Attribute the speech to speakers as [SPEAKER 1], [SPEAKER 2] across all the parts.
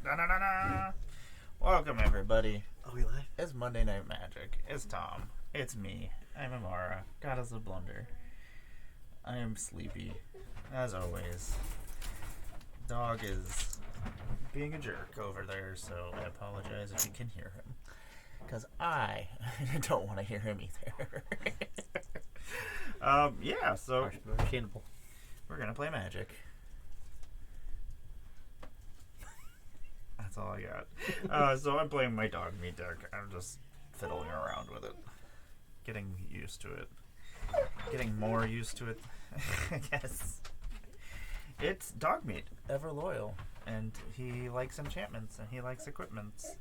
[SPEAKER 1] Da-na-na-na. Welcome, everybody.
[SPEAKER 2] Are we live?
[SPEAKER 1] It's Monday Night Magic. It's Tom. It's me. I'm Amara, Goddess of Blunder. I am sleepy, as always. Dog is being a jerk over there, so I apologize if you can hear him. Because I don't want to hear him either. Yeah, so
[SPEAKER 2] Understandable.
[SPEAKER 1] we're going to play Magic. That's all I got. So I'm playing my dog meat deck. I'm just fiddling around with it. Getting used to it. Getting more used to it, I guess. It's dog meat, ever loyal. And he likes enchantments, and he likes equipments.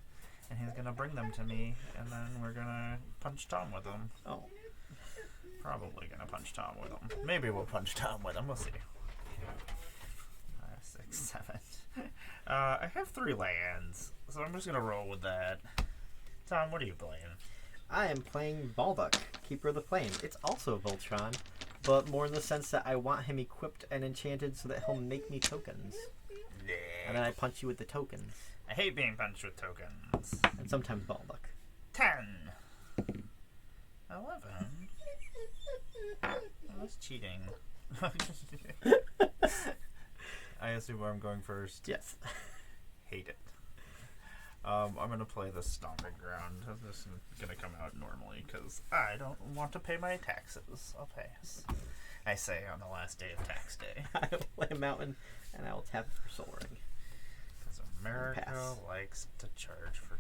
[SPEAKER 1] And he's going to bring them to me, and then we're going to punch Tom with them.
[SPEAKER 2] Oh.
[SPEAKER 1] Probably going to punch Tom with them. Maybe we'll punch Tom with them. We'll see. 5, 6, 7. I have 3 lands, so I'm just going to roll with that. Tom, what are you playing?
[SPEAKER 2] I am playing Balduck, Keeper of the Flame. It's also a Voltron, but more in the sense that I want him equipped and enchanted so that he'll make me tokens. And then I punch you with the tokens.
[SPEAKER 1] I hate being punched with tokens.
[SPEAKER 2] And sometimes Balduck.
[SPEAKER 1] 10. 11. Oh, that's cheating. I assume I'm going first.
[SPEAKER 2] Yes.
[SPEAKER 1] Hate it. I'm going to play the Stomping Ground. This is going to come out normally because I don't want to pay my taxes. I'll pass. I say on the last day of tax day.
[SPEAKER 2] I will play a mountain, and I will tap it for Soul Ring.
[SPEAKER 1] Because America
[SPEAKER 2] Pass.
[SPEAKER 1] likes to charge for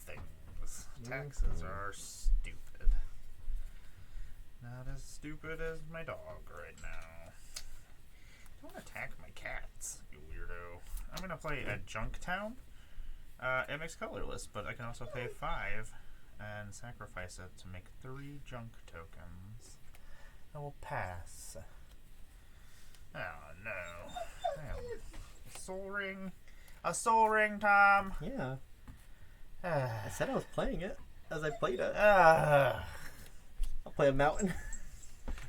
[SPEAKER 1] things. Taxes are stupid. Not as stupid as my dog right now. Don't attack my cats, you weirdo. I'm going to play a Junk Town. It makes colorless, but I can also pay 5 and sacrifice it to make 3 junk tokens. I will pass. Oh no. A soul ring? A soul ring, Tom!
[SPEAKER 2] Yeah. I said I was playing it as I played it.
[SPEAKER 1] I'll
[SPEAKER 2] I'll play a mountain.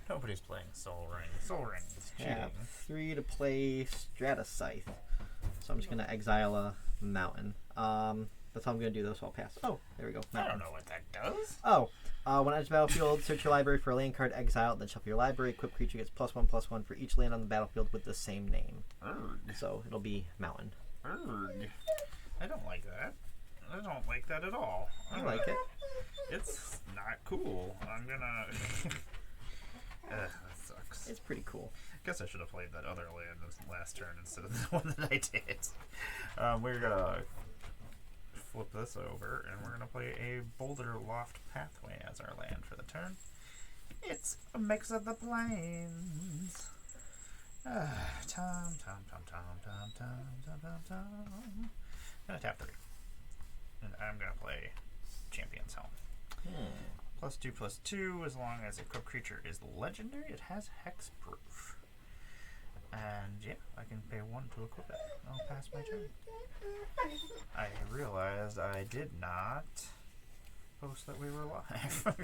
[SPEAKER 1] Nobody's playing soul ring. Soul ring is
[SPEAKER 2] I
[SPEAKER 1] cheating.
[SPEAKER 2] have 3 to play Stratus Scythe. So I'm just going to exile a mountain. That's how I'm going to do this, so I'll pass. Oh, there we go.
[SPEAKER 1] I don't know what that does.
[SPEAKER 2] Oh, when enters the battlefield, search your library for a land card, exile, then shuffle your library. Equipped creature gets +1/+1 for each land on the battlefield with the same name.
[SPEAKER 1] Urgh.
[SPEAKER 2] So it'll be mountain.
[SPEAKER 1] Urgh. I don't like that. I don't like that at all.
[SPEAKER 2] I like it.
[SPEAKER 1] It's not cool. I'm gonna... that sucks.
[SPEAKER 2] It's pretty cool.
[SPEAKER 1] Guess I should have played that other land this last turn instead of the one that I did. We're gonna flip this over, and we're gonna play a Boulder Loft Pathway as our land for the turn. It's a mix of the plains. Tom. I'm gonna tap 3. And I'm gonna play Champion's Helm. +2/+2, as long as a equipped creature is legendary, it has hexproof. And yeah, I can pay 1 to equip it. I'll pass my turn. I realized I did not post that we were live.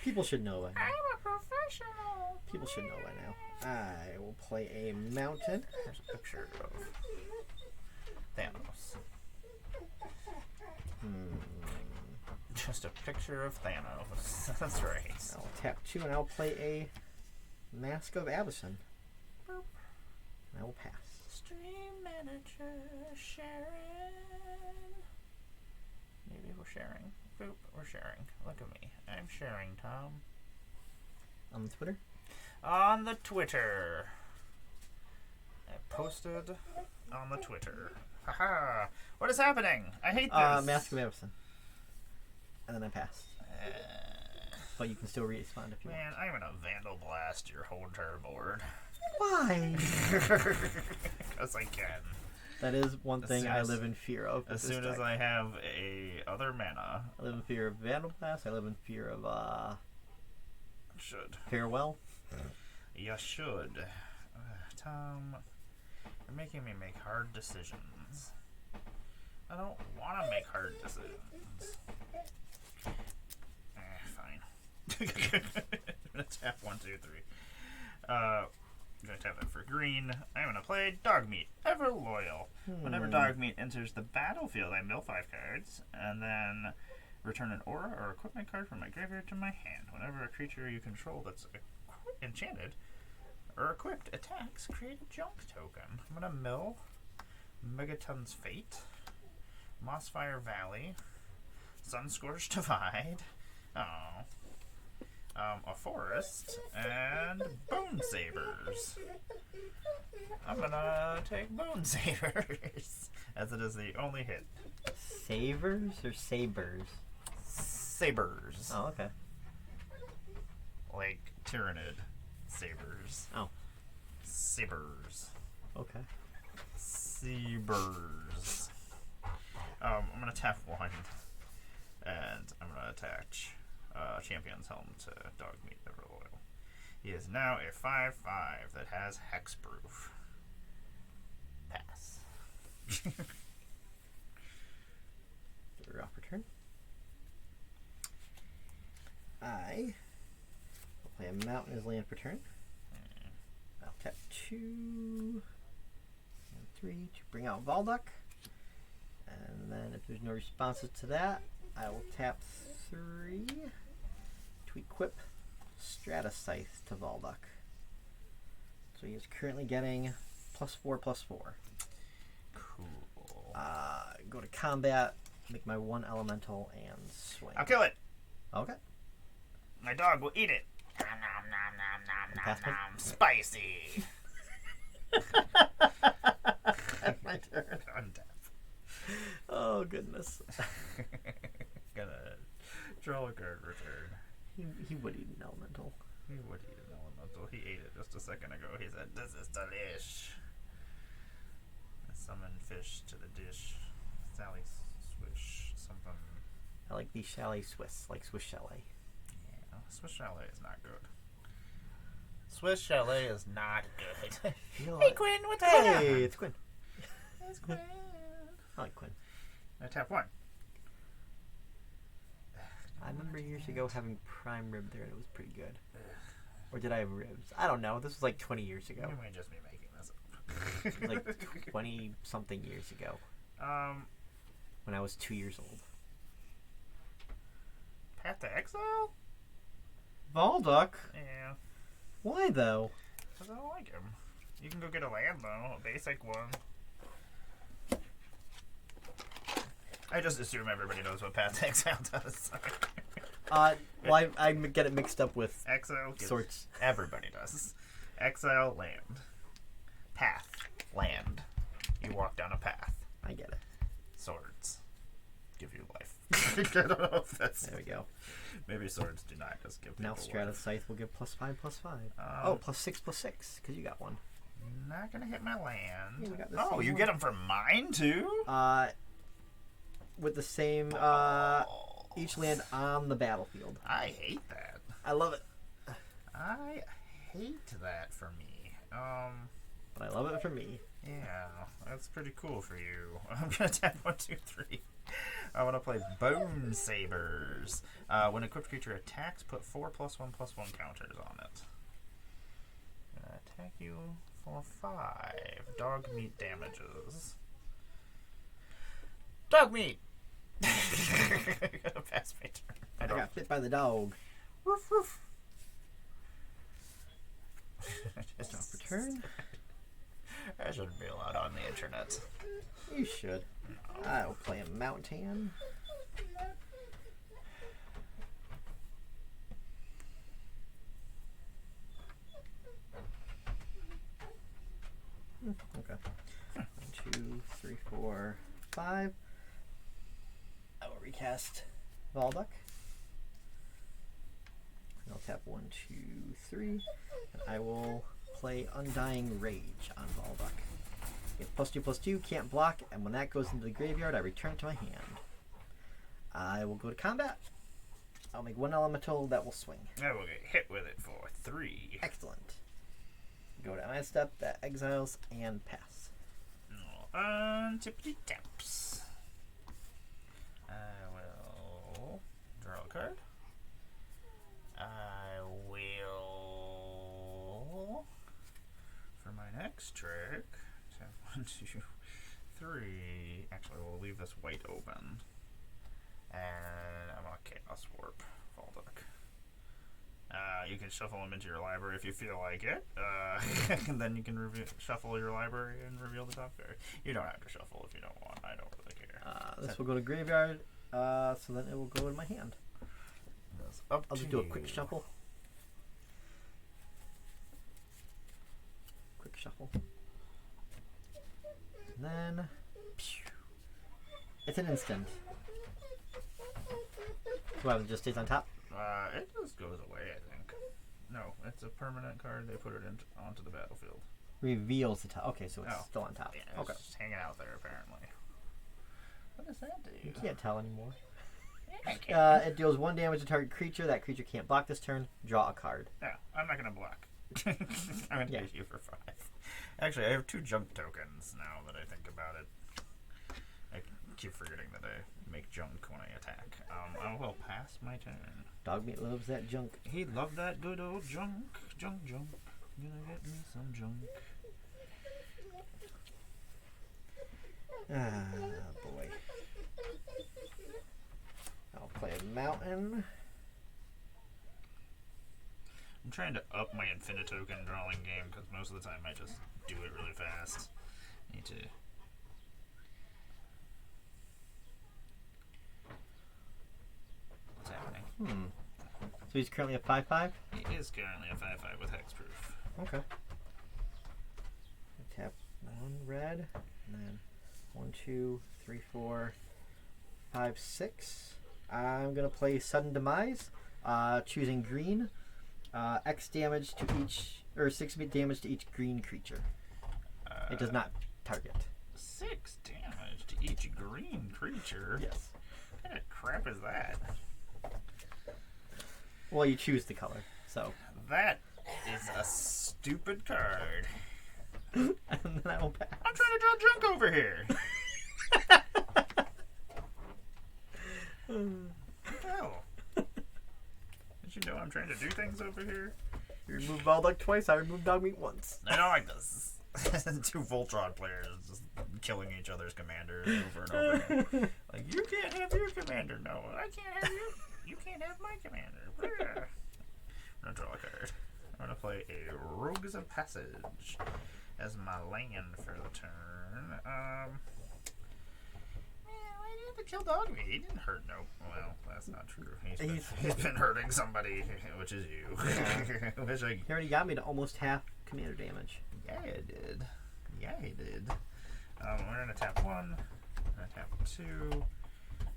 [SPEAKER 2] People should know by now.
[SPEAKER 1] I'm a professional.
[SPEAKER 2] People should know by now. I will play a mountain.
[SPEAKER 1] There's a picture of Thanos. Just a picture of Thanos. That's right.
[SPEAKER 2] I'll tap 2 and I'll play a Mask of Avacyn.
[SPEAKER 1] Boop.
[SPEAKER 2] And I will pass.
[SPEAKER 1] Stream manager sharing. Maybe we're sharing. Boop, we're sharing. Look at me. I'm sharing, Tom.
[SPEAKER 2] On Twitter?
[SPEAKER 1] On the Twitter. I posted on the Twitter. Haha. What is happening? I hate this.
[SPEAKER 2] Mask of Avacyn. And then I pass. But you can still respawn if you want.
[SPEAKER 1] Man, I'm gonna Vandal Blast your whole entire board.
[SPEAKER 2] Why?
[SPEAKER 1] Because I can.
[SPEAKER 2] That is one
[SPEAKER 1] As
[SPEAKER 2] thing
[SPEAKER 1] soon
[SPEAKER 2] I
[SPEAKER 1] as-
[SPEAKER 2] live in fear of.
[SPEAKER 1] As
[SPEAKER 2] with this
[SPEAKER 1] soon as
[SPEAKER 2] deck.
[SPEAKER 1] I have a other mana,
[SPEAKER 2] I live in fear of Vandal Blast. I live in fear of
[SPEAKER 1] should.
[SPEAKER 2] Farewell.
[SPEAKER 1] You should. Tom, you're making me make hard decisions. I don't want to make hard decisions. Fine. I'm gonna tap 1, 2, 3. going to tap that for green. I'm going to play Dog Meat, Ever Loyal. Whenever Dog Meat enters the battlefield, I mill 5 cards, and then return an aura or equipment card from my graveyard to my hand. Whenever a creature you control that's enchanted or equipped attacks, create a junk token. I'm going to mill Megaton's Fate, Mossfire Valley, Sunscorched Divide, a forest, and Bone Sabers. I'm gonna take Bone Sabers, as it is the only hit.
[SPEAKER 2] Savers or sabers?
[SPEAKER 1] Sabers.
[SPEAKER 2] Oh, okay.
[SPEAKER 1] Like Tyrannid Sabers.
[SPEAKER 2] Oh.
[SPEAKER 1] Sabers.
[SPEAKER 2] Okay.
[SPEAKER 1] Sabers. I'm gonna tap 1, and I'm gonna attach Champion's Helm to Dog Meat Ever Loyal. He is now a 5/5 that has Hexproof. Pass.
[SPEAKER 2] Drop return. I will play a mountain as land per turn. I'll tap 2 and 3 to bring out Valduk. And then if there's no responses to that, I will tap 3 to equip Stratascythe to Valduk. So he is currently getting +4/+4.
[SPEAKER 1] Cool.
[SPEAKER 2] Go to combat, make my 1 elemental, and swing.
[SPEAKER 1] I'll kill it.
[SPEAKER 2] Okay.
[SPEAKER 1] My dog will eat it. Nom, nom, nom, nom, nom,
[SPEAKER 2] Pass me?
[SPEAKER 1] nom. Spicy.
[SPEAKER 2] My turn.
[SPEAKER 1] Untap.
[SPEAKER 2] Oh, goodness.
[SPEAKER 1] Gonna draw a card return.
[SPEAKER 2] He would eat an elemental.
[SPEAKER 1] He would eat an elemental. He ate it just a second ago. He said, "This is delish." I summon fish to the dish. Sally Swish something.
[SPEAKER 2] I like the chalet Swiss, like Swiss chalet.
[SPEAKER 1] Yeah, Swiss chalet is not good. Swiss chalet is not good. Hey Quinn, what's going on?
[SPEAKER 2] Hey, it's Quinn.
[SPEAKER 1] It's Quinn.
[SPEAKER 2] I like Quinn.
[SPEAKER 1] I tap 1.
[SPEAKER 2] I remember years ago having prime rib there and it was pretty good. Or did I have ribs? I don't know. This was like 20 years ago.
[SPEAKER 1] You might just be making this up.
[SPEAKER 2] It was like 20 something years ago. When I was 2 years old.
[SPEAKER 1] Path to Exile?
[SPEAKER 2] Valduk?
[SPEAKER 1] Yeah.
[SPEAKER 2] Why though?
[SPEAKER 1] Because I don't like him. You can go get a land though, a basic one. I just assume everybody knows what Path to Exile does.
[SPEAKER 2] Well, I get it mixed up with
[SPEAKER 1] Exile gives,
[SPEAKER 2] sorts.
[SPEAKER 1] everybody does. Exile, land. Path, land. You walk down a path.
[SPEAKER 2] I get it.
[SPEAKER 1] Swords give you life. I don't know if that's...
[SPEAKER 2] There we go.
[SPEAKER 1] Maybe swords do not just give people
[SPEAKER 2] Now
[SPEAKER 1] life.
[SPEAKER 2] Stratascythe will give +5/+5. Oh, +6/6, because you got 1.
[SPEAKER 1] Not gonna hit my land.
[SPEAKER 2] Yeah, we got the
[SPEAKER 1] oh,
[SPEAKER 2] same
[SPEAKER 1] you
[SPEAKER 2] one.
[SPEAKER 1] get them for mine too?
[SPEAKER 2] With the same, each land on the battlefield.
[SPEAKER 1] I hate that.
[SPEAKER 2] I love it.
[SPEAKER 1] I hate that for me.
[SPEAKER 2] But I love it for me.
[SPEAKER 1] Yeah, that's pretty cool for you. I'm gonna tap 1, 2, 3. I want to play Bone Sabers. When a equipped creature attacks, put 4 +1/+1 counters on it. I'm gonna attack you for 5. Dog meat damages. Dog meat! Gonna pass my turn.
[SPEAKER 2] I got bit by the dog.
[SPEAKER 1] Woof woof.
[SPEAKER 2] Stop return.
[SPEAKER 1] I shouldn't be allowed on the internet.
[SPEAKER 2] You should. I'll play a Mountain. Okay. 1, 2, 3, 4, 5. I will recast Valduk. I'll tap 1, 2, 3. And I will play Undying Rage on Valduk. Get +2/+2, can't block, and when that goes into the graveyard, I return it to my hand. I will go to combat. I'll make 1 elemental that will swing.
[SPEAKER 1] I will get hit with it for 3.
[SPEAKER 2] Excellent. Go to my step, that exiles, and pass.
[SPEAKER 1] Tippity taps. I will draw a card. I will next trick. So 1, 2, 3. Actually, we'll leave this white open. And I'm going to Chaos Warp Volduck. You can shuffle them into your library if you feel like it. And then you can shuffle your library and reveal the top card. You don't have to shuffle if you don't want. I don't really care.
[SPEAKER 2] This will go to graveyard, so then it will go in my hand. I'll just do a quick shuffle. Quick shuffle. And then... It's an instant. Well, it just stays on top?
[SPEAKER 1] It just goes away, I think. No, it's a permanent card. They put it onto the battlefield.
[SPEAKER 2] Reveals the top. Okay, so it's still on top.
[SPEAKER 1] Yeah, it's just hanging out there, apparently. What does that do?
[SPEAKER 2] You can't tell anymore.
[SPEAKER 1] I can't.
[SPEAKER 2] It deals 1 damage to target creature. That creature can't block this turn. Draw a card.
[SPEAKER 1] Yeah, I'm not going to block. I'm going to use you for 5. Actually, I have 2 junk tokens now that I think about it. I keep forgetting that I make junk when I attack. I will pass my turn.
[SPEAKER 2] Dogmeat loves that junk.
[SPEAKER 1] He loved that good old junk. Junk. Gonna get me some junk.
[SPEAKER 2] Ah, boy. I'll play a mountain.
[SPEAKER 1] I'm trying to up my infinite token drawing game because most of the time I just do it really fast. Need to. What's happening?
[SPEAKER 2] So he's currently a 5/5?
[SPEAKER 1] He is currently a 5/5 with hexproof.
[SPEAKER 2] Okay. Tap 1 red, and then 1, 2, 3, 4, 5, 6. I'm gonna play Sudden Demise, choosing green. X damage to each, or 6 damage to each green creature. It does not target.
[SPEAKER 1] 6 damage to each green creature?
[SPEAKER 2] Yes.
[SPEAKER 1] What kind of crap is that?
[SPEAKER 2] Well, you choose the color, so.
[SPEAKER 1] That is a stupid card.
[SPEAKER 2] And then I will pass.
[SPEAKER 1] I'm trying to draw junk over here. What the hell? Did you know I'm trying to do things over here?
[SPEAKER 2] You removed Balduck twice, I removed Dogmeat once.
[SPEAKER 1] I don't like this. 2 Voltron players just killing each other's commanders over and over again. Like, you can't have your commander. No, I can't have you. You can't have my commander. I'm going to draw a card. I'm going to play a Rogues of Passage as my land for the turn. Why do you have to kill Dogmeat? He didn't hurt no. Well, that's not true. He's been hurting somebody, which is you.
[SPEAKER 2] Yeah. He already got me to almost half commander damage.
[SPEAKER 1] Yeah, he did. We're going to tap 1. We're going to tap 2.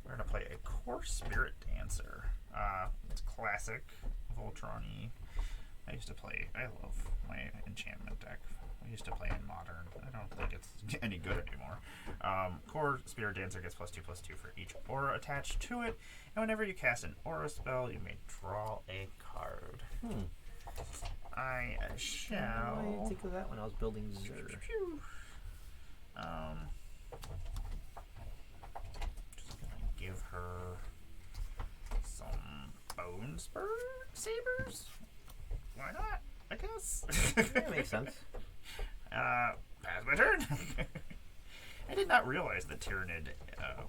[SPEAKER 1] We're going to play a Core Spirit Dancer. It's classic Voltron-y. I love my enchantment deck. I used to play in Modern. I don't think it's any good anymore. Core Spirit Dancer gets +2/+2 for each aura attached to it. And whenever you cast an aura spell, you may draw a card. I shall...
[SPEAKER 2] I didn't think of that when I was building Zer.
[SPEAKER 1] Just gonna give her some bone sabers. Why not? I guess.
[SPEAKER 2] That makes sense.
[SPEAKER 1] Pass my turn. I did not realize that Tyrannid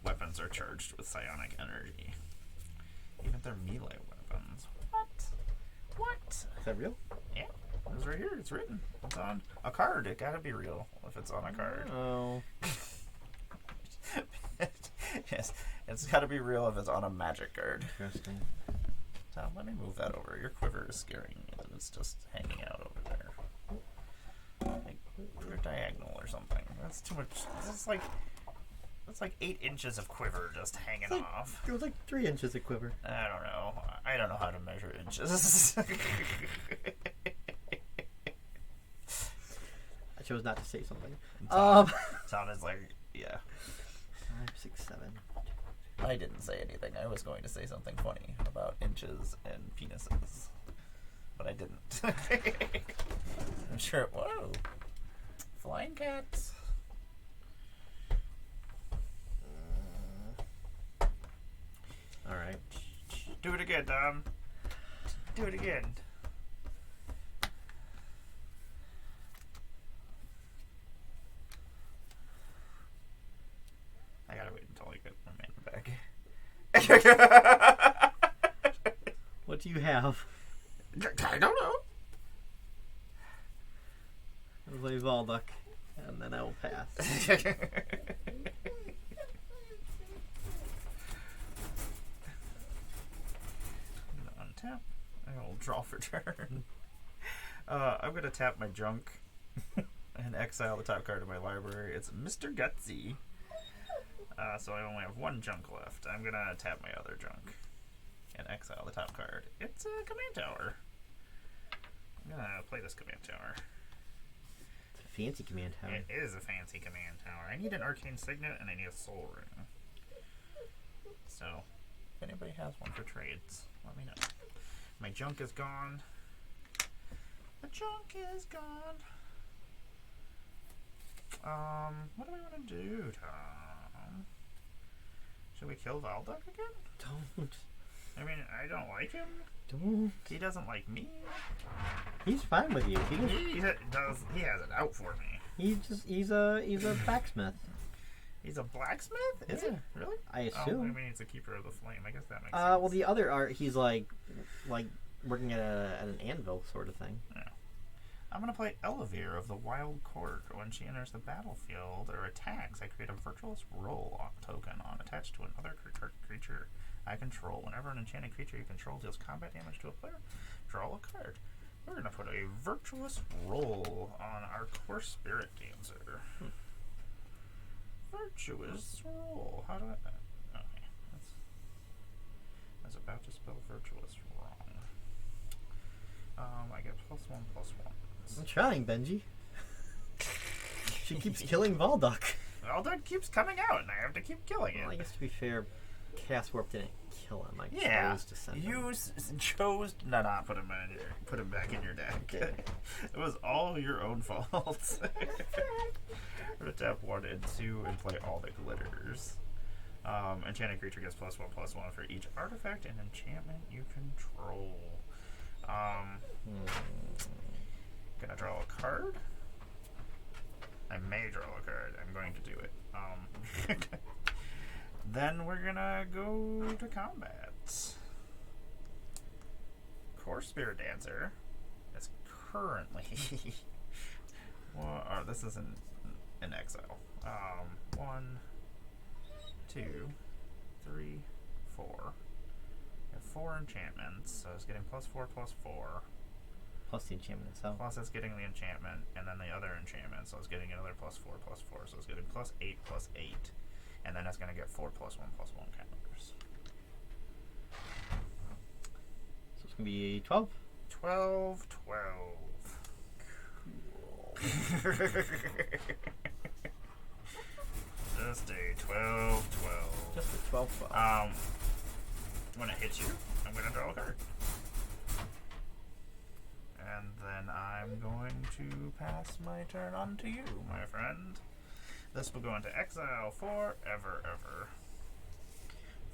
[SPEAKER 1] weapons are charged with psionic energy. Even their melee weapons. What?
[SPEAKER 2] Is that real?
[SPEAKER 1] Yeah. It's right here. It's written. It's on a card. It gotta be real if it's on a card.
[SPEAKER 2] Oh.
[SPEAKER 1] Yes. It's gotta be real if it's on a magic card.
[SPEAKER 2] Interesting.
[SPEAKER 1] Tom, let me move that over. Your quiver is scaring me that it's just hanging out over there. Like, put it diagonal or something. That's too much. That's like 8 inches of quiver just hanging off.
[SPEAKER 2] It was like 3 inches of quiver.
[SPEAKER 1] I don't know. I don't know how to measure inches.
[SPEAKER 2] I chose not to say something.
[SPEAKER 1] Tom is like, yeah.
[SPEAKER 2] 5, 6, 7.
[SPEAKER 1] I didn't say anything. I was going to say something funny about inches and penises. But I didn't. I'm sure. Whoa. Flying cats.
[SPEAKER 2] Alright.
[SPEAKER 1] Do it again, Dom. Do it again.
[SPEAKER 2] What do you have?
[SPEAKER 1] I don't know.
[SPEAKER 2] I'll play Volduck, and then I will pass.
[SPEAKER 1] Untap. I will draw for turn. I'm gonna tap my junk and exile the top card of my library. It's Mr. Gutsy. So I only have one junk left. I'm gonna tap my other junk and exile the top card. It's a command tower. I'm gonna play this command tower.
[SPEAKER 2] It's a fancy command tower.
[SPEAKER 1] It is a fancy command tower. I need an arcane signet and I need a soul ring. So, if anybody has one for trades, let me know. My junk is gone. The junk is gone. What do we want to do, Tom? Should we kill Volduck again?
[SPEAKER 2] Don't.
[SPEAKER 1] I mean, I don't like him.
[SPEAKER 2] Don't.
[SPEAKER 1] He doesn't like me.
[SPEAKER 2] He's fine with you.
[SPEAKER 1] He has it out for me.
[SPEAKER 2] He's a blacksmith.
[SPEAKER 1] He's a blacksmith? Is
[SPEAKER 2] Yeah.
[SPEAKER 1] he? Really?
[SPEAKER 2] I assume.
[SPEAKER 1] Oh, I mean, he's a keeper of the flame. I guess that makes sense.
[SPEAKER 2] Well, the other art, he's like working at an anvil sort of thing.
[SPEAKER 1] Yeah. I'm going to play Elevere of the Wild Court. When she enters the battlefield or attacks, I create a virtuous roll token attached to another creature I control. Whenever an enchanted creature you control deals combat damage to a player, draw a card. We're going to put a virtuous roll on our core spirit dancer. Virtuous roll. How do I... Okay. I was about to spell virtuous wrong. I get +1/+1.
[SPEAKER 2] I'm trying, Benji. She keeps killing Volduck.
[SPEAKER 1] Volduck keeps coming out, and I have to keep killing it.
[SPEAKER 2] Well, I guess to be fair, Chaos Warp didn't kill him. I chose to send him.
[SPEAKER 1] You chose to not put him back in your deck. It was all your own fault. We're gonna tap 1 and 2 and play all the glitters. Enchanted creature gets +1/+1 for each artifact and enchantment you control. Gonna draw a card. I may draw a card. I'm going to do it. Then we're gonna go to combat. Core Spirit Dancer is currently well, this is in exile. 1, 2, 3, 4. I have 4 enchantments, so it's getting +4/+4.
[SPEAKER 2] Plus the enchantment itself.
[SPEAKER 1] Plus it's getting the enchantment, and then the other enchantment, so it's getting another +4/+4. So it's getting +8/+8. And then it's going to get 4+1/+1 counters.
[SPEAKER 2] So it's going to be 12?
[SPEAKER 1] 12. Cool. Just a 12.
[SPEAKER 2] Just a 12.
[SPEAKER 1] When it hits you, I'm going to draw a card. And then I'm going to pass my turn on to you, my friend. This will go into exile forever, ever.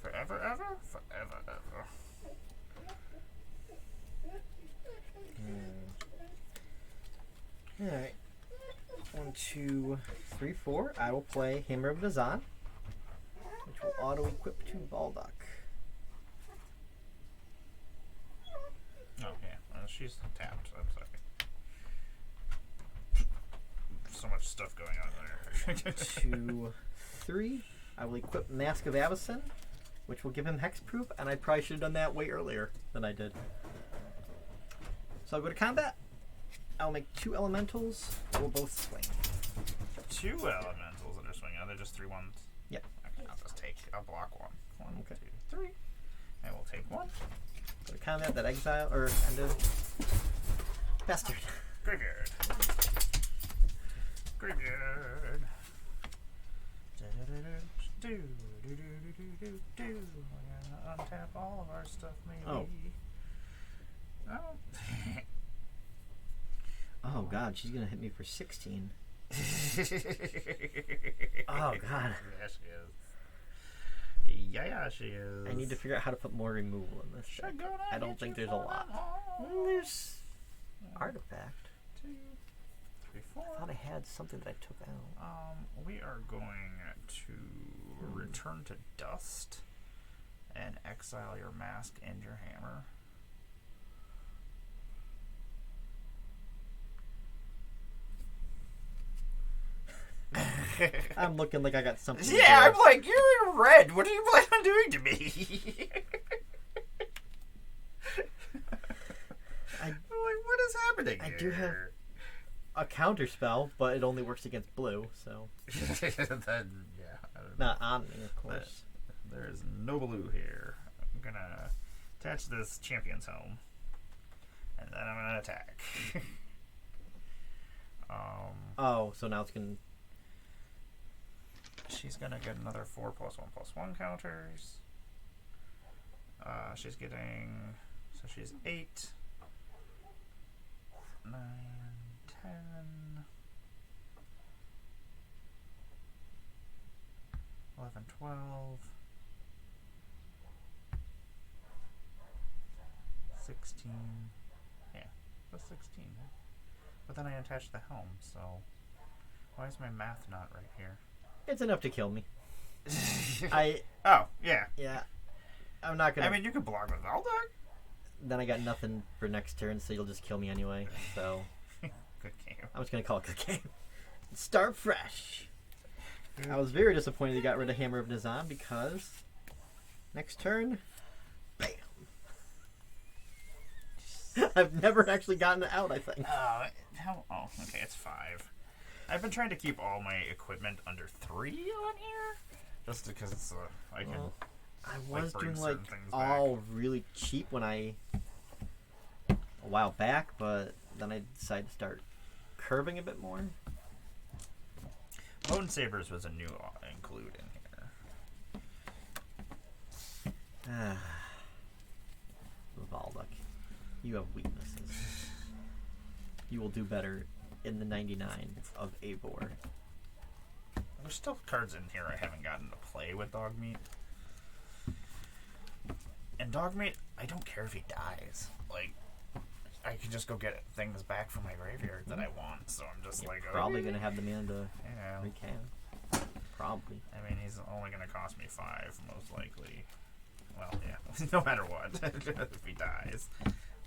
[SPEAKER 1] Forever, ever? Forever, ever.
[SPEAKER 2] Alright. 1, 2, 3, 4. I will play Hammer of Dazan, which will auto-equip to Volduck.
[SPEAKER 1] Oh, yeah. She's tapped. I'm sorry. So much stuff going on there.
[SPEAKER 2] 2, 3. I will equip Mask of Avacyn, which will give him hexproof, and I probably should have done that way earlier than I did. So I'll go to combat. I'll make 2 elementals. We'll both swing.
[SPEAKER 1] 2 elementals that are swinging. Are they just 3 ones?
[SPEAKER 2] Yeah.
[SPEAKER 1] Okay, I'll block 1. 1,
[SPEAKER 2] Okay.
[SPEAKER 1] 2, 3. I will take 1.
[SPEAKER 2] Go to combat, that exile, or end of bastard.
[SPEAKER 1] Graveyard. Graveyard. Do. We're gonna untap all of our stuff, maybe.
[SPEAKER 2] Oh. Oh god, she's gonna hit me for 16. Oh god.
[SPEAKER 1] Yeah, she is. Yeah, she is.
[SPEAKER 2] I need to figure out how to put more removal in this deck. I don't think there's a lot. There's artifact.
[SPEAKER 1] 2, 3, 4.
[SPEAKER 2] I thought I had something that I took out.
[SPEAKER 1] We are going to return to dust and exile your mask and your hammer.
[SPEAKER 2] I'm looking like I got something.
[SPEAKER 1] Yeah, I'm like, you're in red. What do you plan on doing to me? I'm like, what is happening
[SPEAKER 2] I
[SPEAKER 1] here?
[SPEAKER 2] do have a counter spell, but it only works against blue, so.
[SPEAKER 1] Then, yeah. I don't know.
[SPEAKER 2] Not on me, of course.
[SPEAKER 1] There's no blue here. I'm gonna attach this champion's home, and then I'm gonna attack.
[SPEAKER 2] Oh, so now it's gonna.
[SPEAKER 1] She's gonna get another 4+1/+1 counters. She's getting, so she's 8, 9, 10, 11, 12, 16. Yeah, that's 16. But then I attached the helm, so why is my math not right here?
[SPEAKER 2] It's enough to kill me.
[SPEAKER 1] Oh, yeah.
[SPEAKER 2] Yeah. I'm not gonna.
[SPEAKER 1] I mean, you could block with Valdok.
[SPEAKER 2] Then I got nothing for next turn, so you'll just kill me anyway. So.
[SPEAKER 1] Good game.
[SPEAKER 2] I'm just gonna call it good game. Start fresh. I was very disappointed you got rid of Hammer of Nizam because next turn, bam. I've never actually gotten it out, I think.
[SPEAKER 1] Oh, okay, it's 5. I've been trying to keep all my equipment under 3 on here, just because it's I can.
[SPEAKER 2] Well, I was
[SPEAKER 1] bring
[SPEAKER 2] doing like
[SPEAKER 1] certain things
[SPEAKER 2] all really cheap when a while back, but then I decided to start curving a bit more.
[SPEAKER 1] Bone Sabers was a new include in here.
[SPEAKER 2] Valduk, you have weaknesses. You will do better in the 99 of Eivor.
[SPEAKER 1] There's still cards in here I haven't gotten to play with Dogmeat. And Dogmeat, I don't care if he dies. Like, I can just go get things back from my graveyard that I want. So I'm just like,
[SPEAKER 2] probably gonna have the mana to
[SPEAKER 1] yeah.
[SPEAKER 2] recant. Probably.
[SPEAKER 1] I mean, he's only gonna cost me 5, most likely. Well, yeah, no matter what, if he dies,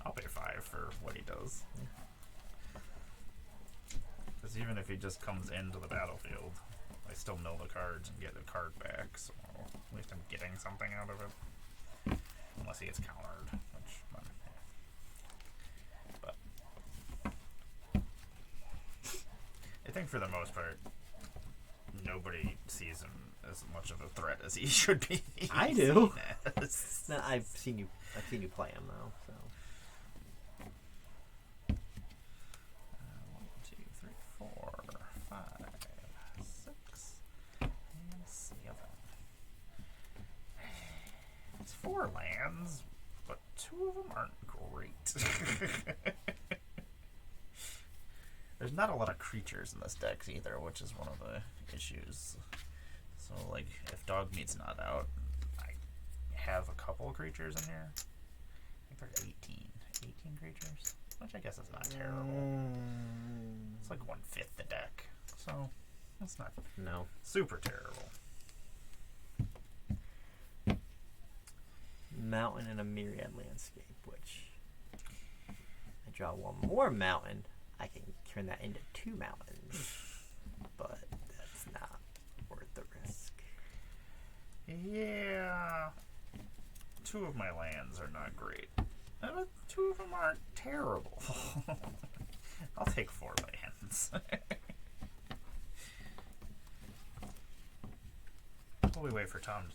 [SPEAKER 1] I'll pay 5 for what he does. Because even if he just comes into the battlefield, I still mill the cards and get the card back, so at least I'm getting something out of it. Unless he gets countered, which, but I think for the most part, nobody sees him as much of a threat as he should be.
[SPEAKER 2] I do. No, I've seen you play him though. So
[SPEAKER 1] 1, 2, 3, 4, 5, 6, and 7. It's 4 lands, but 2 of them aren't great. There's not a lot of creatures in this deck either, which is one of the issues. So, like, if Dogmeat's not out, I have a couple of creatures in here. I think there's 18 creatures, which I guess is not terrible. It's like 1/5 the deck, so that's not super terrible.
[SPEAKER 2] Mountain and a Myriad Landscape, which I draw one more mountain. I can turn that into 2 mountains, but that's not worth the risk.
[SPEAKER 1] Yeah, 2 of my lands are not great. 2 of them aren't terrible. I'll take 4 lands. While we wait for Tom,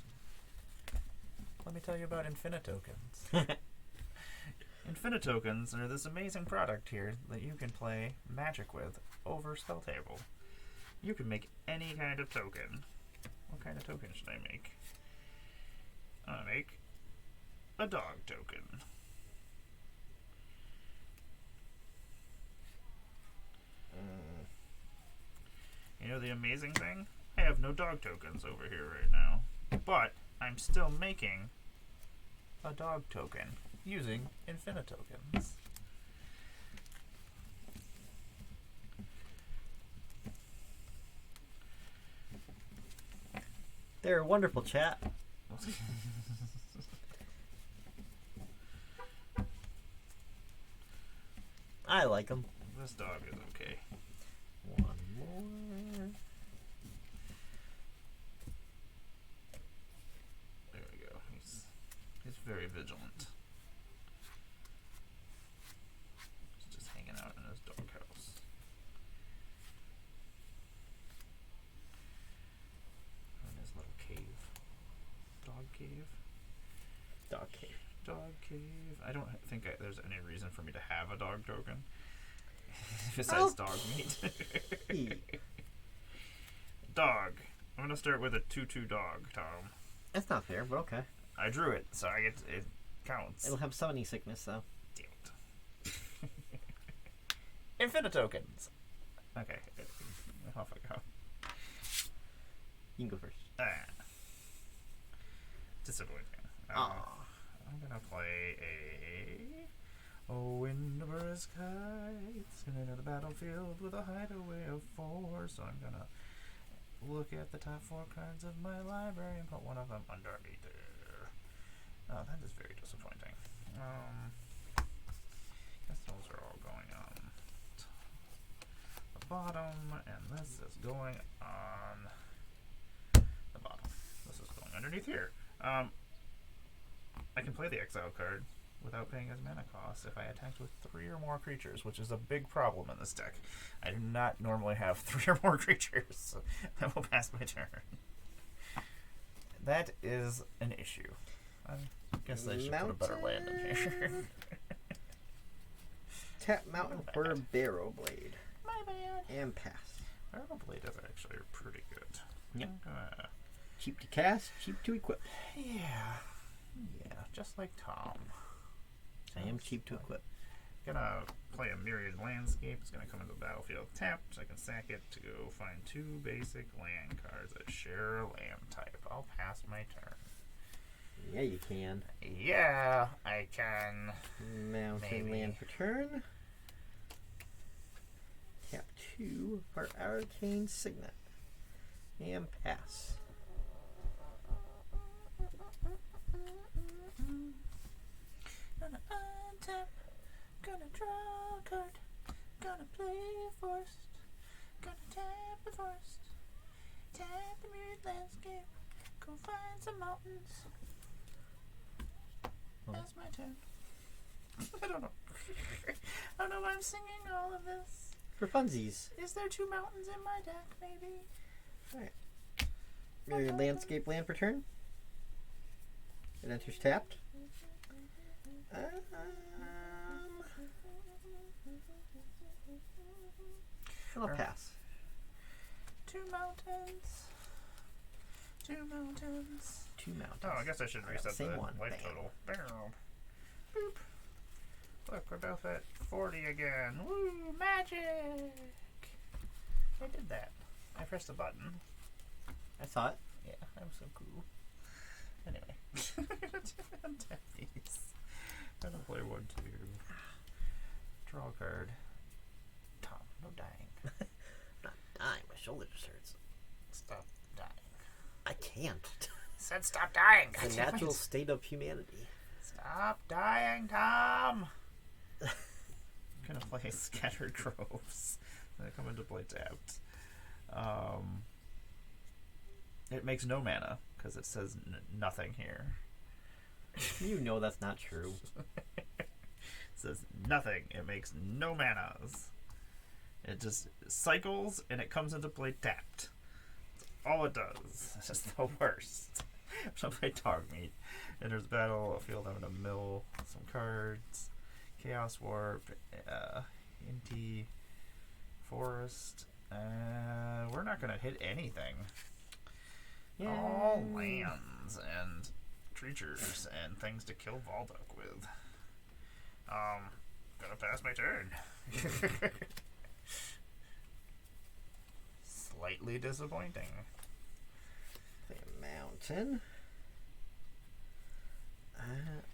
[SPEAKER 1] let me tell you about Infinitokens. Infinitokens are this amazing product here that you can play Magic with over Spell Table. You can make any kind of token. What kind of token should I make? I'm gonna make a dog token. You know the amazing thing? I have no dog tokens over here right now, but I'm still making a dog token using Infinitokens.
[SPEAKER 2] They're a wonderful chat. I like him.
[SPEAKER 1] This dog is okay.
[SPEAKER 2] One more.
[SPEAKER 1] There we go. He's very vigilant. He's just hanging out in his doghouse. In his little cave. Dog cave.
[SPEAKER 2] Dog cave.
[SPEAKER 1] Dog cave. I don't think there's any reason for me to have a dog token. Besides dog meat. Dog. I'm gonna start with a 2/2 dog, Tom.
[SPEAKER 2] That's not fair, but okay.
[SPEAKER 1] I drew it, so I get it counts.
[SPEAKER 2] It'll have summoning sickness, though.
[SPEAKER 1] Damn it. Infinite tokens. Okay. Off I go.
[SPEAKER 2] You can go first.
[SPEAKER 1] Disappointing. I'm gonna play wind over his kites and into the battlefield with a hideaway of 4. So I'm gonna look at the top 4 cards of my library and put one of them underneath there. Oh, that is very disappointing. Guess those are all going on the bottom, and this is going on the bottom. This is going underneath here. I can play the exile card without paying his mana cost if I attacked with 3 or more creatures, which is a big problem in this deck. I do not normally have 3 or more creatures, so that will pass my turn. That is an issue. I guess I should put a better land in here.
[SPEAKER 2] Tap mountain for a Barrow Blade.
[SPEAKER 1] My bad.
[SPEAKER 2] And pass.
[SPEAKER 1] Barrow Blade is actually pretty good.
[SPEAKER 2] Yep. Cheap to cast, cheap to equip.
[SPEAKER 1] Yeah, just like Tom.
[SPEAKER 2] I am cheap to equip.
[SPEAKER 1] Gonna play a Myriad Landscape. It's gonna come into the battlefield tapped. I can sack it to go find 2 basic land cards that share a land type. I'll pass my turn.
[SPEAKER 2] Yeah, you can.
[SPEAKER 1] Yeah, I can.
[SPEAKER 2] Mountain land per turn. Tap 2 for Arcane Signet. And pass.
[SPEAKER 1] Gonna untap, gonna draw a card, gonna play forest, gonna tap the forest, tap the Myriad Landscape, go find some mountains. That's my turn. I don't know. I don't know why I'm singing all of this.
[SPEAKER 2] For funsies.
[SPEAKER 1] Is there 2 mountains in my deck, maybe?
[SPEAKER 2] Alright. Myriad Landscape land per turn. It enters tapped. I'll pass.
[SPEAKER 1] 2 mountains. 2 mountains.
[SPEAKER 2] 2 mountains.
[SPEAKER 1] Oh, I guess I should reset the
[SPEAKER 2] one.
[SPEAKER 1] life
[SPEAKER 2] Bam.
[SPEAKER 1] total. Bam. Boop. Look, we're both at 40 again. Woo, magic! I did that. I pressed a button.
[SPEAKER 2] I saw it.
[SPEAKER 1] Yeah, I'm so cool. Anyway. Untap these. I'm gonna play 1, 2. Draw a card. Tom, no dying.
[SPEAKER 2] I'm not dying. My shoulder just hurts.
[SPEAKER 1] Stop dying.
[SPEAKER 2] I can't.
[SPEAKER 1] Said stop dying.
[SPEAKER 2] It's a natural state of humanity.
[SPEAKER 1] Stop dying, Tom. I'm gonna play Scattered Groves. They come into play tapped. It makes no mana because it says nothing here.
[SPEAKER 2] You know that's not true.
[SPEAKER 1] It says nothing. It makes no manas. It just cycles and it comes into play tapped. That's all it does. It's just the worst. I'm gonna play Dog Meat. Enters battle. Field. I'm gonna mill some cards. Chaos Warp. Inti. Forest. We're not gonna hit anything.
[SPEAKER 2] Yay.
[SPEAKER 1] All lands and creatures and things to kill Valduk with. Gonna pass my turn. Slightly disappointing.
[SPEAKER 2] Play a mountain.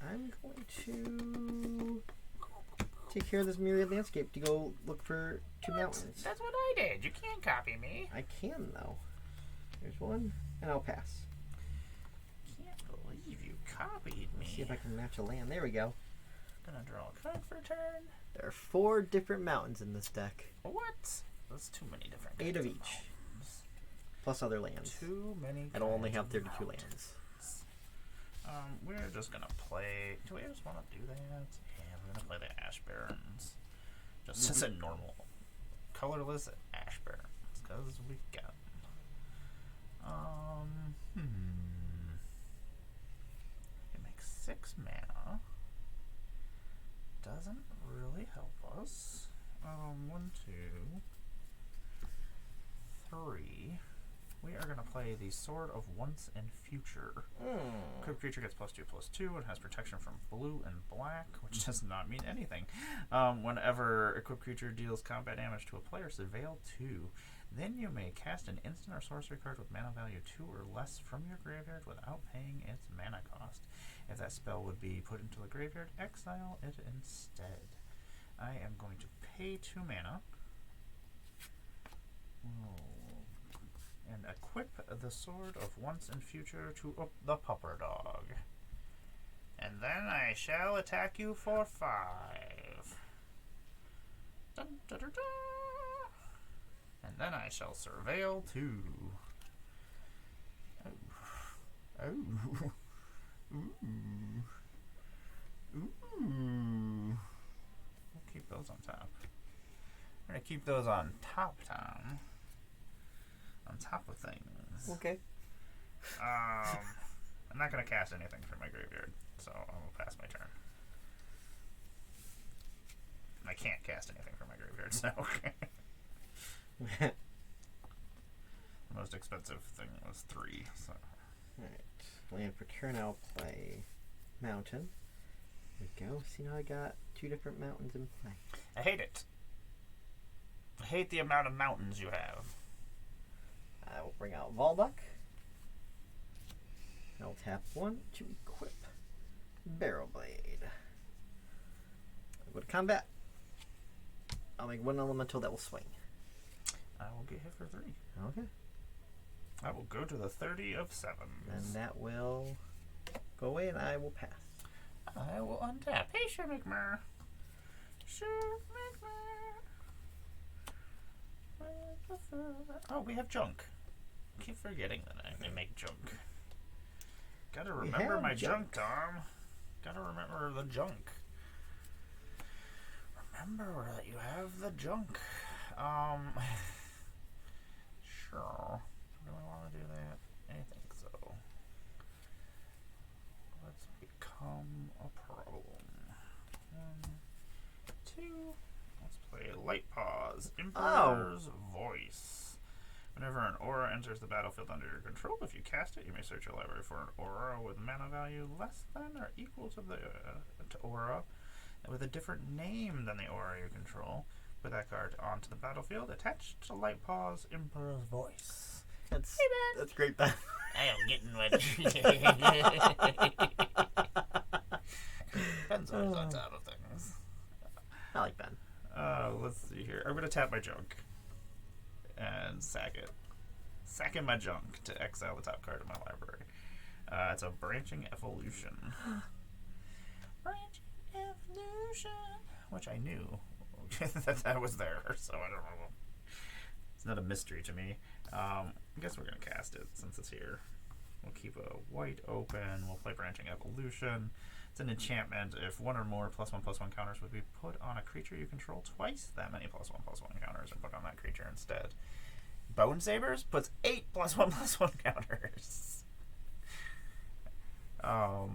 [SPEAKER 2] I'm going to take care of this Myriad Landscape to go look for 2 mountains.
[SPEAKER 1] That's what I did. You can't copy me.
[SPEAKER 2] I can, though. There's one, and I'll pass.
[SPEAKER 1] Can't believe you copied me.
[SPEAKER 2] Let's see if I can match a land. There we go.
[SPEAKER 1] gonna draw a card for a turn.
[SPEAKER 2] There are 4 different mountains in this deck.
[SPEAKER 1] What? That's too many different
[SPEAKER 2] 8
[SPEAKER 1] kinds
[SPEAKER 2] of
[SPEAKER 1] of
[SPEAKER 2] each.
[SPEAKER 1] mountains.
[SPEAKER 2] Plus other lands.
[SPEAKER 1] Too many.
[SPEAKER 2] It'll only
[SPEAKER 1] kinds
[SPEAKER 2] have
[SPEAKER 1] of
[SPEAKER 2] 32
[SPEAKER 1] mountains.
[SPEAKER 2] lands.
[SPEAKER 1] We're just gonna play. Do we just want to do that? Yeah, we're gonna play the Ash Barrens. Just as a normal, colorless Ash Barrens, because we got. It makes 6 mana. Doesn't really help us. 1, 2, 3. We are going to play the Sword of Once and Future. Equipped creature gets +2/+2 and has protection from blue and black, which does not mean anything. Whenever equipped creature deals combat damage to a player, surveil 2. Then you may cast an instant or sorcery card with mana value 2 or less from your graveyard without paying its mana cost. If that spell would be put into the graveyard, exile it instead. I am going to pay 2 mana. And equip the Sword of Once and Future to the Pupper Dog. And then I shall attack you for 5. Dun, dun, dun, dun. And then I shall surveil 2. Oh. Oh. Ooh. Ooh. We'll keep those on top. We're going to keep those on top, Tom. On top of things.
[SPEAKER 2] Okay.
[SPEAKER 1] I'm not going to cast anything from my graveyard, so I will pass my turn. I can't cast anything from my graveyard, so the most expensive thing was 3, so.
[SPEAKER 2] Alright. Land for turn, I'll play Mountain. There we go. See, now I got 2 different mountains in play.
[SPEAKER 1] I hate it. I hate the amount of mountains you have.
[SPEAKER 2] I will bring out Volduck. I'll tap 1 to equip Barrel Blade. I'll go to combat. I'll make 1 elemental that will swing.
[SPEAKER 1] I will get hit for 3.
[SPEAKER 2] Okay.
[SPEAKER 1] I will go to the 30 of 7s.
[SPEAKER 2] And that will go away, and I will pass.
[SPEAKER 1] I will untap. Hey, Sure McMur. Sure McMur. Oh, we have junk. I keep forgetting that I make junk. Gotta remember my junk, Tom. Gotta remember the junk. Remember that you have the junk. Sure. Do I want to do that? I think so. Let's become a problem. 1, 2. Let's play Light Pause. Emperor's Voice. Whenever an aura enters the battlefield under your control, if you cast it, you may search your library for an aura with mana value less than or equal to the aura, with a different name than the aura you control. Put that card onto the battlefield, attached to Light Pause, Emperor's Voice.
[SPEAKER 2] That's,
[SPEAKER 1] hey, Ben.
[SPEAKER 2] That's great, Ben.
[SPEAKER 1] I am getting my... Ben's always on top of things.
[SPEAKER 2] I like Ben.
[SPEAKER 1] Let's see here. I'm going to tap my junk and sack it. Sacking my junk to exile the top card of my library. It's a Branching Evolution. Branching Evolution. Which I knew that was there, so I don't know. It's not a mystery to me. I guess we're going to cast it since it's here. We'll keep a white open. We'll play Branching Evolution. It's an enchantment. If 1 or more +1/+1 counters would be put on a creature you control, twice that many +1/+1 counters are put on that creature instead. Bone Sabers puts 8 +1/+1 counters. I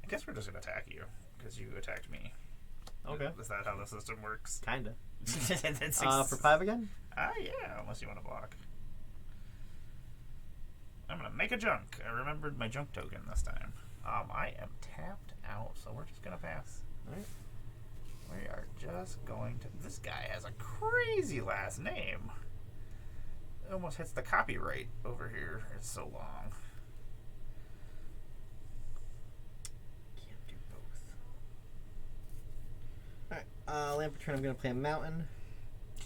[SPEAKER 1] guess we're just going to attack you because you attacked me.
[SPEAKER 2] Okay.
[SPEAKER 1] Is that how the system works?
[SPEAKER 2] Kinda.
[SPEAKER 1] That's
[SPEAKER 2] For 5 again?
[SPEAKER 1] Yeah, unless you want to block. I'm going to make a junk. I remembered my junk token this time. I am tapped out, so we're just going to pass.
[SPEAKER 2] Alright.
[SPEAKER 1] We are just going to... This guy has a crazy last name. It almost hits the copyright over here. It's so long.
[SPEAKER 2] Can't do both. Alright, land for turn, I'm going to play a mountain.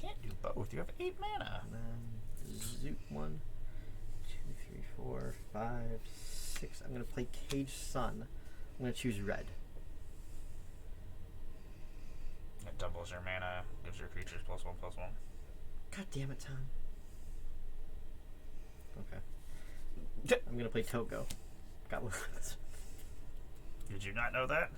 [SPEAKER 1] Can't do both. You have 8 mana.
[SPEAKER 2] And then Zoot 1, 2, 3, 4, 5, 6. I'm going to play Cage Sun. I'm going to choose red.
[SPEAKER 1] It doubles your mana, gives your creatures +1/+1.
[SPEAKER 2] God damn it, Tom. Okay. I'm gonna play Togo. Got one.
[SPEAKER 1] Did you not know that?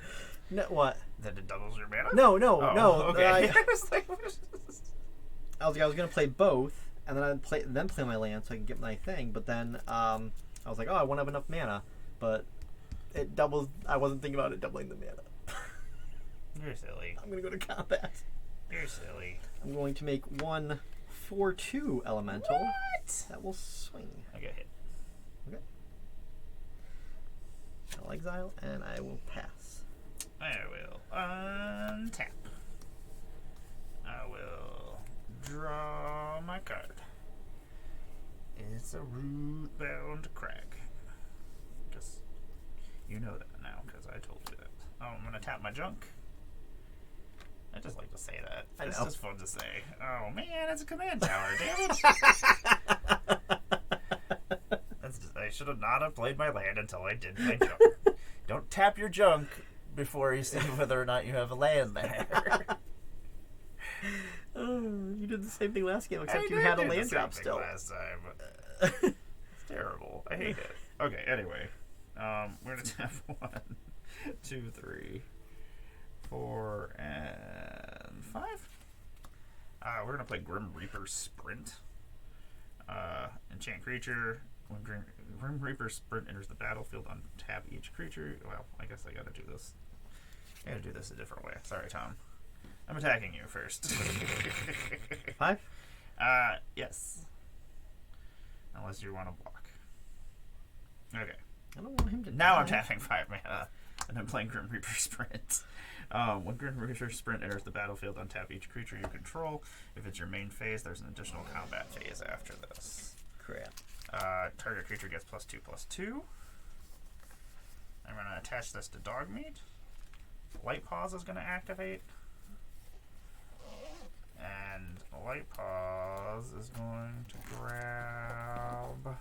[SPEAKER 2] No, what?
[SPEAKER 1] That it doubles your mana?
[SPEAKER 2] No.
[SPEAKER 1] Okay.
[SPEAKER 2] I
[SPEAKER 1] was like,
[SPEAKER 2] was gonna play both, and then I'd play my land so I can get my thing. But then I was like, oh, I won't have enough mana. But it doubles. I wasn't thinking about it doubling the mana.
[SPEAKER 1] You're silly.
[SPEAKER 2] I'm gonna go to combat.
[SPEAKER 1] You're silly.
[SPEAKER 2] I'm going to make 1 4/2 elemental.
[SPEAKER 1] What?
[SPEAKER 2] That will swing.
[SPEAKER 1] I got hit.
[SPEAKER 2] Okay. I'll exile, and I will pass.
[SPEAKER 1] I will untap. I will draw my card. It's a root-bound crag. Just, you know that now, because I told you that. Oh, I'm going to tap my junk. I just like to say that.
[SPEAKER 2] I
[SPEAKER 1] It's
[SPEAKER 2] know.
[SPEAKER 1] just fun to say. Oh, man, it's a command tower, damn it. I should have not have played my land until I did my junk. Don't tap your junk before you see whether or not you have a land there.
[SPEAKER 2] Oh, you did the same thing last game, except
[SPEAKER 1] I
[SPEAKER 2] you
[SPEAKER 1] did
[SPEAKER 2] had a
[SPEAKER 1] do the
[SPEAKER 2] land
[SPEAKER 1] same
[SPEAKER 2] drop
[SPEAKER 1] thing
[SPEAKER 2] still.
[SPEAKER 1] last time. It's terrible. I hate it. Okay, anyway. We're going to tap 1, 2, 3, 4, and 5. We're going to play Grim Reaper Sprint. Enchant creature. When Grim Reaper Sprint enters the battlefield, untap each creature. Well, I guess I gotta do this. I gotta do this a different way. Sorry, Tom. I'm attacking you first.
[SPEAKER 2] 5?
[SPEAKER 1] Yes. Unless you want to block. Okay.
[SPEAKER 2] I don't want him to
[SPEAKER 1] Now
[SPEAKER 2] die.
[SPEAKER 1] I'm tapping 5 mana, and I'm playing Grim Reaper Sprint. When Grim Reaper Sprint enters the battlefield, untap each creature you control. If it's your main phase, there's an additional combat phase after this.
[SPEAKER 2] Crap.
[SPEAKER 1] Target creature gets +2/+2. I'm going to attach this to Dogmeat. Light Paws is going to activate. And Light Paws is going to grab...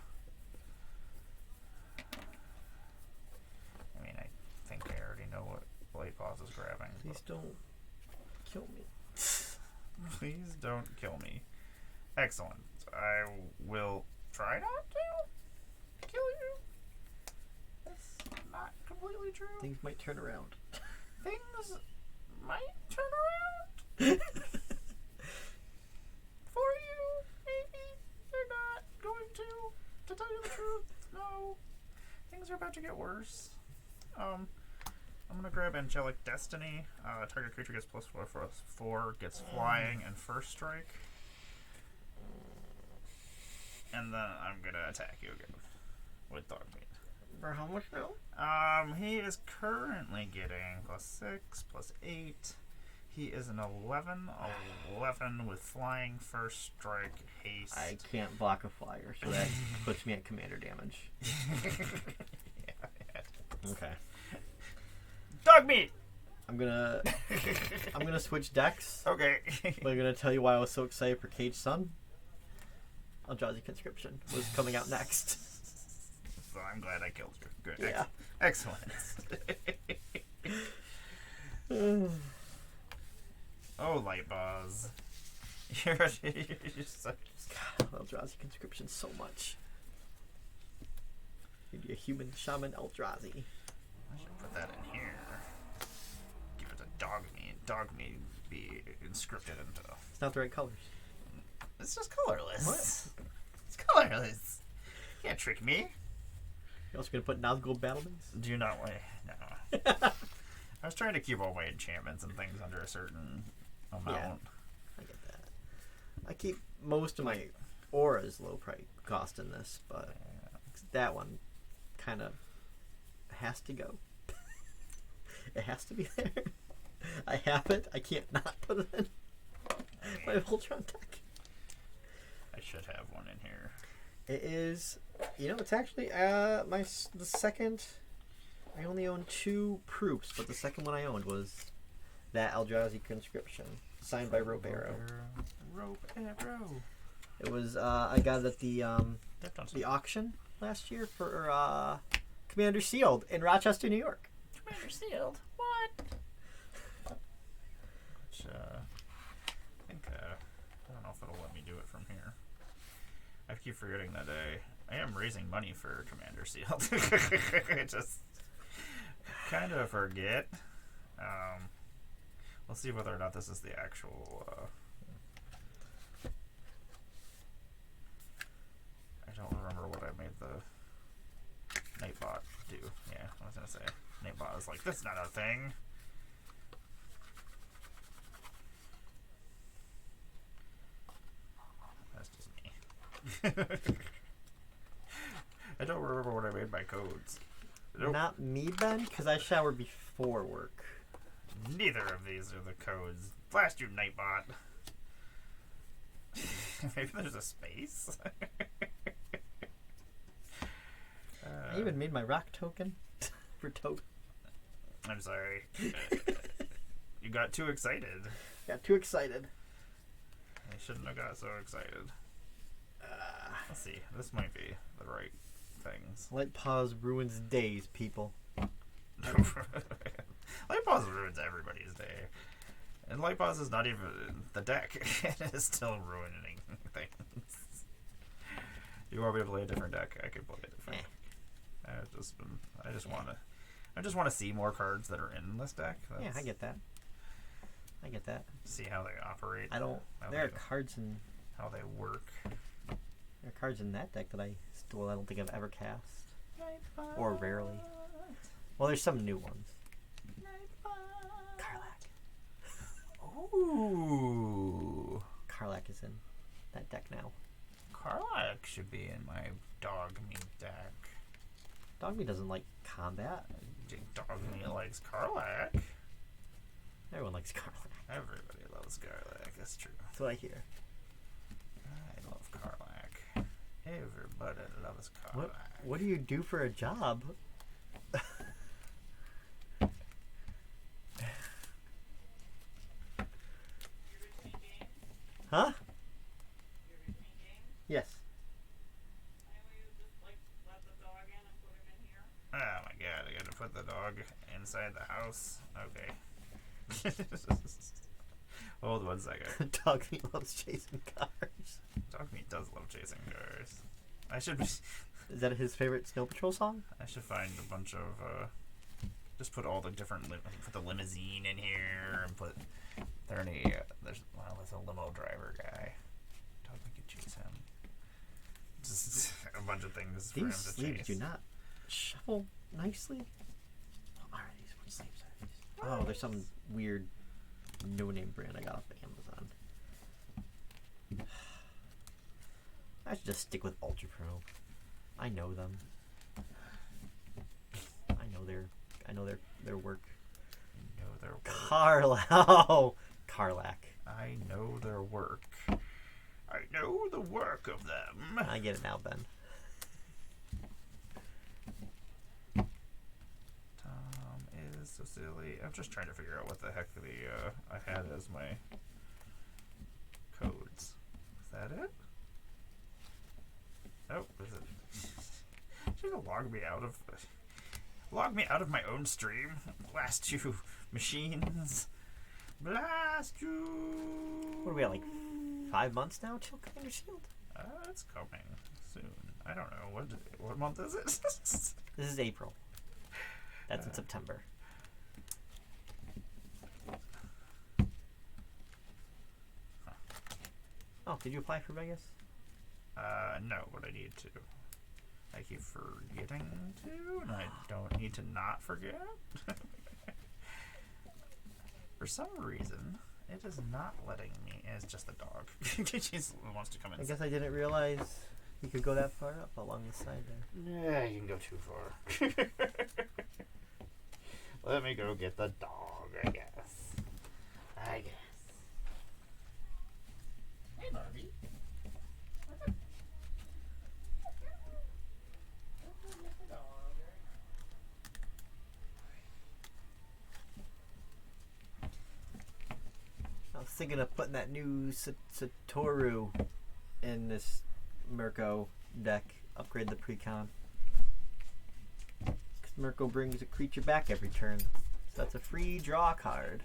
[SPEAKER 1] I mean, I think I already know what Light Paws is grabbing.
[SPEAKER 2] Please don't kill me.
[SPEAKER 1] Please don't kill me. Excellent. I will try not to kill you. That's not completely true.
[SPEAKER 2] Things might turn around.
[SPEAKER 1] Things might turn around. For you, maybe. They're not going to tell you the truth. No. Things are about to get worse. I'm going to grab Angelic Destiny. Target creature gets +4/+4, gets flying and first strike. And then I'm going to attack you again with Dogmeat.
[SPEAKER 2] For how much now?
[SPEAKER 1] He is currently getting +6, +8. He is an 11 with flying, first strike, haste.
[SPEAKER 2] I can't block a flyer, so that puts me at commander damage.
[SPEAKER 1] Yeah.
[SPEAKER 2] Okay.
[SPEAKER 1] Dogmeat!
[SPEAKER 2] I'm gonna switch decks.
[SPEAKER 1] Okay.
[SPEAKER 2] But I'm gonna tell you why I was so excited for Cage Sun. Eldrazi Conscription was coming out next.
[SPEAKER 1] So I'm glad I killed you. Good.
[SPEAKER 2] Yeah.
[SPEAKER 1] Excellent. Oh, Light Buzz. You're such...
[SPEAKER 2] God, Eldrazi Conscription so much. Maybe a human shaman Eldrazi.
[SPEAKER 1] I should put that in here. Give it to Dogmeat. Dogmeat be inscripted into...
[SPEAKER 2] It's not the right colors.
[SPEAKER 1] It's just colorless.
[SPEAKER 2] What?
[SPEAKER 1] It's colorless. You can't trick me.
[SPEAKER 2] You're also gonna put Nazgul Battlements?
[SPEAKER 1] Do you not want... No. I was trying to keep all my enchantments and things under a certain amount.
[SPEAKER 2] Yeah. I get that. I keep most of my auras low price cost in this, but that one kind of has to go. It has to be there. I have it. I can't not put it in my Voltron deck.
[SPEAKER 1] I should have one in here.
[SPEAKER 2] It is, it's actually the second. I only own 2 proofs, but the second one I owned was that Eldrazi Conscription, signed by Rope Arrow.
[SPEAKER 1] Rope Arrow.
[SPEAKER 2] It was I got it at the auction last year for Commander Sealed in Rochester, New York.
[SPEAKER 1] Commander Sealed. What? from here. I keep forgetting that I am raising money for Commander Seal. I just kind of forget. We'll see whether or not this is the actual... I don't remember what I made the Nightbot do. Yeah, I was going to say. Nightbot is like, that's not a thing. That's just me. I don't remember what I made my codes.
[SPEAKER 2] Not me, Ben, because I shower before work.
[SPEAKER 1] Neither of these are the codes. Blast you, Nightbot. Maybe there's a space.
[SPEAKER 2] I even made my rock token for token.
[SPEAKER 1] I'm sorry. You got too excited.
[SPEAKER 2] Got too excited.
[SPEAKER 1] I shouldn't have got so excited. Let's see. This might be the right things.
[SPEAKER 2] Light pause ruins days, people.
[SPEAKER 1] Light pause ruins everybody's day. And light pause is not even the deck. It is still ruining things. You want me to play a different deck? I could play a different deck. I just want to see more cards that are in this deck.
[SPEAKER 2] Yeah, I get that.
[SPEAKER 1] See how they operate.
[SPEAKER 2] There are cards in
[SPEAKER 1] how they work.
[SPEAKER 2] There are cards in that deck that I don't think I've ever cast. Or rarely. Well, there's some new ones. Karlach.
[SPEAKER 1] Ooh.
[SPEAKER 2] Karlach is in that deck now.
[SPEAKER 1] Karlach should be in my dog meat deck.
[SPEAKER 2] Dog meat doesn't like combat.
[SPEAKER 1] Dog meat likes Karlach.
[SPEAKER 2] Everyone likes Karlach.
[SPEAKER 1] Everybody loves Karlach. That's true.
[SPEAKER 2] That's what I hear.
[SPEAKER 1] I love Karlach. Everybody loves Karlach.
[SPEAKER 2] What do you do for a job? Huh? Yes.
[SPEAKER 1] Oh my god, I gotta put the dog inside the house. Okay. Hold 1 second.
[SPEAKER 2] Dog meat loves chasing cars.
[SPEAKER 1] Dog meat does love chasing cars. I should be...
[SPEAKER 2] Is that his favorite Snow Patrol song?
[SPEAKER 1] I should find a bunch of, just put all the different, put the limousine in here, and put, there's a limo driver guy. Dog meat can chase him. Just a bunch of things for him
[SPEAKER 2] These
[SPEAKER 1] to
[SPEAKER 2] sleeves
[SPEAKER 1] chase.
[SPEAKER 2] do not shuffle nicely. What are these? What sleeves are these? Oh, there's some weird no-name brand I got off of Amazon. I should just stick with Ultra Pro. I know them. I know their work.
[SPEAKER 1] You know their work.
[SPEAKER 2] Karlach.
[SPEAKER 1] I know their work. I know the work of them.
[SPEAKER 2] I get it now, Ben.
[SPEAKER 1] Tom is so silly. I'm just trying to figure out what the heck I had as my codes. Is that it? Oh, is it? Should have log me out of my own stream. Blast you, machines. Blast you.
[SPEAKER 2] What are we at, like 5 months now till Commander Shield?
[SPEAKER 1] It's coming soon. I don't know. What month is it?
[SPEAKER 2] This is April. That's in September.
[SPEAKER 1] Huh.
[SPEAKER 2] Oh, did you apply for Vegas?
[SPEAKER 1] No, but I need to. I keep forgetting to, and I don't need to not forget. For some reason, it is not letting me. It's just the dog. She wants to come in.
[SPEAKER 2] I guess I didn't realize you could go that far up along the side there.
[SPEAKER 1] Yeah, you can go too far. Let me go get the dog, I guess. Hey, Barbie.
[SPEAKER 2] I was thinking of putting that new Satoru in this Mirko deck. Upgrade the precon. Because Mirko brings a creature back every turn. So that's a free draw card.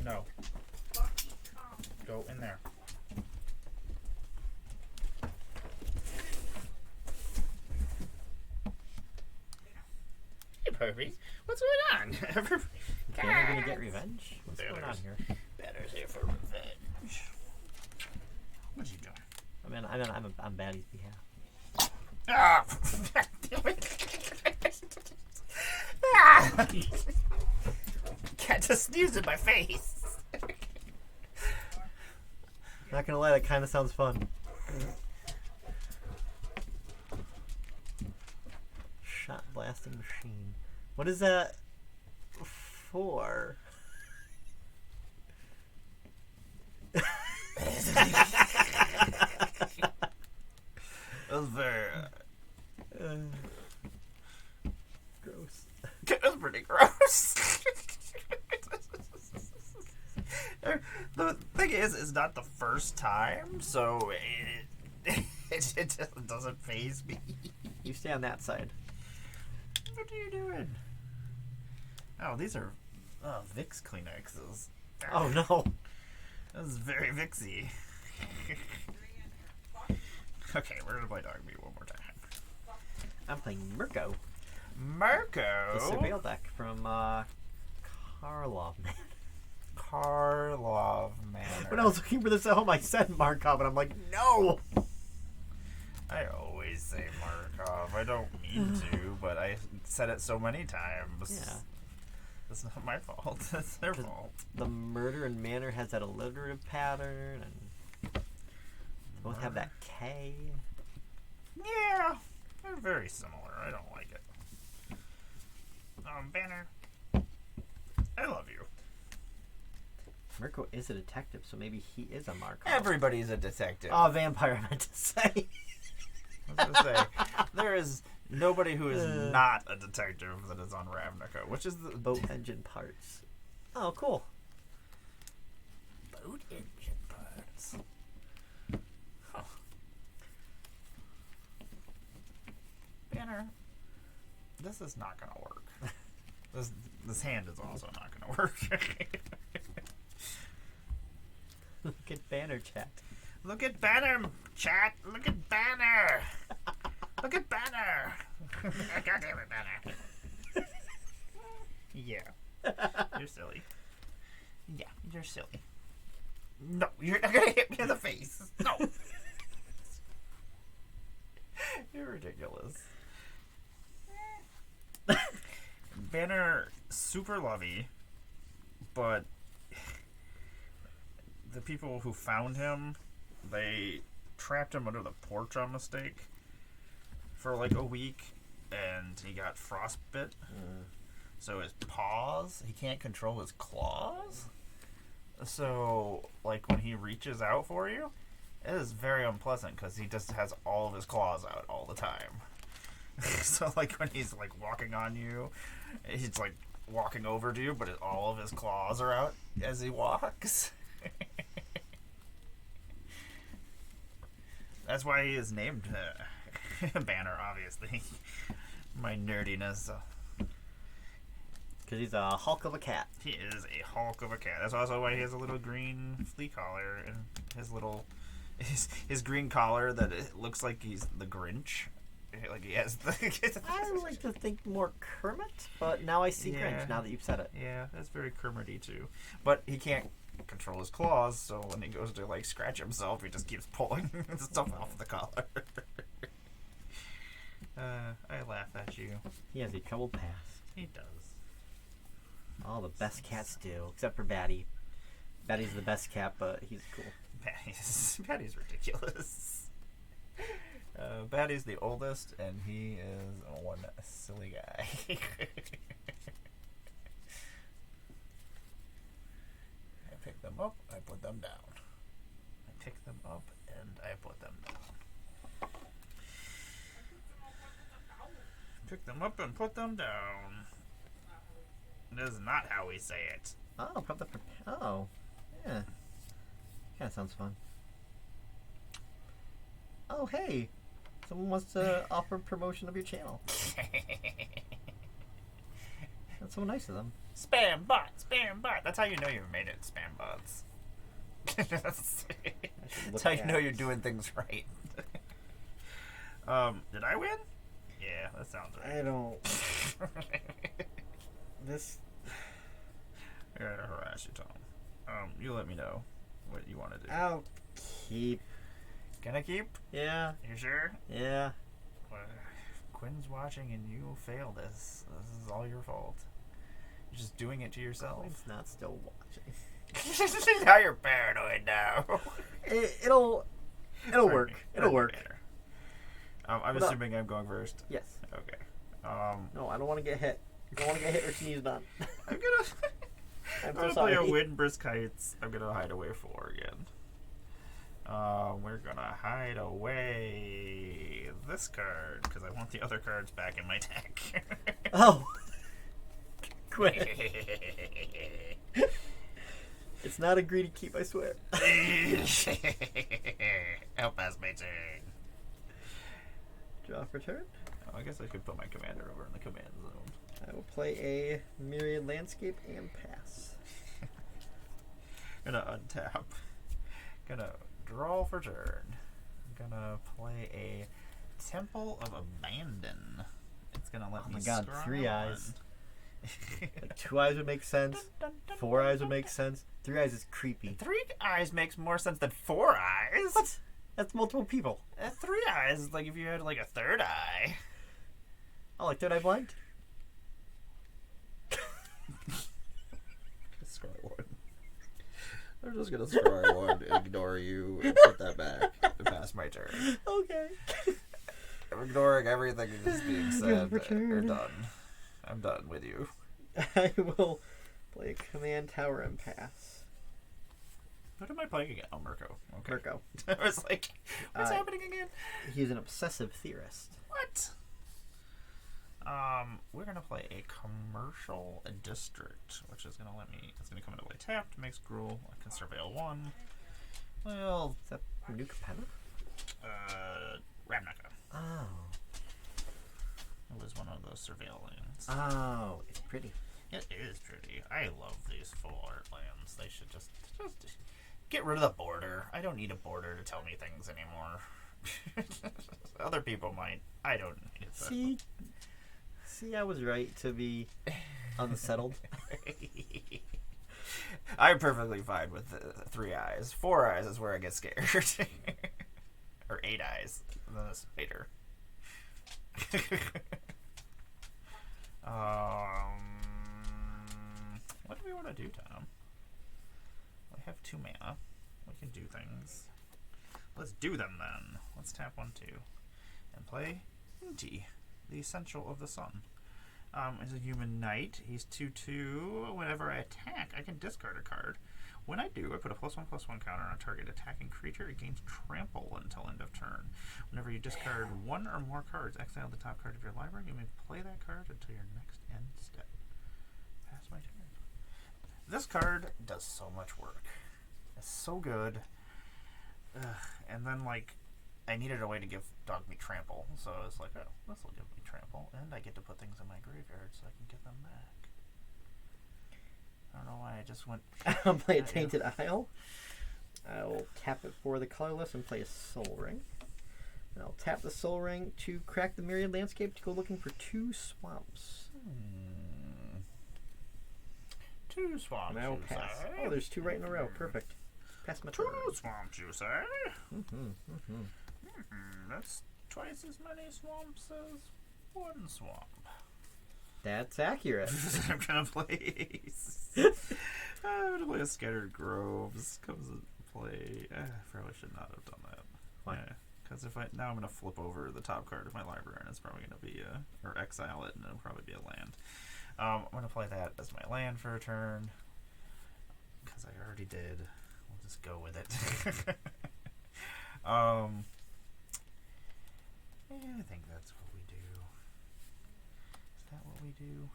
[SPEAKER 1] No. Go in there. Hey, Pervy. What's going on?
[SPEAKER 2] Banner gonna get revenge? What's going on here?
[SPEAKER 1] Banner's here for revenge. What are you doing?
[SPEAKER 2] I'm on Batty's behalf.
[SPEAKER 1] Ah! Damn it. Ah! Cat just sneezed in my face.
[SPEAKER 2] Not gonna lie, that kind of sounds fun. Shot blasting machine. What is that for?
[SPEAKER 1] That was very
[SPEAKER 2] gross.
[SPEAKER 1] That was pretty gross. The thing is, it's not the first time, so it just doesn't faze me.
[SPEAKER 2] You stay on that side.
[SPEAKER 1] What are you doing? Oh, these are Vicks Kleenexes.
[SPEAKER 2] Oh no.
[SPEAKER 1] That was very Vixy. Okay, we're gonna play Dog Meat one more time.
[SPEAKER 2] I'm playing Mirko.
[SPEAKER 1] Mirko?
[SPEAKER 2] The surveil deck from Karlov Manor.
[SPEAKER 1] Karlov Manor.
[SPEAKER 2] When I was looking for this at home, I said Markov, and I'm like, no!
[SPEAKER 1] I always say Markov. I don't mean to, but I said it so many times.
[SPEAKER 2] Yeah.
[SPEAKER 1] It's not my fault. It's their fault.
[SPEAKER 2] The Murder and Manor has that alliterative pattern, and both have that K.
[SPEAKER 1] Yeah, they're very similar. I don't like it. Banner, I love you.
[SPEAKER 2] Mirko is a detective, so maybe he is a Markov.
[SPEAKER 1] Everybody's a detective.
[SPEAKER 2] Oh, vampire, I meant to say.
[SPEAKER 1] I was going to say, there is nobody who is not a detective that is on Ravnica, which is the
[SPEAKER 2] Boat engine parts. Oh, cool.
[SPEAKER 1] boat engine parts. Huh. Banner, this is not going to work. This hand is also not going to work.
[SPEAKER 2] Look at Banner chat.
[SPEAKER 1] Look at Banner, chat. Look at Banner. Look at Banner. God damn it, Banner. Yeah. You're silly. Yeah, you're silly. No, you're not going to hit me in the face. No. You're ridiculous. Banner, super lovey, but the people who found him, they trapped him under the porch on mistake for like a week, and he got frostbite. So his paws, he can't control his claws. So, like, when he reaches out for you, it is very unpleasant because he just has all of his claws out all the time. So, like, when he's, like, walking on you, he's, like, walking over to you, but all of his claws are out as he walks. That's why he is named Banner, obviously. My nerdiness.
[SPEAKER 2] Because he's a hulk of a cat.
[SPEAKER 1] He is a hulk of a cat. That's also why he has a little green flea collar and his little his green collar that it looks like he's the Grinch. Like he has the.
[SPEAKER 2] I like to think more Kermit, but now I see Grinch now that you've said it.
[SPEAKER 1] Yeah, that's very Kermit-y too. But he can't control his claws, so when he goes to like scratch himself, he just keeps pulling stuff off the collar. I laugh at you.
[SPEAKER 2] He has a troubled past.
[SPEAKER 1] He does.
[SPEAKER 2] All the best cats do, except for Batty. Batty's the best cat, but he's cool.
[SPEAKER 1] Batty's ridiculous. Batty's the oldest, and he is one silly guy. I pick them up, I put them down. I pick them up, and I put them down. Pick them up and put them down. That is not how we say it.
[SPEAKER 2] Oh, oh, yeah. Kind of sounds fun. Oh, hey. Someone wants to offer promotion of your channel. That's so nice of them.
[SPEAKER 1] Spam bot, spam bot. That's how you know you've made it, spam bots. That's how you know you're doing things right. Did I win? Yeah, that sounds right.
[SPEAKER 2] I don't. This.
[SPEAKER 1] I gotta harass you, Tom. You let me know what you want to do.
[SPEAKER 2] I'll keep.
[SPEAKER 1] Gonna keep?
[SPEAKER 2] Yeah.
[SPEAKER 1] You sure?
[SPEAKER 2] Yeah.
[SPEAKER 1] Quinn's watching and you failed this. This is all your fault. You're just doing it to yourself.
[SPEAKER 2] Quinn's not still watching.
[SPEAKER 1] Now you're paranoid now.
[SPEAKER 2] It'll work. It'll work.
[SPEAKER 1] I'm assuming I'm going first.
[SPEAKER 2] Yes.
[SPEAKER 1] Okay.
[SPEAKER 2] No, I don't want to get hit. I don't want to get hit or sneezed on.
[SPEAKER 1] I'm gonna
[SPEAKER 2] sorry.
[SPEAKER 1] play a Wind Brisk Heights. I'm gonna hide away 4 again. We're gonna hide away this card because I want the other cards back in my deck.
[SPEAKER 2] Oh. Quit. It's not a greedy keep, I swear.
[SPEAKER 1] I'll pass my turn.
[SPEAKER 2] Draw for turn.
[SPEAKER 1] Oh, I guess I could put my commander over in the command zone.
[SPEAKER 2] I will play a Myriad Landscape and pass.
[SPEAKER 1] Gonna untap. Gonna draw for turn. Gonna play a Temple of Abandon. It's gonna let me.
[SPEAKER 2] Oh my god,
[SPEAKER 1] scry
[SPEAKER 2] 3
[SPEAKER 1] on.
[SPEAKER 2] eyes. Like 2 eyes would make sense. 4 eyes would make sense. 3 eyes is creepy.
[SPEAKER 1] 3 eyes makes more sense than 4 eyes.
[SPEAKER 2] What? That's multiple people.
[SPEAKER 1] 3 eyes is like if you had like a 3rd eye.
[SPEAKER 2] Oh, like Third Eye Blind?
[SPEAKER 1] Scry 1. I'm just gonna scry 1, ignore you, and put that back, and pass my turn.
[SPEAKER 2] Okay.
[SPEAKER 1] I'm ignoring everything that's being said.
[SPEAKER 2] Return.
[SPEAKER 1] You're done. I'm done with you.
[SPEAKER 2] I will play a Command Tower and pass.
[SPEAKER 1] What am I playing again? Oh, Mirko. Okay.
[SPEAKER 2] Mirko.
[SPEAKER 1] I was like, what's happening again?
[SPEAKER 2] He's an obsessive theorist.
[SPEAKER 1] What? We're gonna play a commercial district, which is gonna let me. It's gonna come into play tapped, makes Gruul. I can surveil 1. Well,
[SPEAKER 2] Is that New Capenna?
[SPEAKER 1] Ravnica.
[SPEAKER 2] Oh.
[SPEAKER 1] It was one of those surveil lands.
[SPEAKER 2] Oh, it's pretty.
[SPEAKER 1] It is pretty. I love these full art lands. They should just get rid of the border. I don't need a border to tell me things anymore. Other people might. I don't need it.
[SPEAKER 2] See, I was right to be unsettled.
[SPEAKER 1] I'm perfectly fine with 3 eyes. 4 eyes is where I get scared. Or 8 eyes. And then it's later. What do we want to do, Tom? We have 2 mana. We can do things. Let's do them then. Let's tap 1, 2. And play Inti, the Essential of the Sun. Is a human knight. He's 2/2. Whenever I attack, I can discard a card. When I do, I put a +1/+1 counter on a target attacking creature. It gains trample until end of turn. Whenever you discard 1 or more cards, exile the top card of your library. You may play that card until your next end step. Pass my turn. This card does so much work. It's so good. And then, like, I needed a way to give Dog Meat trample, so I was like, oh, this will give me trample, and I get to put things in my graveyard so I can get them back. I don't know why I just went...
[SPEAKER 2] I'll play a Tainted Isle. I'll tap it for the colorless and play a Soul Ring. And I'll tap the Soul Ring to crack the Myriad Landscape to go looking for 2 swamps.
[SPEAKER 1] 2 swamps,
[SPEAKER 2] And I will
[SPEAKER 1] you
[SPEAKER 2] pass.
[SPEAKER 1] say?
[SPEAKER 2] Oh, there's 2 right in a row. Perfect. Pass my turn.
[SPEAKER 1] 2 swamps, you say? That's twice as many swamps as 1 swamp.
[SPEAKER 2] That's accurate.
[SPEAKER 1] I'm gonna play. I'm gonna play a Scattered Groves. Comes into play. I probably should not have done that.
[SPEAKER 2] Why?
[SPEAKER 1] Yeah, because if now I'm gonna flip over the top card of my library, and it's probably gonna be or exile it, and it'll probably be a land. I'm gonna play that as my land for a turn because I already did. We'll just go with it. Yeah, I think that's what we do. Is that what we do?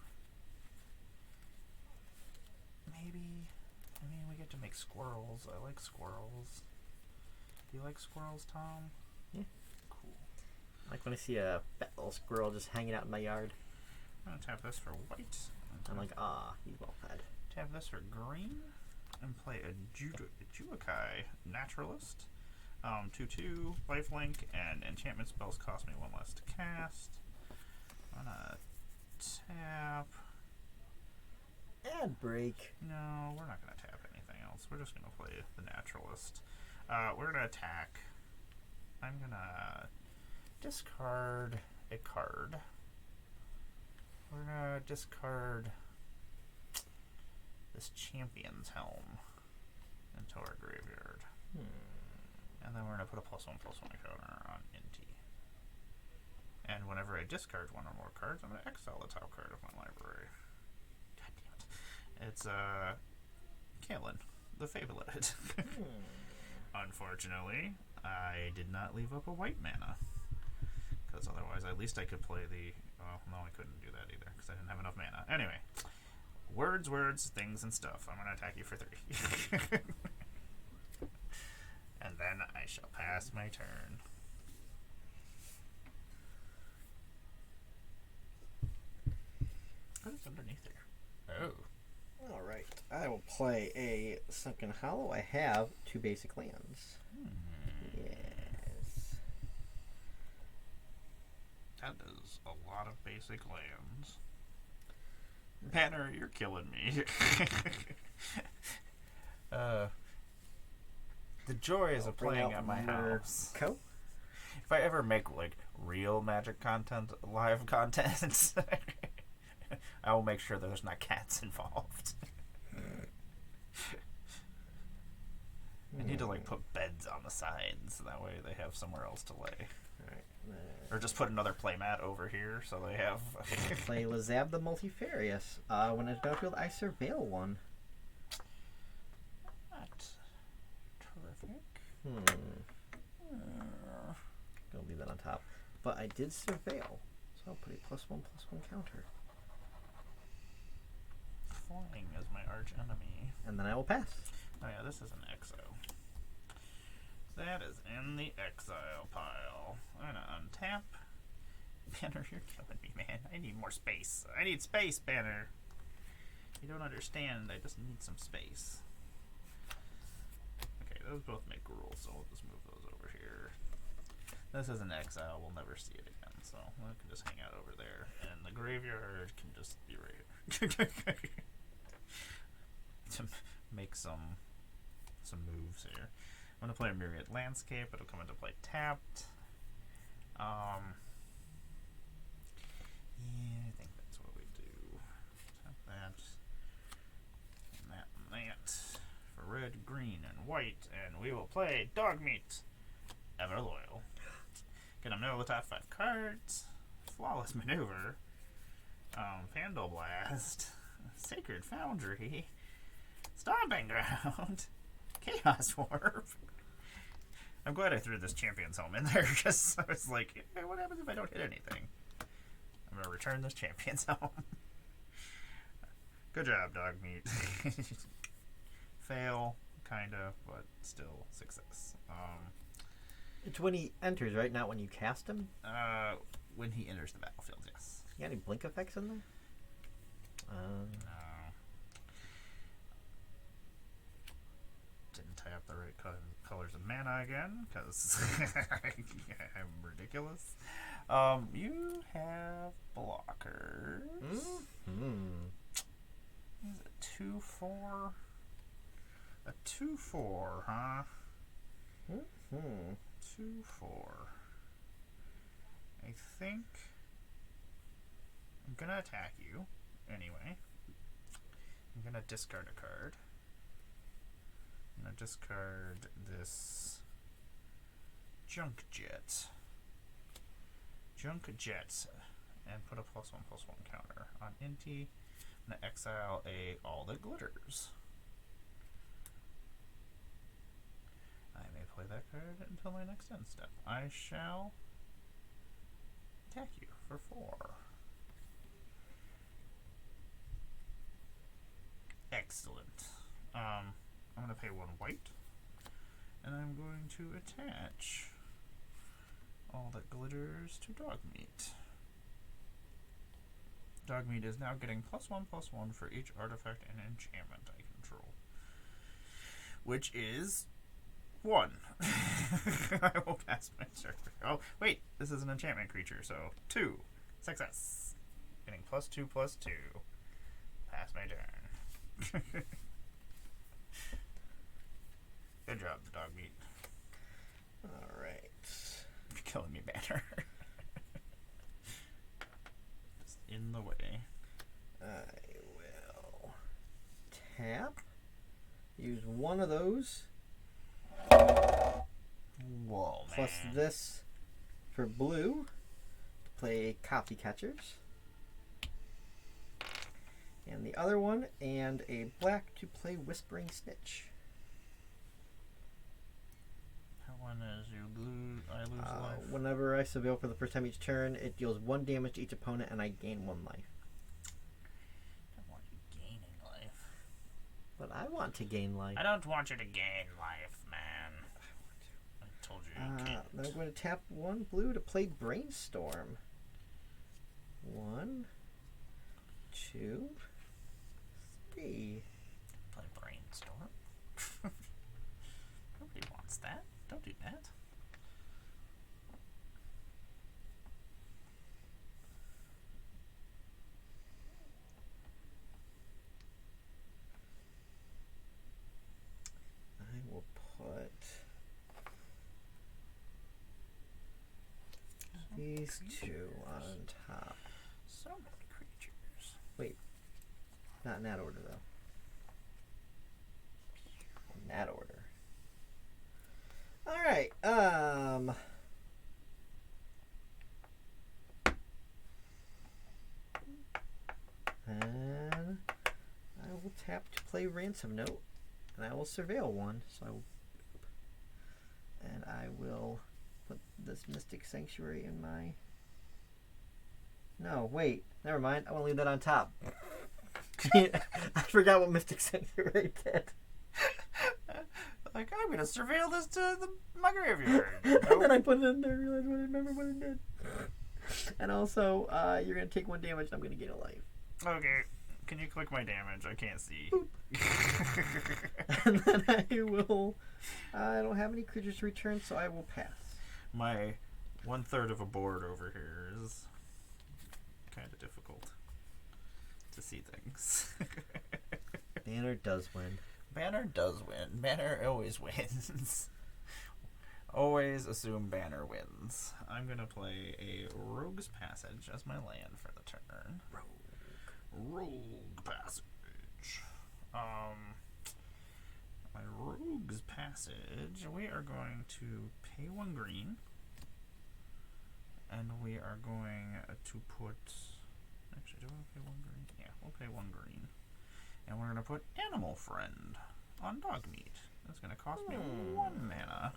[SPEAKER 1] Maybe. I mean, we get to make squirrels. I like squirrels. Do you like squirrels, Tom?
[SPEAKER 2] Yeah.
[SPEAKER 1] Cool.
[SPEAKER 2] Like when I see a fat little squirrel just hanging out in my yard.
[SPEAKER 1] I'm going to tap this for white.
[SPEAKER 2] I'm like, he's well fed.
[SPEAKER 1] Tap this for green and play a Juukai Naturalist. 2/2, lifelink, and enchantment spells cost me 1 less to cast. I'm gonna tap.
[SPEAKER 2] And break.
[SPEAKER 1] No, we're not gonna tap anything else. We're just gonna play the Naturalist. We're gonna attack. I'm gonna discard a card. We're gonna discard this Champion's Helm into our graveyard. And then we're going to put a +1/+1 counter on Inti. And whenever I discard one or more cards, I'm going to exile the top card of my library. God damn it. It's Kalen, the Fabulated. Unfortunately, I did not leave up a white mana. Because otherwise, at least I could play the... Well, no, I couldn't do that either, because I didn't have enough mana. Anyway. Words, things, and stuff. I'm going to attack you for 3. And then I shall pass my turn. What is underneath there? Oh.
[SPEAKER 2] Alright. I will play a Sunken Hollow. I have 2 basic lands. Yes.
[SPEAKER 1] That is a lot of basic lands. Banner, you're killing me. The joys of playing at my house. If I ever make like real Magic content, live content, I will make sure that there's not cats involved. I need to like put beds on the sides, that way they have somewhere else to lay. Or just put another playmat over here so they have.
[SPEAKER 2] Play Lazab the Multifarious. When it's battlefield, I surveil one.
[SPEAKER 1] Not terrific.
[SPEAKER 2] Don't leave that on top. But I did surveil, so I'll put a +1/+1 counter.
[SPEAKER 1] Flying is my arch enemy.
[SPEAKER 2] And then I will pass.
[SPEAKER 1] Oh yeah, this is an exile. That is in the exile pile. I'm gonna untap. Banner, you're killing me, man. I need more space. I need space, Banner. You don't understand. I just need some space. Okay, those both make rules, so we'll just move those over here. This is an exile. We'll never see it again, so we can just hang out over there. And the graveyard can just be right here. To make some moves here. I'm going to play a Myriad Landscape. It'll come into play tapped. Yeah, I think that's what we do. Tap that. And that and that. For red, green, and white. And we will play Dogmeat. Ever Loyal. Gonna know the top 5 cards. Flawless Maneuver. Vandal Blast. Sacred Foundry. Stomping Ground. Chaos Warp. I'm glad I threw this Champion's Helm in there because I was like, hey, what happens if I don't hit anything? I'm going to return this Champion's Helm. Good job, Dogmeat. Fail, kind of, but still success.
[SPEAKER 2] It's when he enters, right? Not when you cast him?
[SPEAKER 1] When he enters the battlefield, yes.
[SPEAKER 2] You got any blink effects in there?
[SPEAKER 1] No. Didn't tap the right colors of mana again, because I'm ridiculous. You have blockers. Is it 2/4? A 2/4, huh? 2/4. I think I'm gonna attack you anyway. I'm gonna discard a card. I'm gonna discard this Junk Jet. And put a +1/+1 counter on Inti. I'm gonna exile All That Glitters. I may play that card until my next end step. I shall attack you for 4. Excellent. I'm going to pay 1 white, and I'm going to attach All That Glitters to Dogmeat. Dogmeat is now getting +1/+1 for each artifact and enchantment I control. Which is 1. I will pass my turn. Oh, wait. This is an enchantment creature, so 2. Success. Getting +2/+2. Pass my turn. Good job, Dogmeat.
[SPEAKER 2] Alright.
[SPEAKER 1] You're killing me, Banner. Just in the way.
[SPEAKER 2] I will tap. Use one of those.
[SPEAKER 1] Whoa,
[SPEAKER 2] Plus
[SPEAKER 1] man.
[SPEAKER 2] this for blue to play Copy Catchers. And the other one, and a black to play Whispering Snitch.
[SPEAKER 1] That one is you lose. I lose life.
[SPEAKER 2] Whenever I surveil for the first time each turn, it deals 1 damage to each opponent, and I gain 1 life.
[SPEAKER 1] I don't want you gaining life.
[SPEAKER 2] But I want to gain life.
[SPEAKER 1] I don't want you to gain life, man. I told you you can't.
[SPEAKER 2] Then I'm going to tap 1 blue to play Brainstorm. 1, 2, 3.
[SPEAKER 1] Play Brainstorm. Nobody wants that. Don't do that.
[SPEAKER 2] I will put these two on top.
[SPEAKER 1] So many creatures.
[SPEAKER 2] Not in that order, though. In that order. Alright, and I will tap to play Ransom Note, and I will surveil 1, so I will, and I will put this Mystic Sanctuary in my, no, wait, never mind, I want to leave that on top. I forgot what Mystic Sanctuary did.
[SPEAKER 1] Like, I'm going to surveil this to my graveyard.
[SPEAKER 2] And then I put it in there and realized I remember what it did. And also, you're going to take 1 damage and I'm going to gain a life.
[SPEAKER 1] Okay. Can you click my damage? I can't see.
[SPEAKER 2] And then I will... I don't have any creatures to return, so I will pass.
[SPEAKER 1] My 1/3 of a board over here is kind of difficult to see things.
[SPEAKER 2] Banner does win.
[SPEAKER 1] Banner does win. Banner always wins. Always assume Banner wins. I'm going to play a Rogue's Passage as my land for the turn. Rogue Passage. My Rogue's Passage, we are going to pay 1 green. And we are going to put... Actually, do I pay 1 green? Yeah, we'll pay 1 green. And we're going to put Animal Friend on Dogmeat. That's going to cost me 1 mana.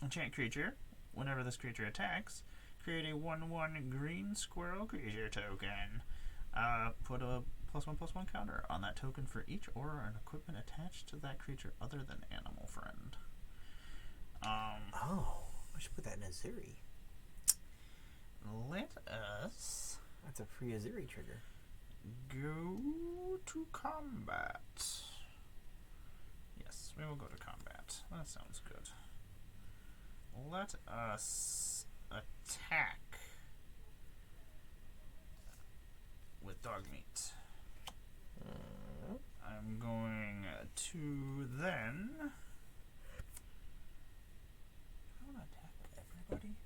[SPEAKER 1] Enchant creature. Whenever this creature attacks, create a 1/1 green squirrel creature token. Put a +1/+1 counter on that token for each aura and equipment attached to that creature other than Animal Friend.
[SPEAKER 2] Oh, I should put that in Azuri.
[SPEAKER 1] Let us
[SPEAKER 2] That's a free Azuri trigger.
[SPEAKER 1] go to combat. Yes, we will go to combat. That sounds good. Let us attack with Dogmeat. I'm going to then... I want to attack everybody.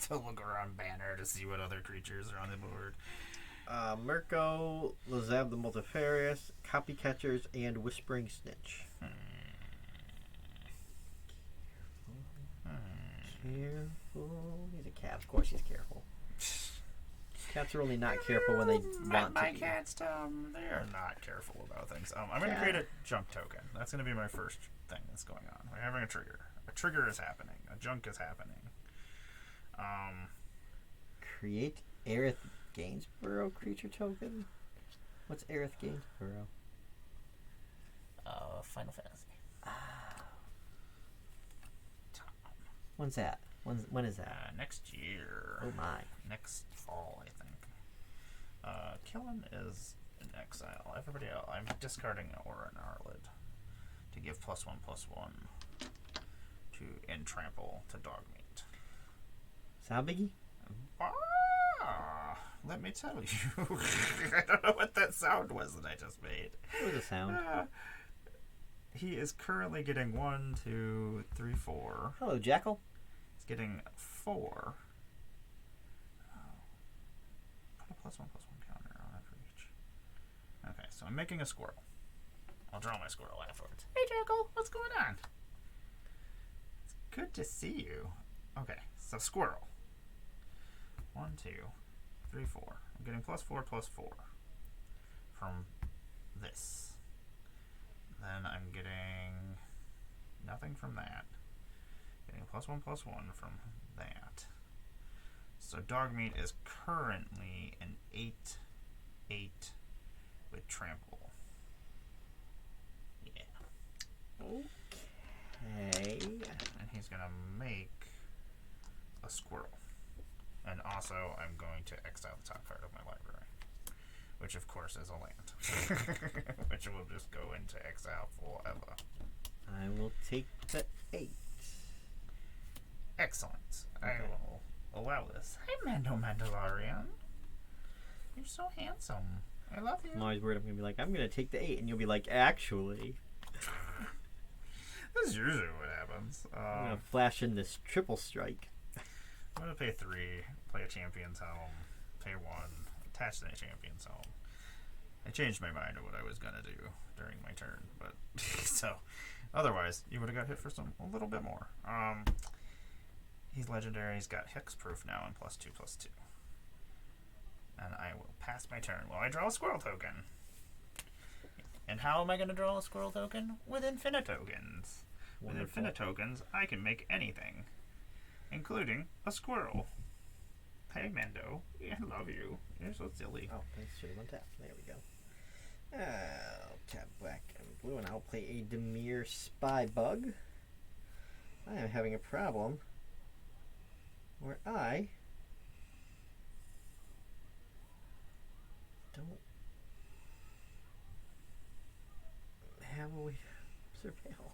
[SPEAKER 1] To look around Banner to see what other creatures are on the board.
[SPEAKER 2] Mirko, Lazab the Multifarious, Copy Catchers, and Whispering Snitch. Careful. He's a cat. Of course he's careful. Cats are only not careful when they want
[SPEAKER 1] my
[SPEAKER 2] to be.
[SPEAKER 1] cats, they are not careful about things. I'm going to create a junk token. That's going to be my first thing that's going on. We're having a trigger. A trigger is happening. A junk is happening.
[SPEAKER 2] Create Aerith Gainsborough creature token? What's Aerith Gainsborough?
[SPEAKER 1] Final Fantasy.
[SPEAKER 2] When's that? When is that?
[SPEAKER 1] Next year.
[SPEAKER 2] Oh my.
[SPEAKER 1] Next fall, I think. Killen is in exile. Everybody else, I'm discarding Aura and Arlid to give +1/+1 to and trample to Dogmeat.
[SPEAKER 2] Sound biggie?
[SPEAKER 1] Let me tell you. I don't know what that sound was that I just made.
[SPEAKER 2] What was the sound?
[SPEAKER 1] He is currently getting 1, 2, 3, 4.
[SPEAKER 2] Hello, Jackal.
[SPEAKER 1] He's getting 4. Put a +1/+1 counter on it for each. Okay, so I'm making a squirrel. I'll draw my squirrel afterwards. Hey, Jackal, what's going on? It's good to see you. Okay, so squirrel. 1, 2, 3, 4. I'm getting +4/+4 from this. Then I'm getting nothing from that. Getting +1/+1 from that. So Dogmeat is currently an 8/8 with trample. Yeah.
[SPEAKER 2] Okay.
[SPEAKER 1] And he's gonna make a squirrel. And also, I'm going to exile the top card of my library, which of course is a land, which will just go into exile forever.
[SPEAKER 2] I will take the 8.
[SPEAKER 1] Excellent.
[SPEAKER 2] Okay.
[SPEAKER 1] I will allow this. Hi, Mando Mandalorian. You're so handsome. I love you.
[SPEAKER 2] I'm always worried I'm going to be like, I'm going to take the 8, and you'll be like, actually.
[SPEAKER 1] This is usually what happens.
[SPEAKER 2] I'm going to flash in this triple strike.
[SPEAKER 1] I'm going to pay 3, play a Champion's Helm, pay 1, attach the Champion's Helm. I changed my mind of what I was going to do during my turn, but so otherwise, you would have got hit for a little bit more. He's legendary, he's got hexproof now and +2/+2. And I will pass my turn while I draw a squirrel token. And how am I going to draw a squirrel token? With infinite tokens. With infinite tokens, I can make anything, including a squirrel. Hey, Mando. I love you. You're so silly.
[SPEAKER 2] Oh, I should have untapped. There we go. I'll tap black and blue, and I'll play a Demir Spy Bug. I am having a problem where I don't have a way to surveil.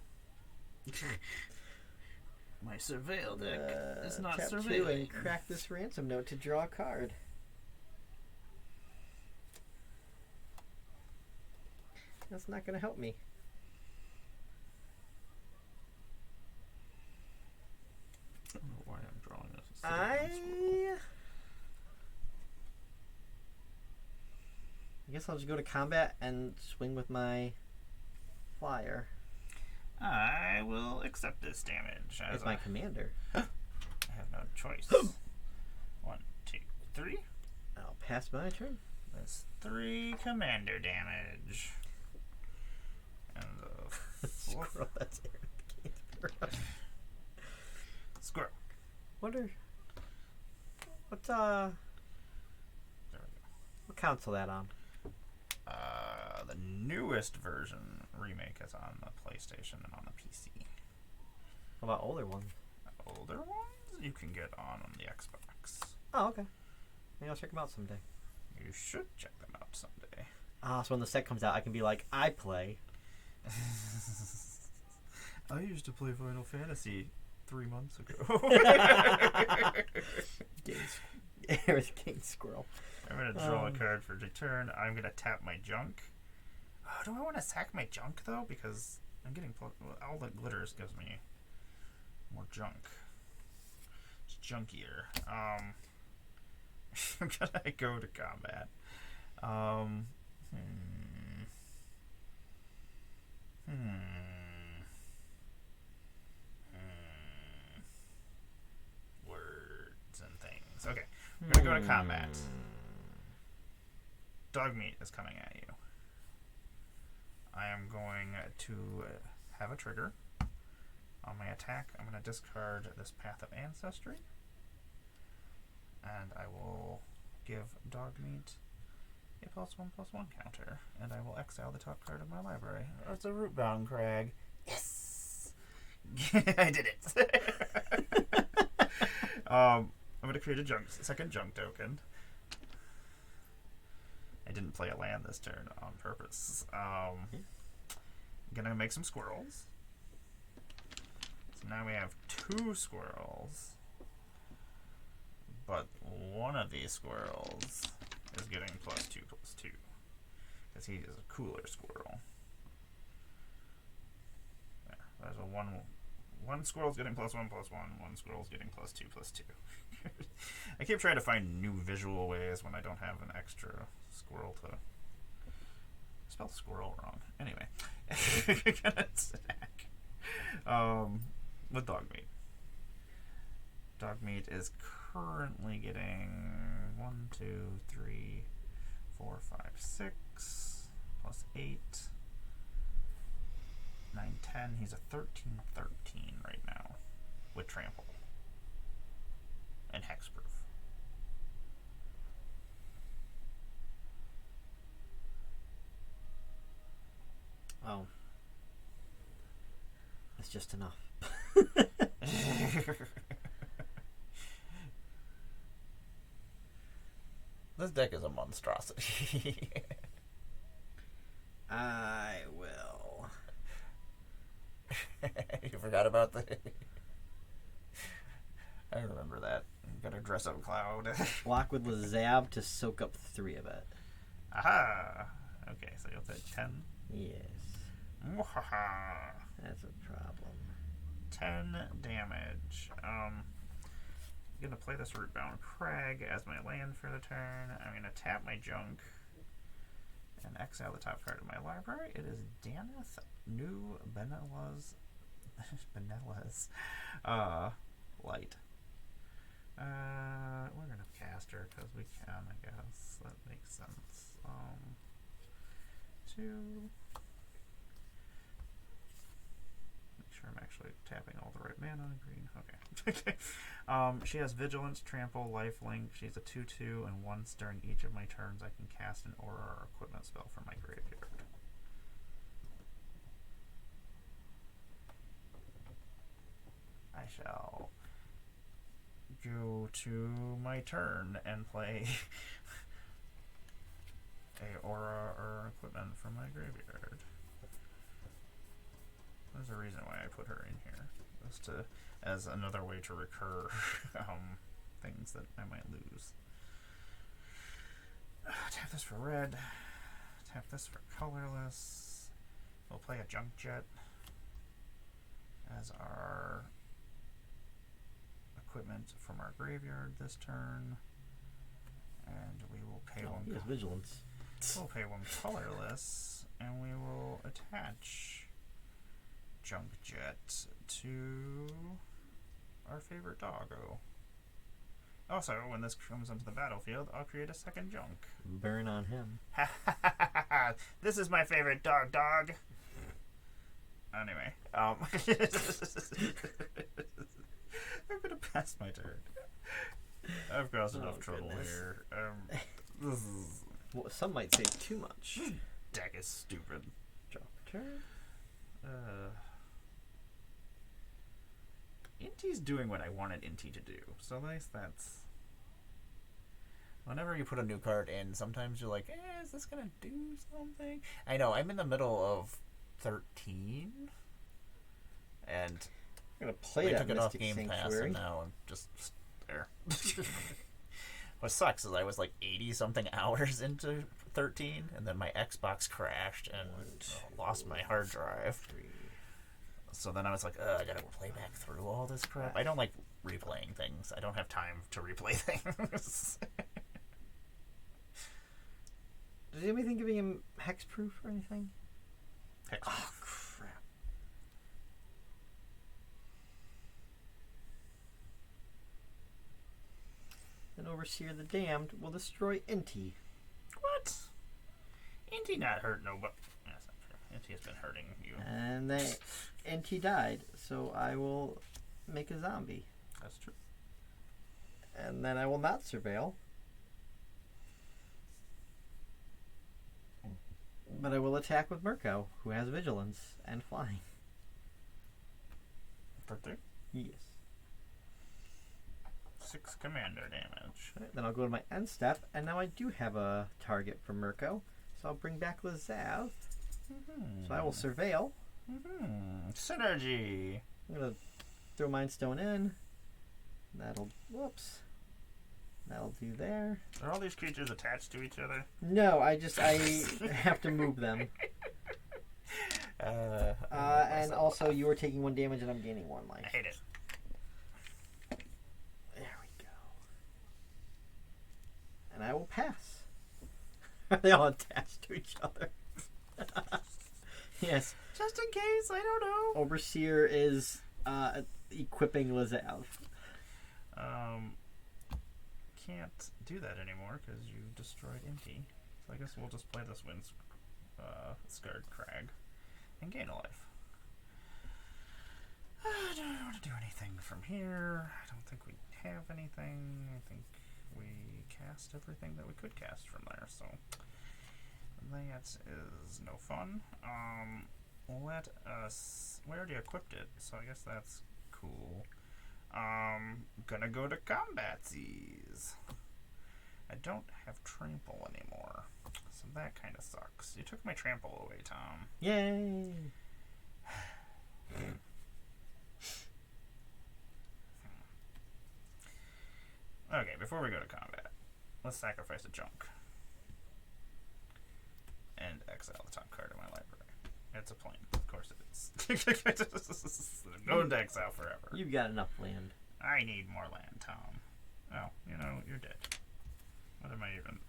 [SPEAKER 1] My surveil deck is not
[SPEAKER 2] tap 2
[SPEAKER 1] surveilling.
[SPEAKER 2] and crack this ransom note to draw a card. That's not going to help me.
[SPEAKER 1] I don't know why I'm drawing this.
[SPEAKER 2] I guess I'll just go to combat and swing with my flyer.
[SPEAKER 1] I will accept this damage as
[SPEAKER 2] As my commander.
[SPEAKER 1] I have no choice. 1, 2, 3.
[SPEAKER 2] I'll pass my turn.
[SPEAKER 1] That's 3 commander damage. And the
[SPEAKER 2] Squirrel, that's Aaron.
[SPEAKER 1] squirrel.
[SPEAKER 2] What
[SPEAKER 1] There we
[SPEAKER 2] what console that on?
[SPEAKER 1] go. The newest version remake is on the PlayStation and on the PC.
[SPEAKER 2] What about older ones?
[SPEAKER 1] Older ones you can get on the Xbox.
[SPEAKER 2] Oh, okay. Maybe I'll check them out someday.
[SPEAKER 1] You should check them out someday.
[SPEAKER 2] So when the set comes out, I can be like, I play.
[SPEAKER 1] I used to play Final Fantasy 3 months ago.
[SPEAKER 2] King Squirrel.
[SPEAKER 1] I'm going to draw a card for return. I'm going to tap my junk. Oh, do I want to sack my junk, though? Because I'm getting... all the glitters gives me more junk. It's junkier. I'm going to go to combat. Words and things. Okay, I'm going to go to combat. Dogmeat is coming at you. I am going to have a trigger. On my attack, I'm going to discard this Path of Ancestry. And I will give Dogmeat a +1/+1 counter. And I will exile the top card of my library. Oh, it's a Rootbound Crag. Yes! I did it! I'm gonna create a second junk token. I didn't play a land this turn on purpose. Gonna make some squirrels. So now we have 2 squirrels. But one of these squirrels is getting +2/+2. Because he is a cooler squirrel. Yeah, there's a one squirrel's getting +1/+1, one squirrel's getting +2/+2. I keep trying to find new visual ways when I don't have an extra squirrel to... I spelled squirrel wrong. Anyway. Gonna attack. With dog meat. Dog meat is currently getting 1, 2, 3, 4, 5, 6 +8, 9, 10. He's a 13/13 right now with trample and hexproof.
[SPEAKER 2] Oh. That's just enough.
[SPEAKER 1] This deck is a monstrosity.
[SPEAKER 2] I will.
[SPEAKER 1] You forgot about the... I remember that. I'm gonna dress up Cloud.
[SPEAKER 2] Block with Lazab to soak up 3 of it.
[SPEAKER 1] Aha! Okay, so you'll take 10.
[SPEAKER 2] Yes.
[SPEAKER 1] Mwahaha.
[SPEAKER 2] That's a problem.
[SPEAKER 1] 10 damage. I'm gonna play this Rootbound Crag as my land for the turn. I'm gonna tap my junk and exile the top card of my library. It is Daneth New Benella's Light. We're gonna cast her because we can, I guess. That makes sense. 2. Make sure I'm actually tapping all the right mana. Green. Okay. She has Vigilance, Trample, Lifelink. She's a 2/2, and once during each of my turns, I can cast an aura or equipment spell from my graveyard. I shall go to my turn and play a aura or equipment from my graveyard. There's a reason why I put her in here. As another way to recur things that I might lose. Tap this for red. Tap this for colorless. We'll play a Junk Jet as our equipment from our graveyard this turn. And we will pay one.
[SPEAKER 2] He has Vigilance.
[SPEAKER 1] We'll pay 1 colorless, and we will attach Junk Jet to our favorite doggo. Also, when this comes onto the battlefield, I'll create a second junk.
[SPEAKER 2] Burn on him.
[SPEAKER 1] This is my favorite dog. Anyway, I'm gonna pass my turn. I've caused enough trouble here. This is...
[SPEAKER 2] Well, some might say too much.
[SPEAKER 1] Deck is stupid.
[SPEAKER 2] Drop turn.
[SPEAKER 1] Inti's doing what I wanted Inti to do. So at least that's... Whenever you put a new card in, sometimes you're like, is this going to do something? I know, I'm in the middle of 13. And
[SPEAKER 2] I'm going to play that
[SPEAKER 1] took it off
[SPEAKER 2] Mystic
[SPEAKER 1] Game Pass,
[SPEAKER 2] Sanctuary.
[SPEAKER 1] and now I'm just there. What sucks is I was like 80-something hours into 13, and then my Xbox crashed and lost my hard drive. So then I was like, I gotta play back through all this crap. I don't like replaying things. I don't have time to replay things.
[SPEAKER 2] Does anything giving him hexproof or anything?
[SPEAKER 1] Oh,
[SPEAKER 2] crap. Then Overseer the Damned will destroy Inti.
[SPEAKER 1] What? Inti not hurt nobody. That's not true. Inti has been hurting you.
[SPEAKER 2] And then Inti died, so I will make a zombie.
[SPEAKER 1] That's true.
[SPEAKER 2] And then I will not surveil. But I will attack with Murkow, who has vigilance and flying.
[SPEAKER 1] For 3?
[SPEAKER 2] Yes.
[SPEAKER 1] 6 commander damage.
[SPEAKER 2] Alright, then I'll go to my end step, and now I do have a target for Mirko. So I'll bring back Lazav. So I will surveil.
[SPEAKER 1] Synergy.
[SPEAKER 2] I'm gonna throw Mind Stone in. That'll do there.
[SPEAKER 1] Are all these creatures attached to each other?
[SPEAKER 2] No, I have to move them. And also you are taking 1 damage and I'm gaining 1 life.
[SPEAKER 1] I hate it.
[SPEAKER 2] There we go. And I will pass. Are they all attached to each other? Yes.
[SPEAKER 1] Just in case, I don't know.
[SPEAKER 2] Overseer is equipping Lazav.
[SPEAKER 1] Can't do that anymore because you destroyed Inky. So I guess we'll just play this wind scarred crag and gain a life. I don't want to do anything from here. I don't think we have anything. I think we cast everything that we could cast from there, so that is no fun. Let us... We already equipped it, so I guess that's cool. Gonna go to combatsies. I don't have trample anymore, so that kind of sucks. You took my trample away, Tom.
[SPEAKER 2] Yay!
[SPEAKER 1] Okay, before we go to combat, let's sacrifice a junk and exile the top card of my library. It's a plane. Of course it is. Go to exile forever.
[SPEAKER 2] You've got enough land.
[SPEAKER 1] I need more land, Tom. Oh, you're dead. What am I even?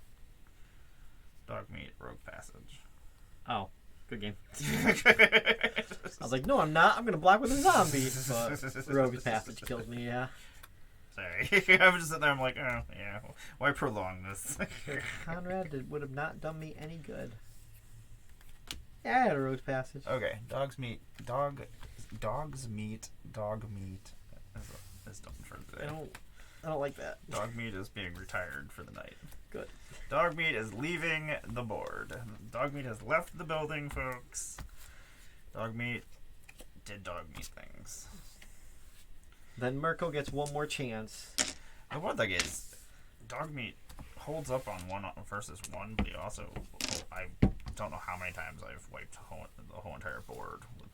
[SPEAKER 1] Dog meat, rogue passage.
[SPEAKER 2] Oh, good game. I was like, no, I'm not. I'm going to block with a zombie. But rogue passage kills me, yeah.
[SPEAKER 1] Sorry. I was just sitting there, I'm like, oh, yeah. Why prolong this?
[SPEAKER 2] Conrad would have not done me any good. Yeah, I had a rogue passage.
[SPEAKER 1] Okay, dog meat is done for the day.
[SPEAKER 2] I don't like that.
[SPEAKER 1] Dog meat is being retired for the night.
[SPEAKER 2] Good.
[SPEAKER 1] Dog meat is leaving the board. Dog meat has left the building, folks. Dog meat did dog meat things.
[SPEAKER 2] Then Mirko gets 1 more chance.
[SPEAKER 1] The one thing is, dog meat holds up on 1 versus 1, but he also, I don't know how many times I've wiped the whole entire board with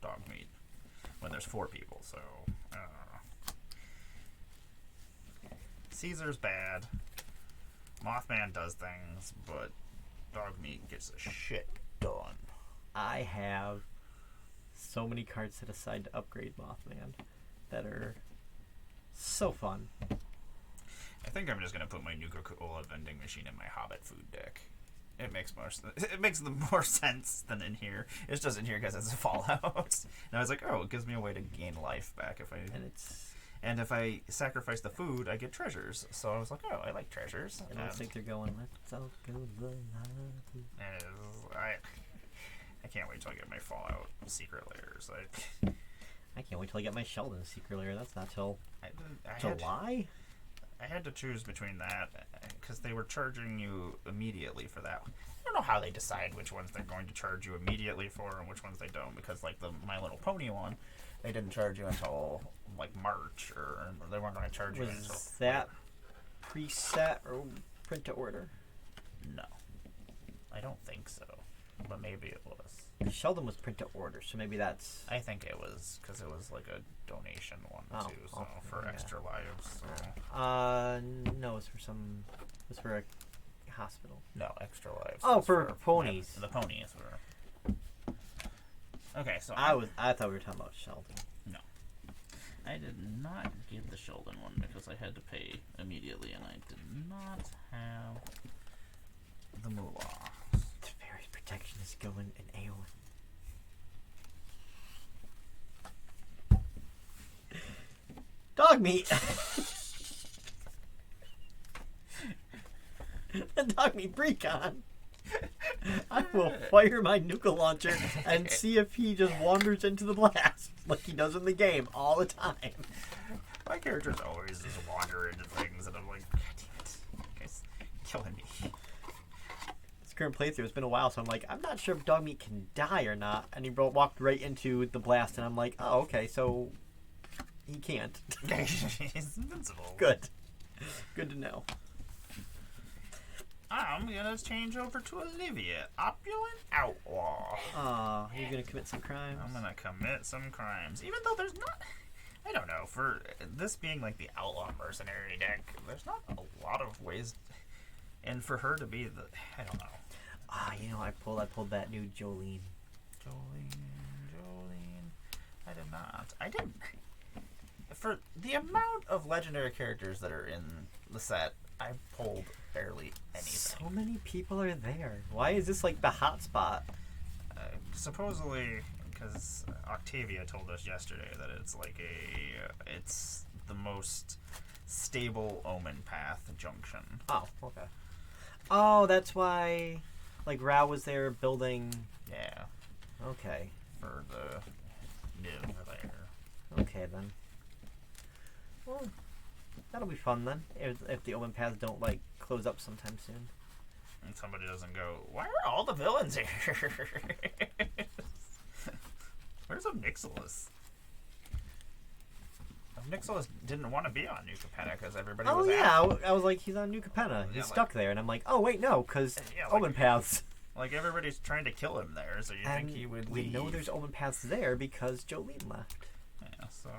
[SPEAKER 1] dog meat when there's 4 people, so I don't know. Caesar's bad. Mothman does things, but dog meat gets the shit done.
[SPEAKER 2] I have so many cards set aside to upgrade Mothman that are so fun.
[SPEAKER 1] I think I'm just gonna put my Nuka-Cola vending machine in my Hobbit food deck. It makes more sense than in here. It's just in here because it's a Fallout. And I was like, oh, it gives me a way to gain life back if I. And if I sacrifice the food, I get treasures. So I was like, oh, I like treasures.
[SPEAKER 2] And I think they're going, let's all go to the lobby.
[SPEAKER 1] And I can't wait till I get my Fallout secret layers.
[SPEAKER 2] I can't wait till I get my Sheldon secret layer. That's not till
[SPEAKER 1] July? I had to choose between that because they were charging you immediately for that. I don't know how they decide which ones they're going to charge you immediately for and which ones they don't, because like the My Little Pony one, they didn't charge you until like March, or they weren't going to charge you until...
[SPEAKER 2] Was that preset or print to order?
[SPEAKER 1] No. I don't think so, but maybe it was.
[SPEAKER 2] Sheldon was print to order, so maybe that's...
[SPEAKER 1] I think it was, because it was like a donation one too, so for extra lives. So.
[SPEAKER 2] No, it was for a hospital.
[SPEAKER 1] No, extra lives.
[SPEAKER 2] Oh, for ponies.
[SPEAKER 1] The ponies were... Okay, so...
[SPEAKER 2] I thought we were talking about Sheldon.
[SPEAKER 1] No. I did not get the Sheldon one because I had to pay immediately, and I did not have the moolah.
[SPEAKER 2] The fairy protection is going in AoE. Dog meat! Dog meat Precon! I will fire my nuka launcher and see if he just wanders into the blast like he does in the game all the time.
[SPEAKER 1] My characters always just wander into things, and I'm like, God damn it, you guys killing me.
[SPEAKER 2] This current playthrough has been a while, so I'm like, I'm not sure if dog meat can die or not. And he walked right into the blast, and I'm like, oh, okay, so he can't.
[SPEAKER 1] He's invincible.
[SPEAKER 2] Good. Good to know.
[SPEAKER 1] I'm gonna change over to Olivia, opulent outlaw.
[SPEAKER 2] Aw, you're gonna commit some crimes?
[SPEAKER 1] I'm gonna commit some crimes, even though there's not. I don't know. For this being like the outlaw mercenary deck, there's not a lot of ways, and for her to be the, I don't know.
[SPEAKER 2] You know, I pulled that new Jolene.
[SPEAKER 1] Jolene. I did not. I didn't. For the amount of legendary characters that are in the set, I pulled barely anything.
[SPEAKER 2] So many people are there. Why is this like the hot spot?
[SPEAKER 1] Supposedly, because Octavia told us yesterday that it's like it's the most stable omen path junction.
[SPEAKER 2] Oh, okay. Oh, that's why, like, Rao was there building.
[SPEAKER 1] Yeah.
[SPEAKER 2] Okay.
[SPEAKER 1] For the new layer.
[SPEAKER 2] Okay then. Well, that'll be fun then. If the omen paths don't like close up sometime soon.
[SPEAKER 1] And somebody doesn't go, why are all the villains here? Where's Nicholas? Nicholas didn't want to be on New Capenna because everybody was
[SPEAKER 2] I was like, he's on New Capenna. He's stuck there. And I'm like, oh, wait, no, because
[SPEAKER 1] like,
[SPEAKER 2] omen paths.
[SPEAKER 1] Like, everybody's trying to kill him there, so you think he would leave.
[SPEAKER 2] We know there's omen paths there because Jolene left.
[SPEAKER 1] Yeah, so...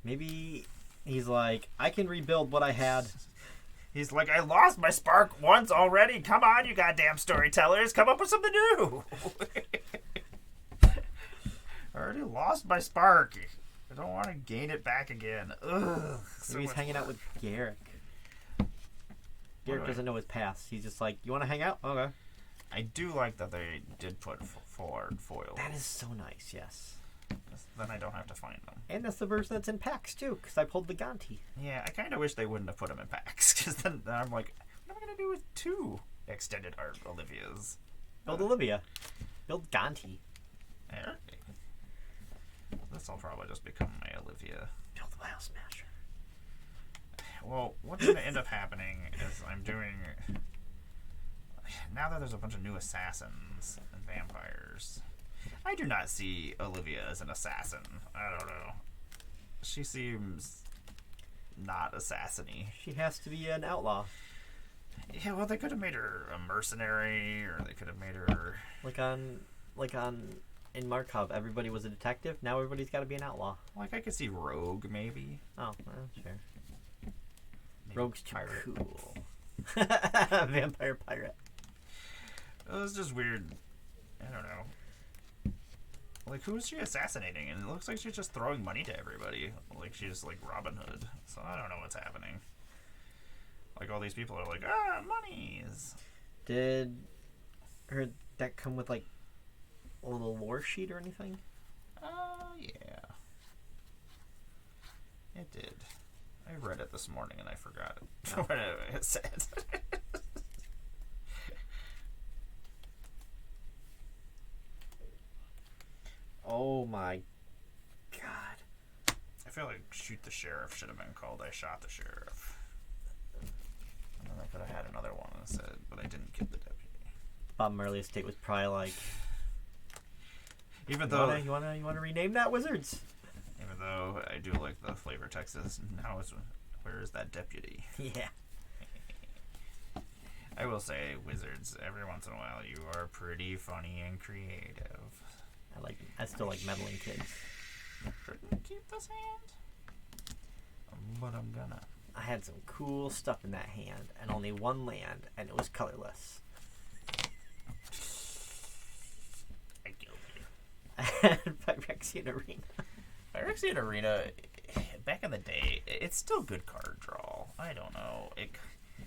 [SPEAKER 2] Maybe he's like, I can rebuild what I had.
[SPEAKER 1] He's like, I lost my spark once already. Come on, you goddamn storytellers. Come up with something new. I already lost my spark. I don't want to gain it back again. Ugh.
[SPEAKER 2] So he's hanging out with Garrick. Garrick doesn't know his past. He's just like, you want to hang out? Okay.
[SPEAKER 1] I do like that they did put forward foils.
[SPEAKER 2] That is so nice, yes.
[SPEAKER 1] Then I don't have to find them.
[SPEAKER 2] And that's the version that's in packs, too, because I pulled the Gonti.
[SPEAKER 1] Yeah, I kind of wish they wouldn't have put them in packs, because then I'm like, what am I going to do with 2 extended art Olivias?
[SPEAKER 2] Build Olivia. Build Gonti.
[SPEAKER 1] Yeah. This will probably just become my Olivia.
[SPEAKER 2] Build the Wild Smasher.
[SPEAKER 1] Well, what's going to end up happening is I'm doing... Now that there's a bunch of new assassins and vampires... I do not see Olivia as an assassin. I don't know. She seems not assassin-y.
[SPEAKER 2] She has to be an outlaw.
[SPEAKER 1] Yeah, well, they could have made her a mercenary, or they could have made her...
[SPEAKER 2] In Markov, everybody was a detective. Now everybody's got to be an outlaw.
[SPEAKER 1] Like, I could see Rogue, maybe.
[SPEAKER 2] Oh, well, sure.
[SPEAKER 1] Maybe
[SPEAKER 2] Rogue's too
[SPEAKER 1] pirate.
[SPEAKER 2] cool. Vampire pirate.
[SPEAKER 1] It was just weird. I don't know. Like, who is she assassinating? And it looks like she's just throwing money to everybody. Like, she's like Robin Hood. So I don't know what's happening. Like, all these people are like, monies.
[SPEAKER 2] Did her deck come with, like, a little lore sheet or anything?
[SPEAKER 1] Yeah. It did. I read it this morning and I forgot what it said.
[SPEAKER 2] Oh my god.
[SPEAKER 1] I feel like Shoot the Sheriff should have been called I Shot the Sheriff. And then I could have had another one that said, but I didn't get the deputy.
[SPEAKER 2] Bob Marley Estate was probably like,
[SPEAKER 1] even though
[SPEAKER 2] you wanna rename that, Wizards?
[SPEAKER 1] Even though I do like the flavor text is, now is where is that deputy?
[SPEAKER 2] Yeah.
[SPEAKER 1] I will say, Wizards, every once in a while you are pretty funny and creative.
[SPEAKER 2] I still like meddling kids.
[SPEAKER 1] Shouldn't keep this hand, but I'm gonna.
[SPEAKER 2] I had some cool stuff in that hand, and only one land, and it was colorless.
[SPEAKER 1] I killed you.
[SPEAKER 2] Phyrexian Arena.
[SPEAKER 1] Phyrexian Arena, back in the day, it's still good card draw. I don't know. It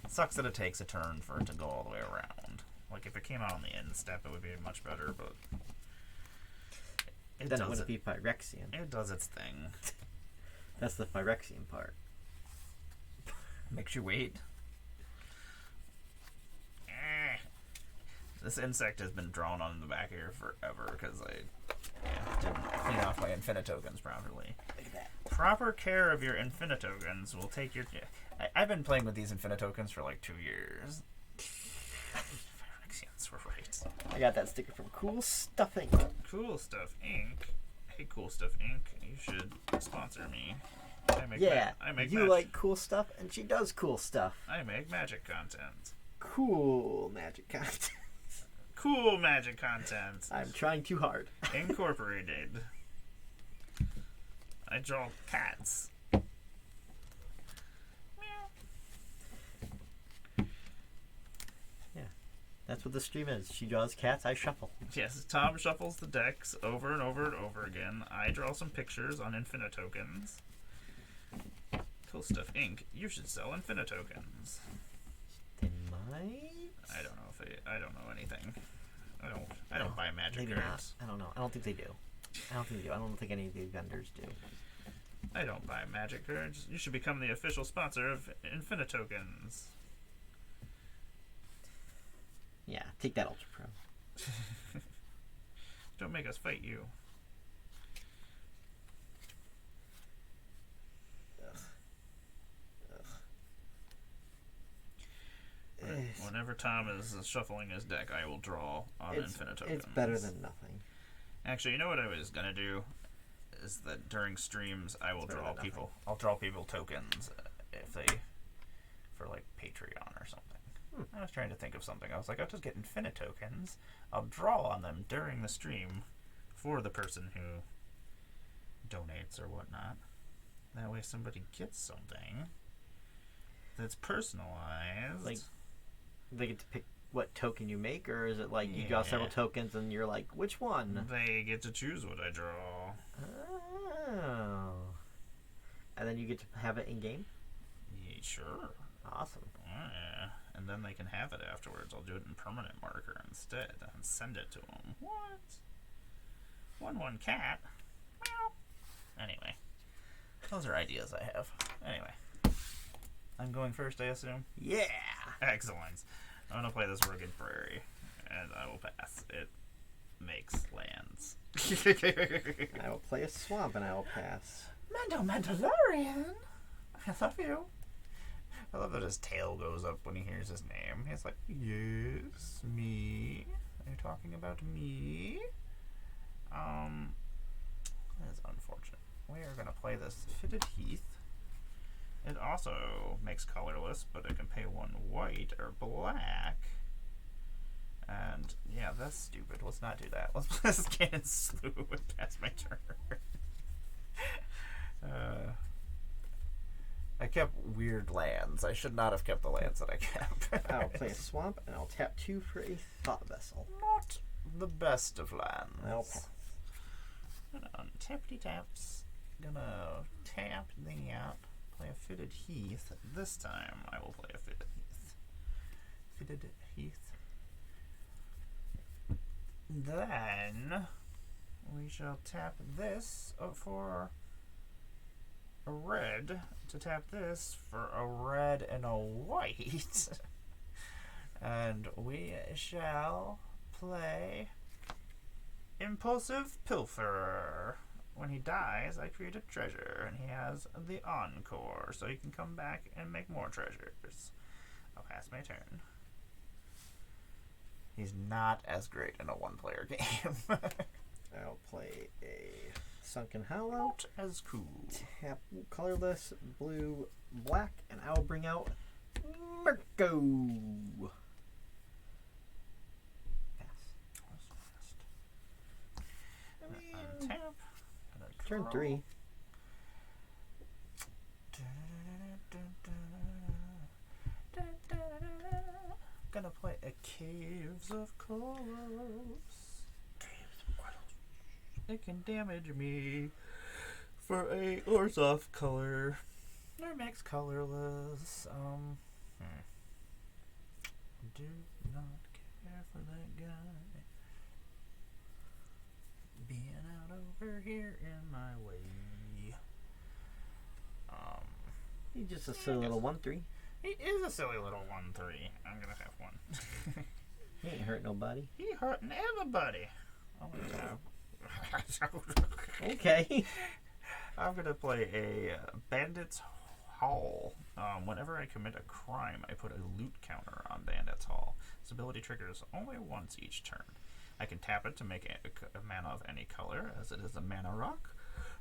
[SPEAKER 1] sucks that it takes a turn for it to go all the way around. Like, if it came out on the end step, it would be much better, but...
[SPEAKER 2] Then it wouldn't be Phyrexian.
[SPEAKER 1] It does its thing.
[SPEAKER 2] That's the Phyrexian part.
[SPEAKER 1] Makes you wait. This insect has been drawn on the back here forever because I didn't clean off my Infinitokens properly.
[SPEAKER 2] Look at that.
[SPEAKER 1] Proper care of your Infinitokens will take your... I've been playing with these Infinitokens for like 2 years. Phyrexians were right.
[SPEAKER 2] I got that sticker from Cool Stuffing.
[SPEAKER 1] Cool Stuff Inc. Hey, Cool Stuff Inc., you should sponsor me. I make
[SPEAKER 2] you like cool stuff, and she does cool stuff.
[SPEAKER 1] I make magic content.
[SPEAKER 2] Cool magic content.
[SPEAKER 1] Cool magic content.
[SPEAKER 2] I'm trying too hard.
[SPEAKER 1] Incorporated. I draw cats.
[SPEAKER 2] That's what the stream is. She draws cats, I shuffle.
[SPEAKER 1] Yes, Tom shuffles the decks over and over and over again. I draw some pictures on Infinitokens. Cool Stuff Inc., you should sell Infinitokens.
[SPEAKER 2] They might?
[SPEAKER 1] I don't know I don't know anything. I don't buy magic cards.
[SPEAKER 2] Not. I don't know. I don't think they do. I don't think any of the vendors do.
[SPEAKER 1] I don't buy magic cards. You should become the official sponsor of Infinitokens.
[SPEAKER 2] Yeah, take that, Ultra Pro.
[SPEAKER 1] Don't make us fight you. Whenever Tom is shuffling his deck, I will draw on Infinitokens.
[SPEAKER 2] It's better than nothing.
[SPEAKER 1] Actually, you know what I was gonna do is that during streams I will draw people. I'll draw people tokens if they for like Patreon or something. I was trying to think of something. I was like, I'll just get Infinitokens. I'll draw on them during the stream for the person who donates or whatnot. That way somebody gets something that's personalized.
[SPEAKER 2] Like, they get to pick what token you make, or is it like you draw several tokens and you're like, which one?
[SPEAKER 1] They get to choose what I draw.
[SPEAKER 2] Oh. And then you get to have it in game?
[SPEAKER 1] Yeah, sure.
[SPEAKER 2] Awesome.
[SPEAKER 1] Yeah. And then they can have it afterwards. I'll do it in permanent marker instead and send it to them. What? 1-1 cat? Meow. Anyway. Those are ideas I have. Anyway. I'm going first, I assume?
[SPEAKER 2] Yeah!
[SPEAKER 1] Excellent. I'm going to play this Rugged Prairie, and I will pass. It makes lands.
[SPEAKER 2] I will play a swamp, and I will pass.
[SPEAKER 1] Mandalorian! I love you. I love that his tail goes up when he hears his name. He's like, yes, me. Are you talking about me? That is unfortunate. We are going to play this Fitted Heath. It also makes colorless, but it can pay 1 white or black. And, yeah, that's stupid. Let's not do that. Let's play this Cannon Slew and pass my turn. I kept weird lands. I should not have kept the lands that I kept.
[SPEAKER 2] I'll play a swamp, and I'll tap 2 for a Thought Vessel.
[SPEAKER 1] Not the best of lands.
[SPEAKER 2] I'll pass.
[SPEAKER 1] Tappity taps. Gonna tap the out. Play a Fitted Heath. This time I will play a Fitted Heath. Fitted Heath. Then we shall tap this for a red to tap this for a red and a white. And we shall play Impulsive Pilferer. When he dies, I create a treasure, and he has the Encore, so he can come back and make more treasures. I'll pass my turn. He's not as great in a one-player game.
[SPEAKER 2] I'll play a Sunken Hollow.
[SPEAKER 1] Not as cool.
[SPEAKER 2] Tap colorless, blue, black, and I'll bring out Mirko.
[SPEAKER 1] Tap.
[SPEAKER 2] Turn 3.
[SPEAKER 1] Gonna play a Caves of Colors. It can damage me for a Orzhov color. Or makes colorless. Do not care for that guy being out over here in my way.
[SPEAKER 2] He's just a silly little 1/3.
[SPEAKER 1] He is a silly little 1/3. I'm gonna have one.
[SPEAKER 2] He ain't hurt nobody.
[SPEAKER 1] He hurting everybody. Oh my god.
[SPEAKER 2] Okay.
[SPEAKER 1] I'm gonna play a Bandit's Hall. Whenever I commit a crime, I put a loot counter on Bandit's Hall. This ability triggers only once each turn. I can tap it to make a mana of any color, as it is a mana rock.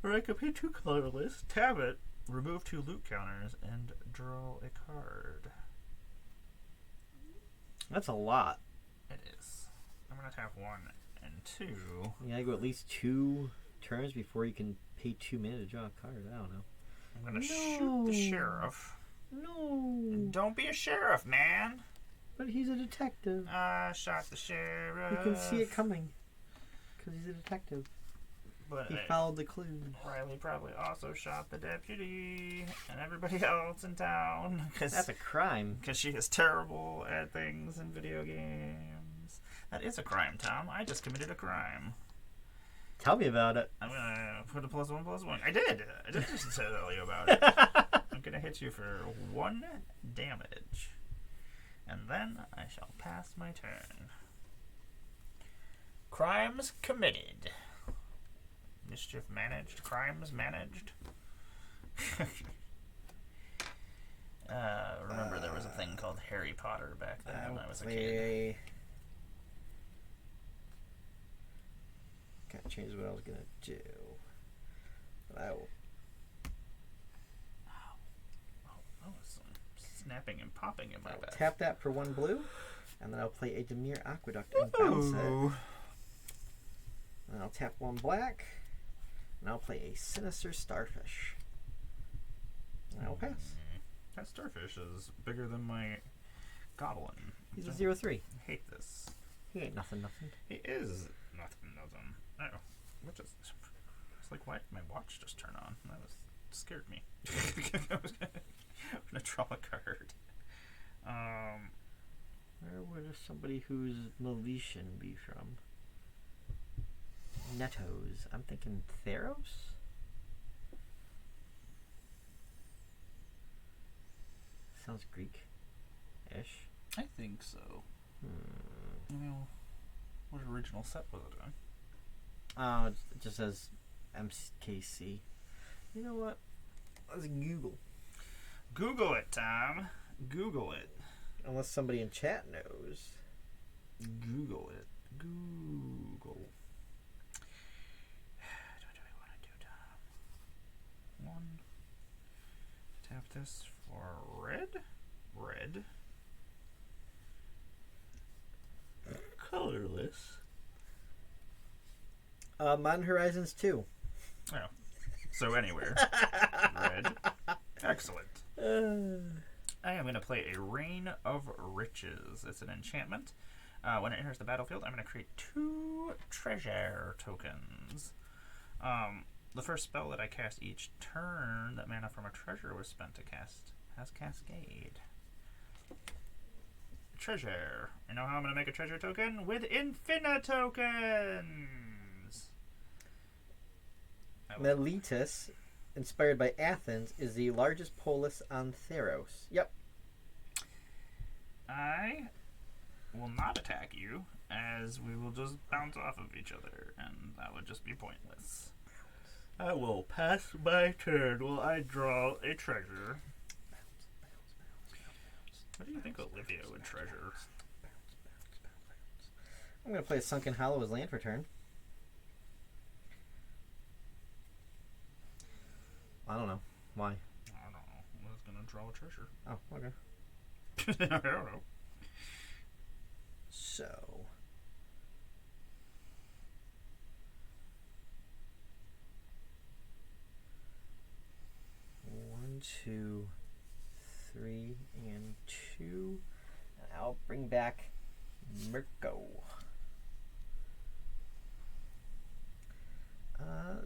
[SPEAKER 1] Or I can pay 2 colorless, tap it, remove 2 loot counters, and draw a card.
[SPEAKER 2] That's a lot.
[SPEAKER 1] It is. I'm going to tap 1 and 2.
[SPEAKER 2] You gotta go at least 2 turns before you can pay 2 mana to draw a card. I don't know.
[SPEAKER 1] I'm going to shoot the sheriff.
[SPEAKER 2] No.
[SPEAKER 1] Don't be a sheriff, man.
[SPEAKER 2] But he's a detective.
[SPEAKER 1] I shot the sheriff.
[SPEAKER 2] You can see it coming. Because he's a detective.
[SPEAKER 1] But
[SPEAKER 2] He followed the clue.
[SPEAKER 1] Riley probably also shot the deputy and everybody else in town.
[SPEAKER 2] That's a crime.
[SPEAKER 1] Because she is terrible at things in video games. That is a crime, Tom. I just committed a crime.
[SPEAKER 2] Tell me about it.
[SPEAKER 1] I'm going to put a +1/+1. I did just tell you about it. I'm going to hit you for 1 damage. And then I shall pass my turn. Crimes committed. Mischief managed. Crimes managed. Remember there was a thing called Harry Potter back then when I was a kid.
[SPEAKER 2] Can't change what I was going to do. But I will.
[SPEAKER 1] Oh, that was some snapping and popping in my back.
[SPEAKER 2] Tap that for 1 blue. And then I'll play a Demir Aqueduct and bounce it. And I'll tap 1 black. And I'll play a Sinister Starfish. And I'll pass.
[SPEAKER 1] That starfish is bigger than my goblin.
[SPEAKER 2] He's a 0/3.
[SPEAKER 1] I hate this.
[SPEAKER 2] He ain't nothing.
[SPEAKER 1] He is nothing. Oh, what just? It's like, why did my watch just turn on? That scared me. I was gonna draw a card.
[SPEAKER 2] Where would somebody who's Meletian be from? Nettos. I'm thinking Theros? Sounds Greek-ish.
[SPEAKER 1] I think so. What original set was it on?
[SPEAKER 2] It just says MKC. You know what? Let's Google.
[SPEAKER 1] Google it, Tom. Google it.
[SPEAKER 2] Unless somebody in chat knows.
[SPEAKER 1] Google it. Google. What do we want to do, Tom? 1. Tap this for red. Red. Colorless.
[SPEAKER 2] Modern Horizons 2.
[SPEAKER 1] Oh. So anywhere. Red. Excellent. I am going to play a Reign of Riches. It's an enchantment. When it enters the battlefield, I'm going to create 2 treasure tokens. The first spell that I cast each turn that mana from a treasure was spent to cast has Cascade. Treasure. You know how I'm going to make a treasure token? With Infinite tokens!
[SPEAKER 2] Meletus, inspired by Athens, is the largest polis on Theros. Yep.
[SPEAKER 1] I will not attack you, as we will just bounce off of each other, and that would just be pointless. I will pass my turn while I draw a treasure. What do you think Olivia would treasure?
[SPEAKER 2] I'm going to play a Sunken Hollow as land for turn. I don't know. Why?
[SPEAKER 1] I don't know. I was going to draw a treasure.
[SPEAKER 2] Oh, okay.
[SPEAKER 1] I don't know.
[SPEAKER 2] So. One, 2, 3, and 2. And I'll bring back Mirko.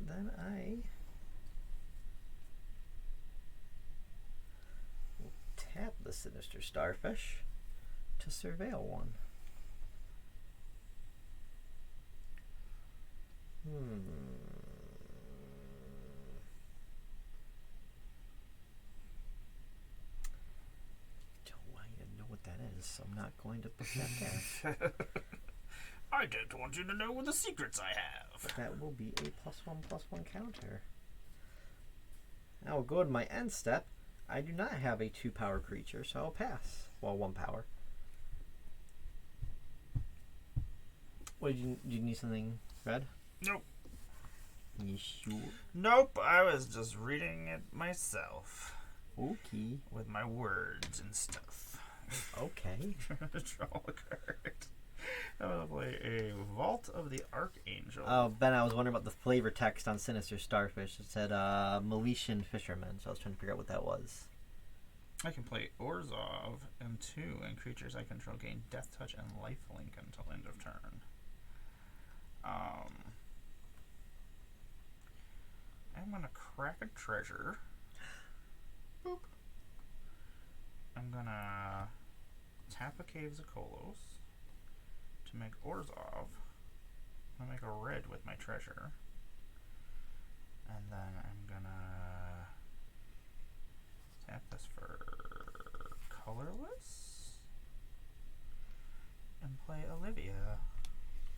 [SPEAKER 2] Then I will tap the Sinister Starfish to surveil 1. Don't want you to know what that is, so I'm not going to put that there.
[SPEAKER 1] I don't want you to know what the secrets I have.
[SPEAKER 2] But that will be a +1/+1 counter. Now we'll go to my end step. I do not have a 2-power creature, so I'll pass. Well, 1 power. Did you need something red?
[SPEAKER 1] Nope.
[SPEAKER 2] You sure?
[SPEAKER 1] Nope, I was just reading it myself.
[SPEAKER 2] Okay.
[SPEAKER 1] With my words and stuff.
[SPEAKER 2] Okay.
[SPEAKER 1] Draw a card. I'm going to play a Vault of the Archangel.
[SPEAKER 2] Oh, Ben, I was wondering about the flavor text on Sinister Starfish. It said Miletian Fisherman, so I was trying to figure out what that was.
[SPEAKER 1] I can play Orzhov M2, and creatures I control gain Death Touch and Lifelink until end of turn. I'm going to crack a treasure. Boop. I'm going to tap a Caves of Kolos to make Orzhov. I'm going to make a red with my treasure. And then I'm going to tap this for colorless. And play Olivia.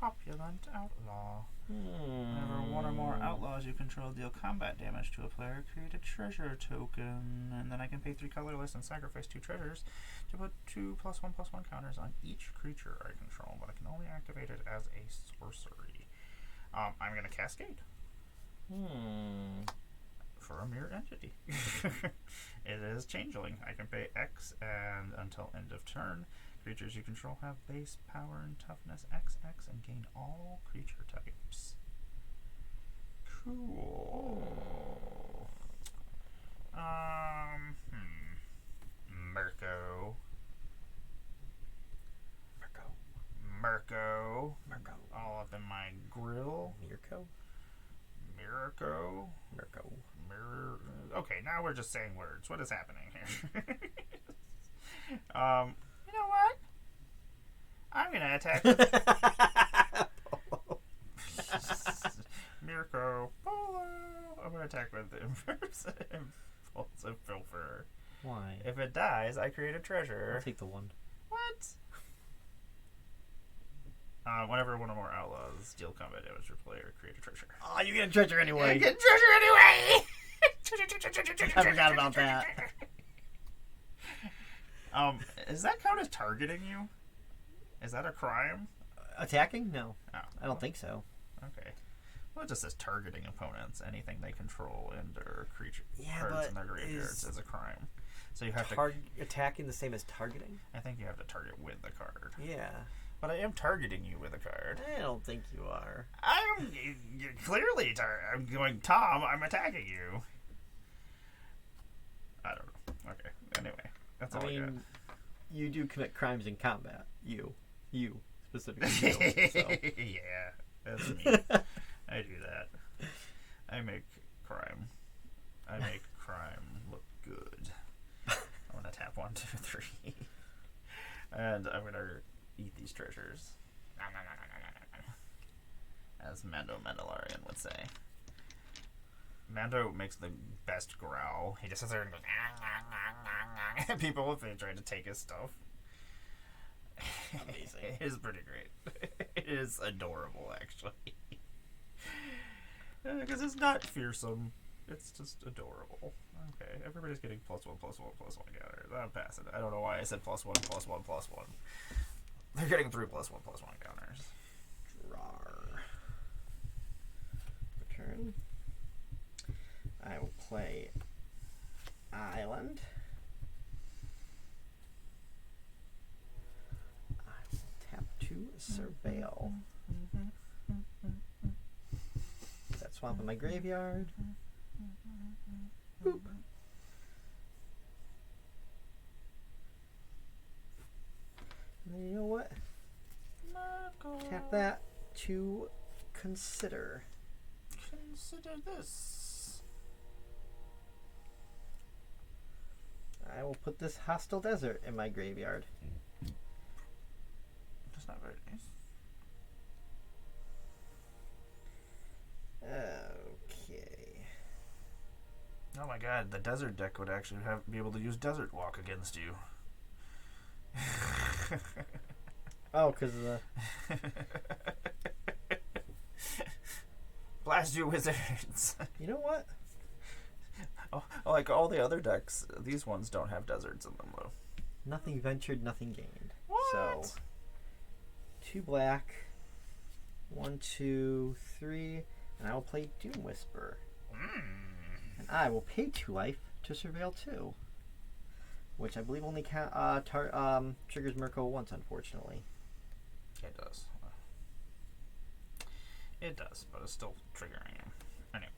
[SPEAKER 1] Opulent Outlaw. Whenever one or more outlaws you control deal combat damage to a player, create a treasure token. And then I can pay 3 colorless and sacrifice 2 treasures to put 2 +1/+1 counters on each creature I control, but I can only activate it as a sorcery. I'm going to Cascade. For a mirror entity. It is Changeling. I can pay X, and until end of turn, creatures you control have base power and toughness XX and gain all creature types. Cool. Mirko. All up in my grill.
[SPEAKER 2] Mirko.
[SPEAKER 1] Okay, now we're just saying words. What is happening here? You know what? I'm gonna attack Mirko Polo. I'm gonna attack with the Impulsive Pilfer.
[SPEAKER 2] Why?
[SPEAKER 1] If it dies, I create a treasure.
[SPEAKER 2] I'll take the 1.
[SPEAKER 1] What? Whenever one or more outlaws deal combat damage to a player, create a treasure.
[SPEAKER 2] Oh, you get a treasure anyway.
[SPEAKER 1] I get treasure anyway!
[SPEAKER 2] I forgot about that.
[SPEAKER 1] Does that count as targeting you? Is that a crime?
[SPEAKER 2] Attacking? No.
[SPEAKER 1] Oh.
[SPEAKER 2] I don't think so.
[SPEAKER 1] Okay. Well, it just says targeting opponents. Anything they control and or creature cards in their graveyards is a crime. So you have to...
[SPEAKER 2] Attacking the same as targeting?
[SPEAKER 1] I think you have to target with the card.
[SPEAKER 2] Yeah.
[SPEAKER 1] But I am targeting you with a card.
[SPEAKER 2] I don't think you are.
[SPEAKER 1] You're clearly I'm going, Tom, I'm attacking you. I don't know. Okay. Anyway, that's all I got.
[SPEAKER 2] You do commit crimes in combat. You specifically. You, so.
[SPEAKER 1] Yeah, that's me. I do that. I make crime look good. I'm gonna tap 1, 2, 3, and I'm gonna eat these treasures. As Mando Mandalorian would say. Mando makes the best growl. He just sits there and goes, at people if they try to take his stuff.
[SPEAKER 2] Amazing.
[SPEAKER 1] It is pretty great. It is adorable, actually. Because it's not fearsome. It's just adorable. Okay, everybody's getting +1/+1/+1 counters. I'm passing it. I don't know why I said +1/+1/+1. They're getting 3 +1/+1 counters.
[SPEAKER 2] Rar. Return. I will play Island. I will tap 2 Surveil. That swamp in my graveyard. Boop. And you know what? Tap that to consider.
[SPEAKER 1] Consider this.
[SPEAKER 2] I will put this Hostile Desert in my graveyard.
[SPEAKER 1] That's not very nice.
[SPEAKER 2] Okay.
[SPEAKER 1] Oh my god, the desert deck would actually be able to use Desert Walk against you.
[SPEAKER 2] Oh, because of the...
[SPEAKER 1] Blast you, wizards!
[SPEAKER 2] You know what?
[SPEAKER 1] Oh, like all the other decks, these ones don't have deserts in them, though.
[SPEAKER 2] Nothing ventured, nothing gained.
[SPEAKER 1] What?
[SPEAKER 2] So, 2 black, 1, 2, 3, and I will play Doom Whisper. And I will pay 2 life to surveil 2. Which I believe only triggers Mirko once, unfortunately.
[SPEAKER 1] It does. It does, but it's still triggering him. Anyway.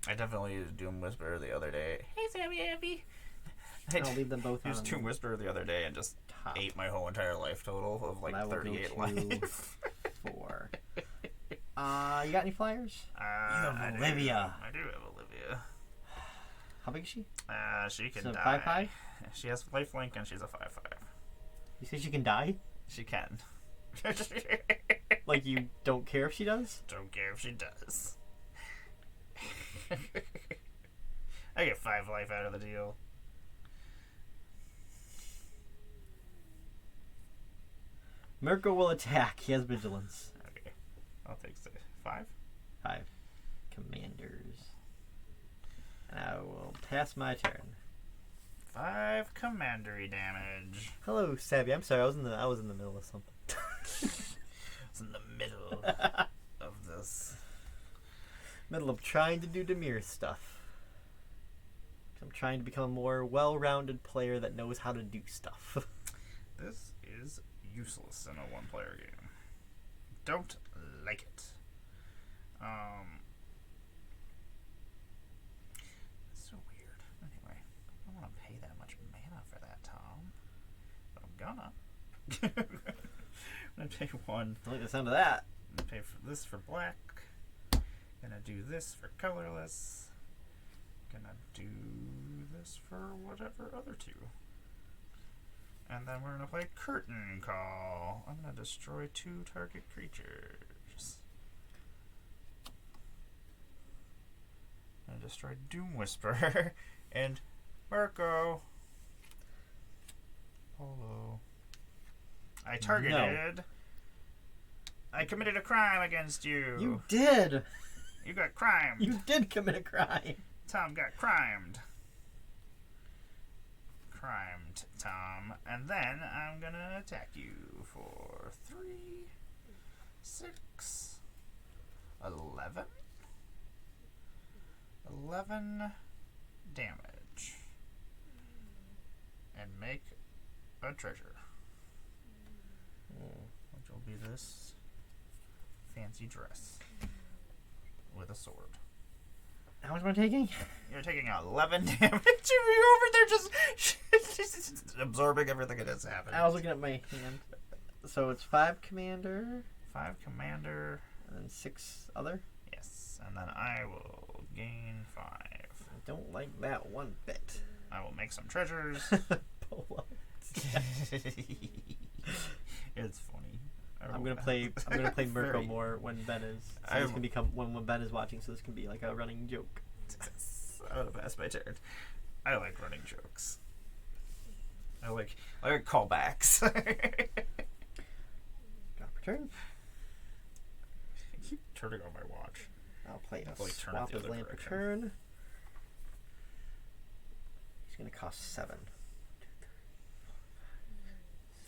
[SPEAKER 1] I definitely used Doom Whisperer the other day. Hey, Sammy Happy!
[SPEAKER 2] I'll leave them both
[SPEAKER 1] I used Doom Whisperer the other day and just ate my whole entire life total of like 38 life.
[SPEAKER 2] 4. You got any flyers? You have Olivia.
[SPEAKER 1] I do have Olivia.
[SPEAKER 2] How big is she?
[SPEAKER 1] She can
[SPEAKER 2] so
[SPEAKER 1] die.
[SPEAKER 2] 5/5?
[SPEAKER 1] She has lifelink and she's a 5/5.
[SPEAKER 2] You say she can die?
[SPEAKER 1] She can.
[SPEAKER 2] Like you don't care if she does?
[SPEAKER 1] Don't care if she does. I get 5 life out of the deal.
[SPEAKER 2] Mirko will attack. He has vigilance.
[SPEAKER 1] Okay. I'll take 6. 5?
[SPEAKER 2] 5. Commanders. And I will pass my turn.
[SPEAKER 1] 5 commandery damage.
[SPEAKER 2] Hello, Savvy. I'm sorry. I was in the middle of something.
[SPEAKER 1] It's in the middle of this.
[SPEAKER 2] Middle of trying to do Demir stuff. I'm trying to become a more well-rounded player that knows how to do stuff.
[SPEAKER 1] This is useless in a one-player game. Don't like it. It's so weird. Anyway, I don't want to pay that much mana for that, Tom. But I'm gonna. I'm gonna pay 1.
[SPEAKER 2] I like the sound of that.
[SPEAKER 1] I'm gonna pay for this for black. Gonna do this for colorless. Gonna do this for whatever other 2. And then we're gonna play Curtain Call. I'm gonna destroy 2 target creatures. I'm gonna destroy Doom Whisperer and Mirko. Polo. I targeted. No. I committed a crime against you.
[SPEAKER 2] You did.
[SPEAKER 1] You got crimed.
[SPEAKER 2] You did commit a crime.
[SPEAKER 1] Tom got crimed. Crimed, Tom. And then I'm gonna attack you for 3, 6, 11. 11 damage. And make a treasure. Which will be this fancy dress with a sword.
[SPEAKER 2] How much am I taking?
[SPEAKER 1] You're taking 11 damage. You're over there just absorbing everything that is happening.
[SPEAKER 2] I was looking at my hand. So it's 5 commander.
[SPEAKER 1] 5 commander.
[SPEAKER 2] And then 6 other?
[SPEAKER 1] Yes. And then I will gain 5.
[SPEAKER 2] I don't like that one bit.
[SPEAKER 1] I will make some treasures.
[SPEAKER 2] Polo.
[SPEAKER 1] It's funny.
[SPEAKER 2] I'm gonna play Mirko more when Ben is. So this can become when Ben is watching. So this can be like a running joke.
[SPEAKER 1] I'm gonna pass my turn. I like running jokes. I like callbacks.
[SPEAKER 2] Drop a turn.
[SPEAKER 1] I keep turning on my watch.
[SPEAKER 2] I'll play a
[SPEAKER 1] turn
[SPEAKER 2] swap his lamp a turn. He's gonna cost 7.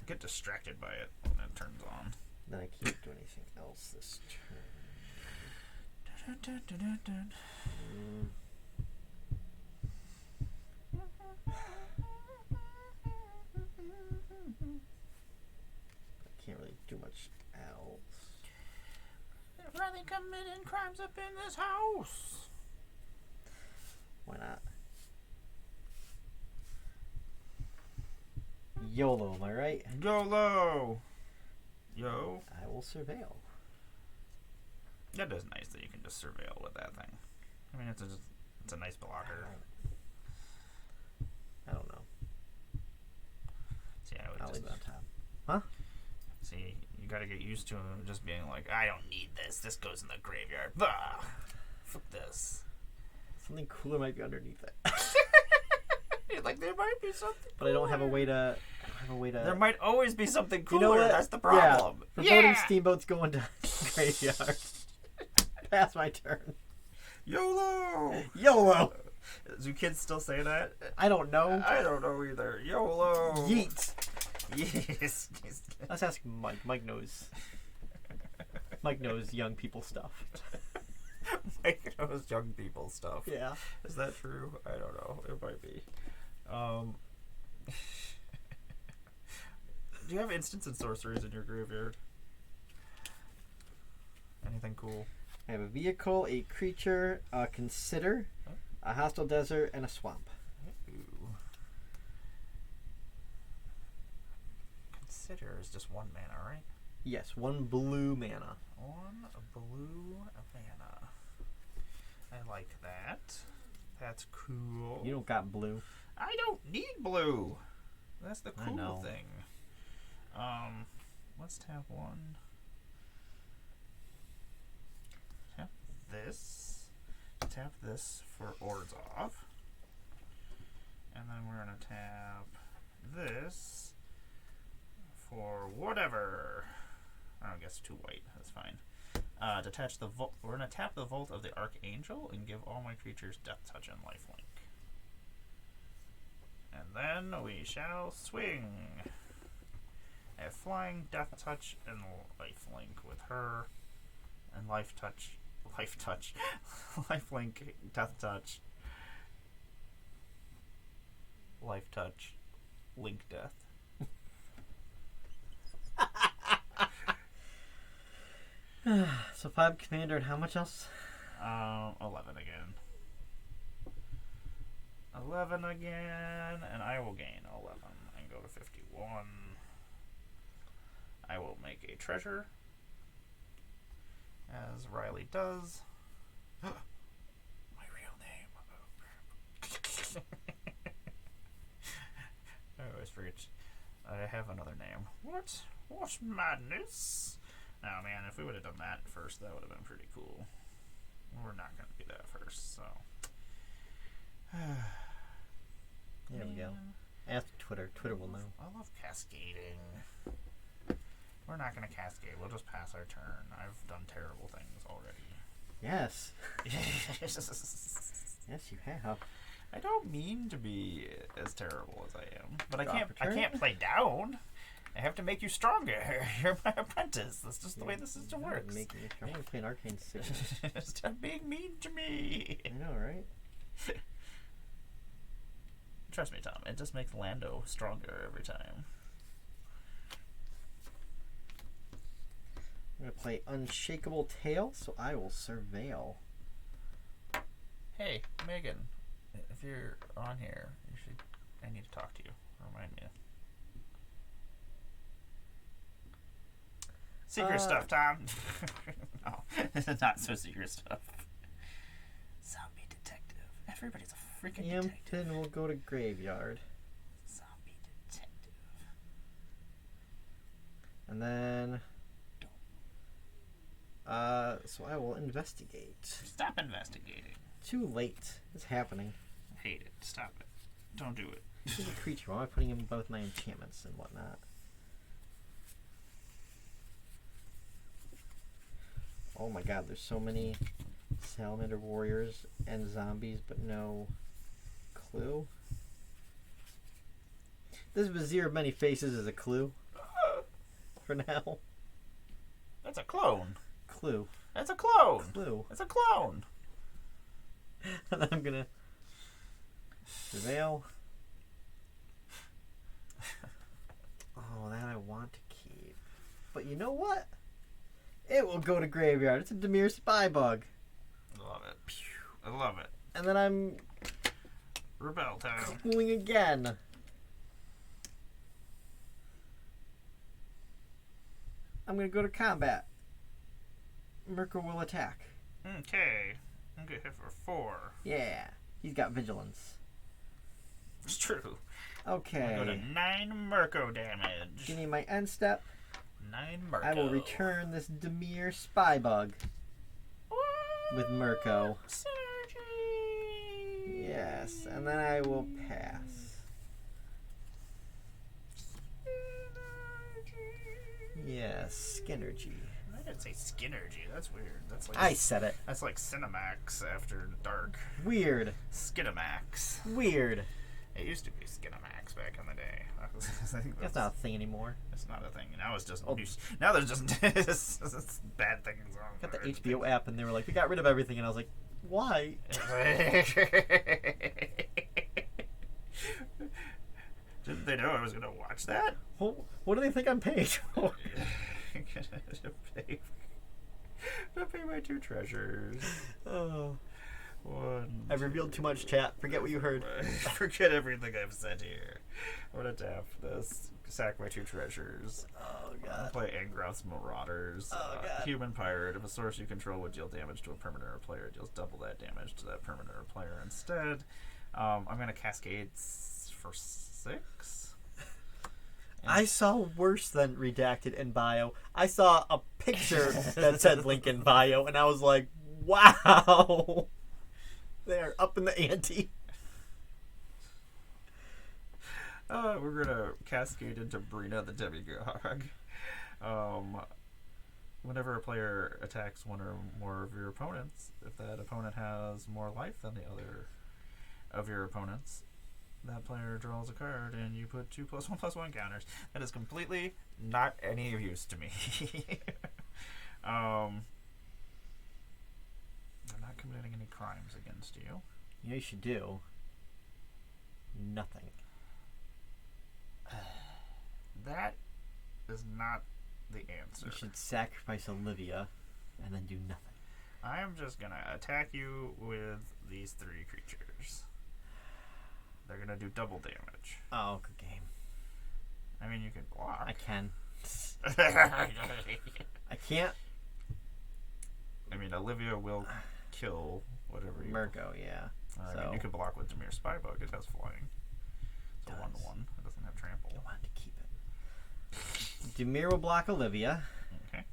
[SPEAKER 1] Get distracted by it when it turns on.
[SPEAKER 2] Then I can't do anything else this turn. I can't really do much else.
[SPEAKER 1] Why are they committing crimes up in this house?
[SPEAKER 2] Why not? YOLO, am I right?
[SPEAKER 1] YOLO! Yo.
[SPEAKER 2] I will surveil.
[SPEAKER 1] That is nice that you can just surveil with that thing. I mean, it's a nice blocker.
[SPEAKER 2] I don't know.
[SPEAKER 1] See,
[SPEAKER 2] I'll leave it on top. Huh?
[SPEAKER 1] See, you gotta get used to just being like, I don't need this. This goes in the graveyard. Bah! Fuck this.
[SPEAKER 2] Something cooler might be underneath it.
[SPEAKER 1] You're like, there might be something cooler.
[SPEAKER 2] But I don't have a way to...
[SPEAKER 1] There might always be something cooler.
[SPEAKER 2] You know what?
[SPEAKER 1] That's the problem.
[SPEAKER 2] Yeah. Foreboding Steamboat's going to graveyard. Pass my turn.
[SPEAKER 1] YOLO!
[SPEAKER 2] YOLO!
[SPEAKER 1] Do kids still say that?
[SPEAKER 2] I don't know.
[SPEAKER 1] I don't know either. YOLO!
[SPEAKER 2] Yeet.
[SPEAKER 1] Yes.
[SPEAKER 2] Let's ask Mike. Mike knows. Mike knows young people stuff.
[SPEAKER 1] Mike knows young people stuff.
[SPEAKER 2] Yeah.
[SPEAKER 1] Is that true? I don't know. It might be. Do you have instants and sorceries in your graveyard? Anything cool?
[SPEAKER 2] I have a vehicle, a creature, a consider, a hostile desert, and a swamp.
[SPEAKER 1] Ooh. Consider is just 1 mana, right?
[SPEAKER 2] Yes, 1 blue mana.
[SPEAKER 1] 1 blue mana. I like that. That's cool.
[SPEAKER 2] You don't got blue.
[SPEAKER 1] I don't need blue. That's the
[SPEAKER 2] I
[SPEAKER 1] cool
[SPEAKER 2] know.
[SPEAKER 1] thing. Let's tap 1. Tap this. Tap this for Orzhov. And then we're gonna tap this for whatever. I guess 2 white. That's fine. Detach the Vault. We're gonna tap the Vault of the Archangel and give all my creatures Death Touch and Lifelink. And then we shall swing. I have Flying, Death Touch, and Lifelink with her. And Life Touch, Lifelink, Death Touch, Life Touch, Link Death.
[SPEAKER 2] So 5 commander and how much else?
[SPEAKER 1] 11 again. 11 again, and I will gain 11 and go to 51. I will make a treasure, as Riley does. My real name. Oh, crap. I always forget. I have another name. What? What madness? Oh man, if we would have done that first, that would have been pretty cool. We're not going to do that first, so.
[SPEAKER 2] There we go. Ask Twitter. Twitter will know.
[SPEAKER 1] I love cascading. We're not going to cascade. We'll just pass our turn. I've done terrible things already.
[SPEAKER 2] Yes. Yes, you have.
[SPEAKER 1] I don't mean to be as terrible as I am, but I
[SPEAKER 2] Drop
[SPEAKER 1] can't.
[SPEAKER 2] a
[SPEAKER 1] I
[SPEAKER 2] turn?
[SPEAKER 1] can't play down. I have to make you stronger. You're my apprentice. That's just the way the system works.
[SPEAKER 2] Making me try to play an arcane sigil.
[SPEAKER 1] Stop being mean to me.
[SPEAKER 2] I know, right?
[SPEAKER 1] Trust me, Tom. It just makes Lando stronger every time.
[SPEAKER 2] I'm gonna play Unshakable Tail, so I will Surveil.
[SPEAKER 1] Hey, Megan, if you're on here, you should. I need to talk to you. Remind me. Secret stuff, Tom. No, not so secret stuff. Zombie detective. Everybody's a freaking detective.
[SPEAKER 2] Yampton will go to graveyard.
[SPEAKER 1] Zombie detective.
[SPEAKER 2] And then... so I will investigate.
[SPEAKER 1] Stop investigating.
[SPEAKER 2] Too late. It's happening.
[SPEAKER 1] I hate it. Stop it. Don't do it.
[SPEAKER 2] This is a creature. Why am I putting in both my enchantments and whatnot? Oh my god, there's so many salamander warriors and zombies, but no clue. This Vizier of Many Faces is a clue. For now.
[SPEAKER 1] That's a clone.
[SPEAKER 2] Clue.
[SPEAKER 1] That's a clone.
[SPEAKER 2] Clue.
[SPEAKER 1] That's a clone.
[SPEAKER 2] And then I'm gonna Surveil. Oh, that I want to keep. But you know what? It will go to graveyard. It's a Dimir Spybug.
[SPEAKER 1] I love it. I love it.
[SPEAKER 2] And then I'm
[SPEAKER 1] Rebel time.
[SPEAKER 2] cooling again. I'm gonna go to combat. Mirko will attack.
[SPEAKER 1] Okay. I'm gonna hit for 4.
[SPEAKER 2] Yeah. He's got vigilance.
[SPEAKER 1] It's true.
[SPEAKER 2] Okay.
[SPEAKER 1] I go to 9 Mirko damage.
[SPEAKER 2] Give me my end step.
[SPEAKER 1] 9 Mirko.
[SPEAKER 2] I will return this Dimir Spybug with Mirko.
[SPEAKER 1] Synergy.
[SPEAKER 2] Yes, and then I will pass. Yes, Skinnergy.
[SPEAKER 1] I didn't say Skinnergy. That's weird. That's like
[SPEAKER 2] I said it.
[SPEAKER 1] That's like Cinemax after dark.
[SPEAKER 2] Weird.
[SPEAKER 1] Skinemax.
[SPEAKER 2] Weird.
[SPEAKER 1] It used to be Skinamax back in the day.
[SPEAKER 2] That's not a thing anymore.
[SPEAKER 1] It's not a thing. Now it's just now there's just bad things on.
[SPEAKER 2] Got the HBO app, and they were like, "We got rid of everything," and I was like, "Why?"
[SPEAKER 1] Didn't they know I was gonna watch that?
[SPEAKER 2] Well, what do they think I'm paid for?
[SPEAKER 1] to pay my 2 treasures.
[SPEAKER 2] Oh.
[SPEAKER 1] One.
[SPEAKER 2] I've revealed too much, chat. Forget what you heard.
[SPEAKER 1] Forget everything I've said here. I'm gonna tap this. Sack my 2 treasures.
[SPEAKER 2] Oh god.
[SPEAKER 1] Play Angroth's Marauders.
[SPEAKER 2] Oh god.
[SPEAKER 1] Human Pirate. If a source you control would deal damage to a permanent or player, it deals double that damage to that permanent or player instead. I'm gonna Cascade for 6.
[SPEAKER 2] I saw worse than redacted in bio. I saw a picture that said link in bio, and I was like, wow. They're up in the ante.
[SPEAKER 1] We're gonna Cascade into Brina the Demigod. Whenever a player attacks one or more of your opponents, if that opponent has more life than the other of your opponents, that player draws a card, and you put 2+1/+1 counters. That is completely not any of use to me. I'm not committing any crimes against you.
[SPEAKER 2] You know you should do? Nothing.
[SPEAKER 1] That is not the answer.
[SPEAKER 2] You should sacrifice Olivia and then do nothing.
[SPEAKER 1] I am just gonna attack you with these 3 creatures. They're gonna do double damage.
[SPEAKER 2] Oh, good game.
[SPEAKER 1] I mean, you can block.
[SPEAKER 2] I can. I can't.
[SPEAKER 1] I mean, Olivia will kill whatever you...
[SPEAKER 2] Murgo, yeah.
[SPEAKER 1] I mean, you can block with Demir's Spybug. It has flying. It's a 1/1. It doesn't have trample.
[SPEAKER 2] I wanted to keep it. Demir will block Olivia.
[SPEAKER 1] Okay.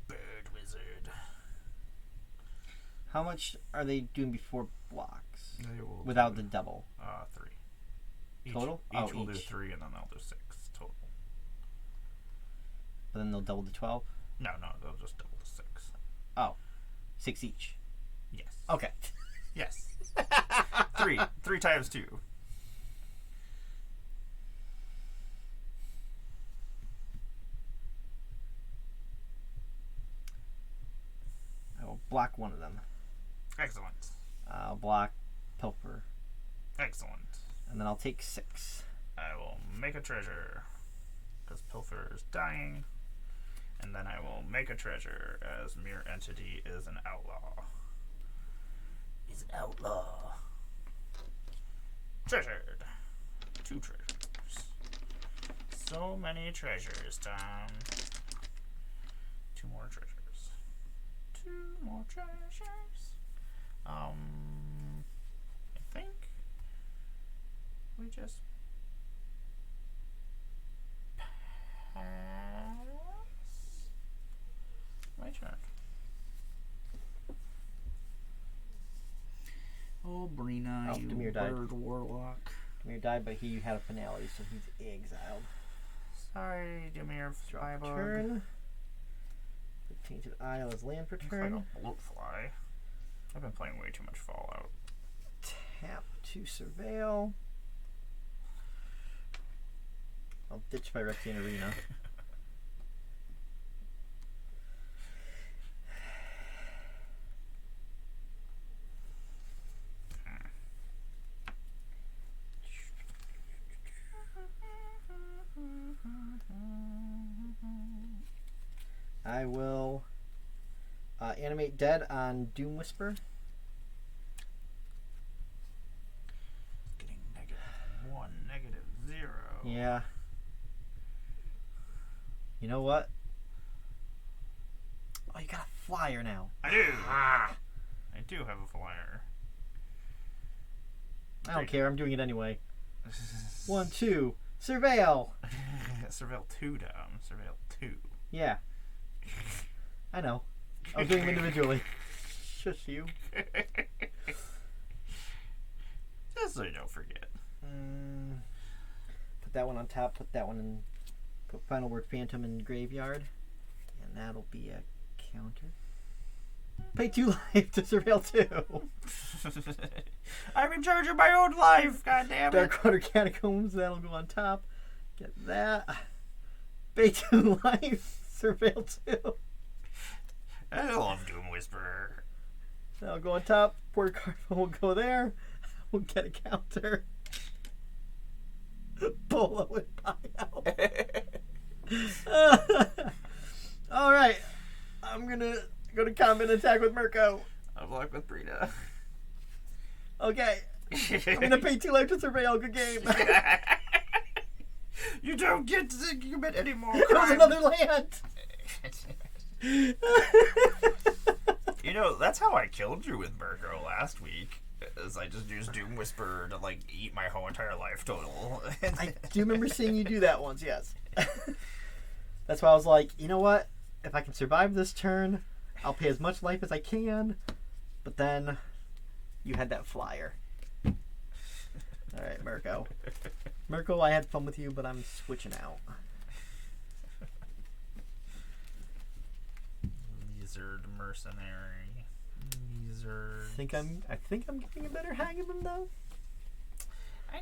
[SPEAKER 1] Bird Wizard.
[SPEAKER 2] How much are they doing before blocks?
[SPEAKER 1] They will
[SPEAKER 2] without
[SPEAKER 1] do,
[SPEAKER 2] the double?
[SPEAKER 1] 3.
[SPEAKER 2] Total?
[SPEAKER 1] Each will do 3, and then they'll do 6 total.
[SPEAKER 2] But then they'll double to 12?
[SPEAKER 1] No, they'll just double to 6.
[SPEAKER 2] Oh. 6 each?
[SPEAKER 1] Yes.
[SPEAKER 2] Okay.
[SPEAKER 1] Yes. 3 times 2.
[SPEAKER 2] I will block one of them.
[SPEAKER 1] Excellent.
[SPEAKER 2] I'll block Pilfer.
[SPEAKER 1] Excellent.
[SPEAKER 2] And then I'll take 6.
[SPEAKER 1] I will make a treasure, because Pilfer is dying. And then I will make a treasure, as Mere Entity is an outlaw. He's an outlaw. Treasured. 2 treasures. So many treasures, Tom. 2 more treasures. 2 more treasures. I think we just pass. My turn. Oh, Brina, you
[SPEAKER 2] Demir died.
[SPEAKER 1] bird warlock.
[SPEAKER 2] Demir died, but he had a finale, so he's exiled.
[SPEAKER 1] Sorry, Demir
[SPEAKER 2] Drop
[SPEAKER 1] Spybug.
[SPEAKER 2] turn. The Tainted Isle is land per
[SPEAKER 1] Looks
[SPEAKER 2] turn.
[SPEAKER 1] like a bloatfly. I've been playing way too much Fallout.
[SPEAKER 2] Tap to surveil. I'll ditch Phyrexian Arena. I will animate dead on Doom Whisper.
[SPEAKER 1] Getting -1, -0.
[SPEAKER 2] Yeah. You know what? Oh, you got a flyer now.
[SPEAKER 1] I do. I do have a flyer.
[SPEAKER 2] I don't care. I'm doing it anyway. 1, 2, surveil.
[SPEAKER 1] Surveil 2 down. Surveil 2.
[SPEAKER 2] Yeah. I know. I was doing them individually. Shush you.
[SPEAKER 1] Just so you don't forget.
[SPEAKER 2] Put that one on top. Put that one in. Put Final Word Phantom in graveyard, and that'll be a counter. Pay 2 life to surveil 2.
[SPEAKER 1] I'm in charge of my own life, god damn it.
[SPEAKER 2] Darkwater Catacombs, that'll go on top. Get that. Pay 2 life, surveil 2.
[SPEAKER 1] I love Doom Whisperer.
[SPEAKER 2] That'll go on top. Poor card will go there. We'll get a counter. Polo and buyout. Alright. I'm gonna go to combat and attack with Mirko.
[SPEAKER 1] I'll block with Brita.
[SPEAKER 2] Okay. I'm gonna pay 2 life to surveil. Good game.
[SPEAKER 1] You don't get to commit anymore.
[SPEAKER 2] It was another land.
[SPEAKER 1] You know, that's how I killed you with Mirko last week. Is I just used Doom Whisperer to like eat my whole entire life total.
[SPEAKER 2] I do remember seeing you do that once, yes. That's why I was like, you know what? If I can survive this turn, I'll pay as much life as I can. But then you had that flyer. Alright, Mirko. Mirko, I had fun with you, but I'm switching out.
[SPEAKER 1] Lizard mercenary. Lizard.
[SPEAKER 2] I think I'm getting a better hang of him though.
[SPEAKER 1] I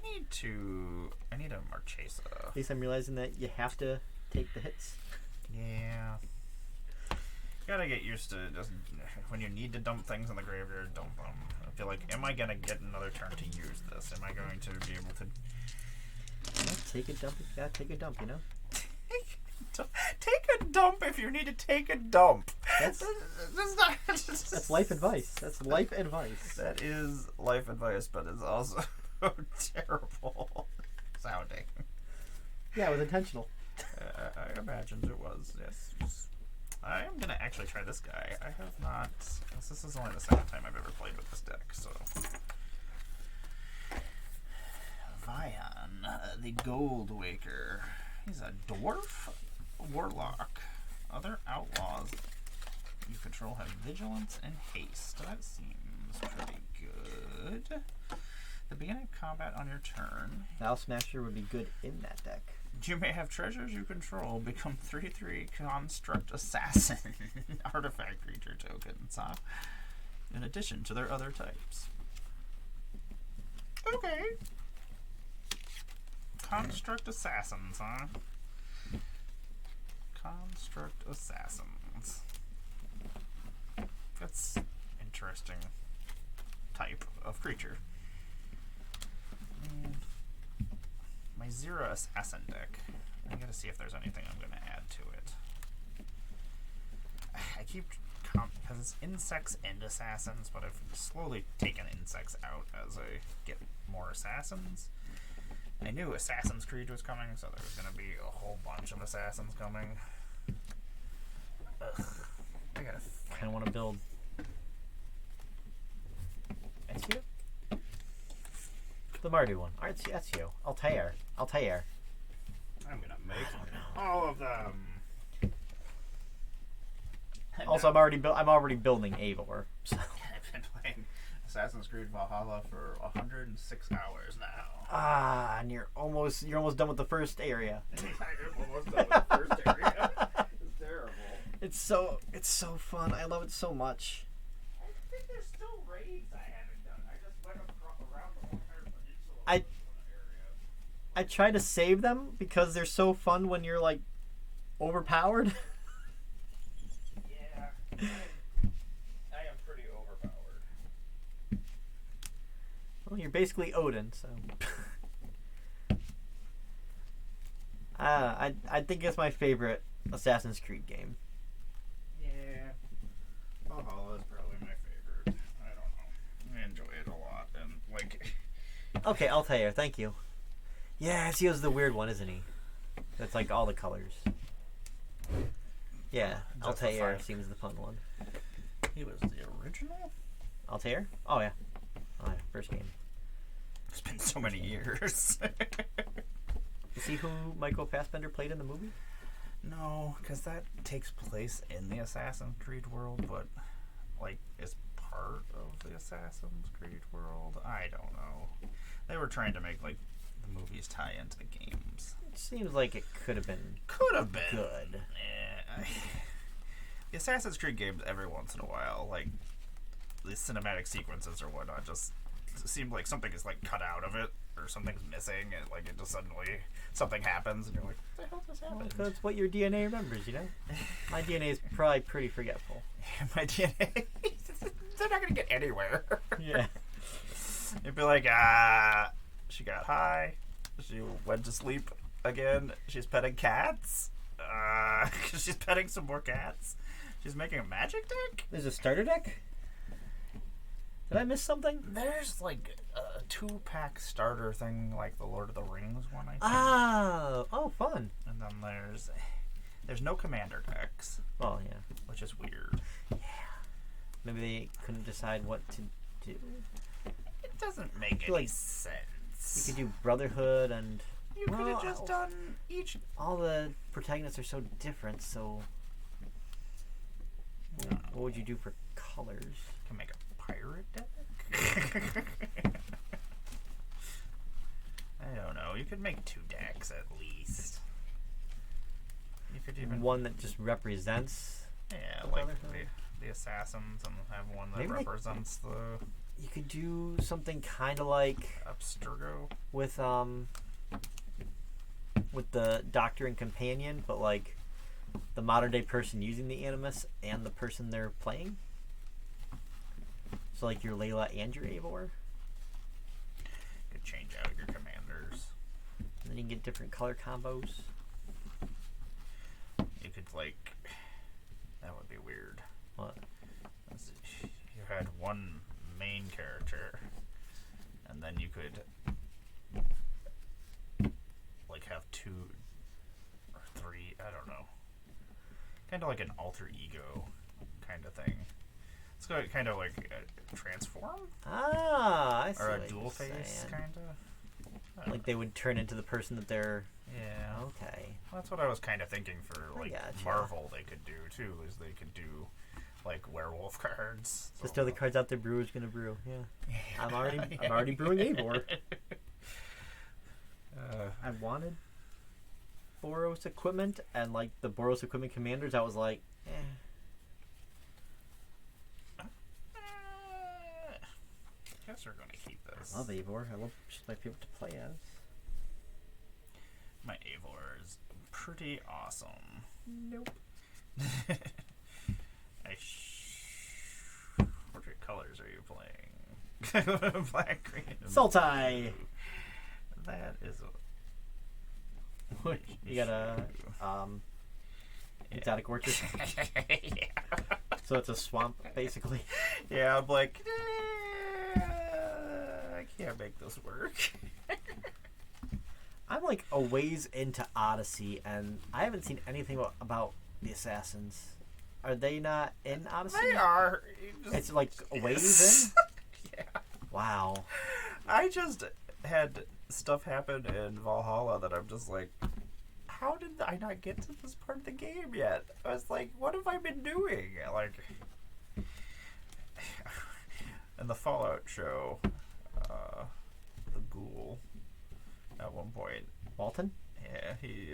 [SPEAKER 1] need a Marchesa.
[SPEAKER 2] At least I'm realizing that you have to take the hits.
[SPEAKER 1] Yeah. Gotta get used to just when you need to dump things in the graveyard, dump them. I feel like, am I gonna get another turn to use this? Am I going to be able to
[SPEAKER 2] Take a dump if you gotta take a dump, you know?
[SPEAKER 1] Take a dump if you need to take a dump.
[SPEAKER 2] That's life advice. That's life advice.
[SPEAKER 1] That is life advice, but it's also terrible sounding.
[SPEAKER 2] Yeah, it was intentional.
[SPEAKER 1] I imagined it was, yes. I am going to actually try this guy. I have not... This is only the second time I've ever played with this deck, so... Vion, the Gold Waker. He's a dwarf warlock. Other outlaws you control have vigilance and haste. That seems pretty good. The beginning of combat on your turn.
[SPEAKER 2] Now Smasher would be good in that deck.
[SPEAKER 1] You may have treasures you control become 3/3 construct assassin artifact creature tokens, huh? In addition to their other types. Okay. Construct assassins, huh? Construct assassins. That's interesting type of creature. My Zero Assassin deck. I gotta see if there's anything I'm gonna add to it. I keep because it's insects and assassins, but I've slowly taken insects out as I get more assassins. I knew Assassin's Creed was coming, so there was gonna be a whole bunch of assassins coming. Ugh. I gotta
[SPEAKER 2] kind of want to build. Ezio? The Mardu one. Alright, Ezio. Altair.
[SPEAKER 1] I'm gonna make all of them.
[SPEAKER 2] Also, I'm already building Eivor. So.
[SPEAKER 1] I've been playing Assassin's Creed Valhalla for 106 hours now.
[SPEAKER 2] Ah, and you're almost done with the first area.
[SPEAKER 1] I'm almost done with the first area. It's terrible.
[SPEAKER 2] It's so fun. I love it so much.
[SPEAKER 1] I think there's still raids I haven't done. I just went around the whole entire peninsula.
[SPEAKER 2] I try to save them because they're so fun when you're like overpowered.
[SPEAKER 1] Yeah. I am pretty overpowered.
[SPEAKER 2] Well, you're basically Odin, so. I think it's my favorite Assassin's Creed game.
[SPEAKER 1] Yeah. Valhalla is probably my favorite. I don't know. I enjoy it a lot. And, like...
[SPEAKER 2] Okay, Altair, thank you. Yeah, Ezio's the weird one, isn't he? That's like all the colors. Yeah, Altair seems the fun one.
[SPEAKER 1] He was the original?
[SPEAKER 2] Altair? Oh, yeah. First game.
[SPEAKER 1] It's been so many years.
[SPEAKER 2] You see who Michael Fassbender played in the movie?
[SPEAKER 1] No, because that takes place in the Assassin's Creed world, but, like, is part of the Assassin's Creed world? I don't know. They were trying to make, like, the movies tie into the games.
[SPEAKER 2] It seems like it could have been good.
[SPEAKER 1] The Assassin's Creed games, every once in a while, like the cinematic sequences or whatnot, just seem like something is like cut out of it, or something's missing, and like it just suddenly something happens, and you're like, what the hell just happened?
[SPEAKER 2] Well, that's what your DNA remembers, you know. My DNA is probably pretty forgetful.
[SPEAKER 1] My DNA, they're not gonna get anywhere.
[SPEAKER 2] Yeah.
[SPEAKER 1] You'd be like, she got high, she went to sleep again, she's petting cats, she's petting some more cats, she's making a magic deck.
[SPEAKER 2] There's a starter deck? Did I miss something?
[SPEAKER 1] There's like a 2-pack starter thing, like the Lord of the Rings one, I think.
[SPEAKER 2] Oh, fun.
[SPEAKER 1] And then there's no commander decks.
[SPEAKER 2] Well, yeah.
[SPEAKER 1] Which is weird.
[SPEAKER 2] Yeah. Maybe they couldn't decide what to do.
[SPEAKER 1] It doesn't make any sense.
[SPEAKER 2] You could do Brotherhood and...
[SPEAKER 1] You could have just done each...
[SPEAKER 2] All the protagonists are so different, so... What would you do for colors?
[SPEAKER 1] You can make a pirate deck? I don't know. You could make 2 decks at least. You could even...
[SPEAKER 2] One that just represents...
[SPEAKER 1] Yeah, like the assassins, and have one that represents the...
[SPEAKER 2] You could do something kind of like...
[SPEAKER 1] Abstergo?
[SPEAKER 2] With the Doctor and Companion, but like the modern day person using the Animus and the person they're playing. So like your Layla and your Eivor.
[SPEAKER 1] You could change out your commanders.
[SPEAKER 2] And then you can get different color combos.
[SPEAKER 1] You could like... That would be weird.
[SPEAKER 2] What?
[SPEAKER 1] You had one main character, and then you could like have 2 or 3, I don't know. Kind of like an alter ego kind of thing. It's kind of like a transform?
[SPEAKER 2] I see.
[SPEAKER 1] Or a
[SPEAKER 2] what
[SPEAKER 1] dual
[SPEAKER 2] you're
[SPEAKER 1] face,
[SPEAKER 2] saying.
[SPEAKER 1] kind of.
[SPEAKER 2] Like they would turn into the person that they're...
[SPEAKER 1] Yeah.
[SPEAKER 2] Okay.
[SPEAKER 1] Well, that's what I was kind of thinking for like
[SPEAKER 2] gotcha.
[SPEAKER 1] Marvel they could do too, is they could do like werewolf cards.
[SPEAKER 2] Just throw the cards out there, brewer's gonna brew. Yeah. I'm already brewing Eivor. I wanted Boros equipment, and like the Boros equipment commanders, I was like,
[SPEAKER 1] I guess we're gonna keep this.
[SPEAKER 2] I love Eivor. I love just my people to play as.
[SPEAKER 1] My Eivor is pretty awesome.
[SPEAKER 2] Nope.
[SPEAKER 1] What colors are you playing? Black, green, and
[SPEAKER 2] Sultai.
[SPEAKER 1] blue. That is a...
[SPEAKER 2] You got a exotic orchard.
[SPEAKER 1] Yeah.
[SPEAKER 2] So it's a swamp, basically.
[SPEAKER 1] Yeah, I'm like, I can't make this work.
[SPEAKER 2] I'm like a ways into Odyssey, and I haven't seen anything about the Assassins. Are they not in Odyssey?
[SPEAKER 1] They are.
[SPEAKER 2] It's like a ways in?
[SPEAKER 1] Yeah.
[SPEAKER 2] Wow.
[SPEAKER 1] I just had stuff happen in Valhalla that I'm just like, how did I not get to this part of the game yet? I was like, what have I been doing? Like, in the Fallout show, the ghoul, at one point.
[SPEAKER 2] Walton?
[SPEAKER 1] Yeah, he,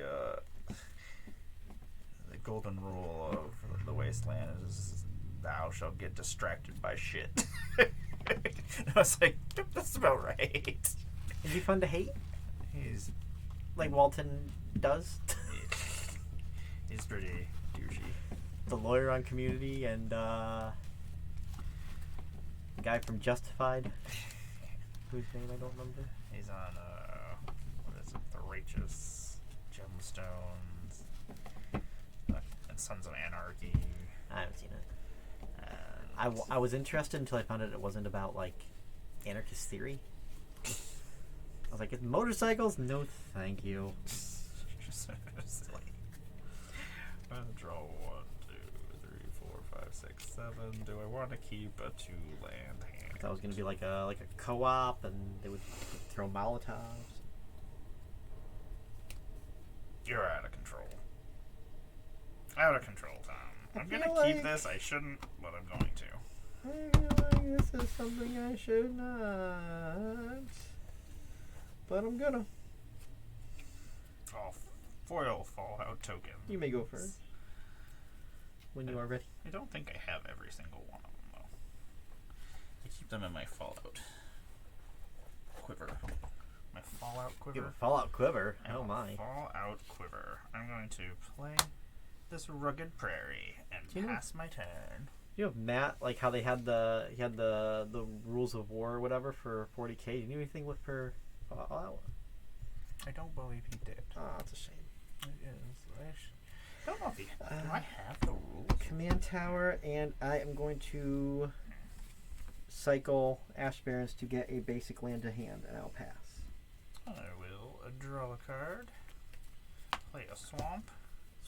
[SPEAKER 1] the golden rule of the wasteland is thou shalt get distracted by shit. I was like, that's about right.
[SPEAKER 2] Is he fun to hate?
[SPEAKER 1] He's
[SPEAKER 2] like Walton does?
[SPEAKER 1] he's pretty douchey.
[SPEAKER 2] The lawyer on Community and guy from Justified, whose name I don't remember.
[SPEAKER 1] He's on what is it? The Righteous Gemstones and Sons of Anarchy.
[SPEAKER 2] I haven't seen it. I was interested until I found out it wasn't about like anarchist theory. I was like, it's motorcycles? No, thank you.
[SPEAKER 1] I'm gonna draw 1, 2, 3, 4, 5, 6, 7. Do I want to keep a 2-land hand?
[SPEAKER 2] I thought it was gonna be like a co-op, and they would throw Molotovs.
[SPEAKER 1] You're out of control. Out of control, Tom. I'm gonna keep this. I shouldn't, but I'm going to.
[SPEAKER 2] I feel like this is something I should not. But I'm gonna.
[SPEAKER 1] Oh, foil Fallout token.
[SPEAKER 2] You may go first. When you are ready.
[SPEAKER 1] I don't think I have every single one of them, though. I keep them in my Fallout quiver. My Fallout quiver.
[SPEAKER 2] You have a Fallout quiver. Oh my.
[SPEAKER 1] Fallout quiver. I'm going to play this rugged prairie and pass my turn.
[SPEAKER 2] You know, Matt, like how he had the rules of war or whatever for 40k. Do you know anything with for Fallout?
[SPEAKER 1] I don't believe he did.
[SPEAKER 2] Oh, that's a shame.
[SPEAKER 1] It is. I don't know if he. Do I have the rules?
[SPEAKER 2] Command tower, and I am going to cycle Ash Barrens to get a basic land to hand, and I'll pass.
[SPEAKER 1] I will draw a card. Play a swamp.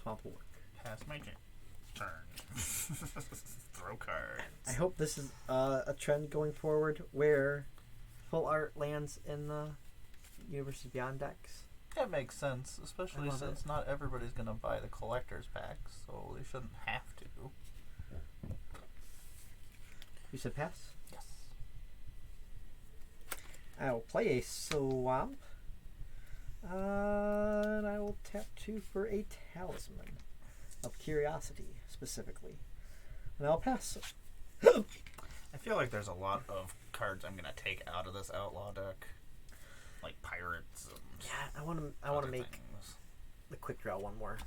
[SPEAKER 2] Swamp will work.
[SPEAKER 1] Pass my turn. Throw cards.
[SPEAKER 2] I hope this is a trend going forward where full art lands in the Universes Beyond decks.
[SPEAKER 1] That makes sense, especially since not everybody's going to buy the collector's packs, so they shouldn't have to.
[SPEAKER 2] You said pass?
[SPEAKER 1] Yes.
[SPEAKER 2] I will play a swamp. And I will tap 2 for a talisman of curiosity, specifically. And I'll pass.
[SPEAKER 1] I feel like there's a lot of cards I'm going to take out of this outlaw deck. Like pirates and
[SPEAKER 2] Yeah, I want to make the quick draw one more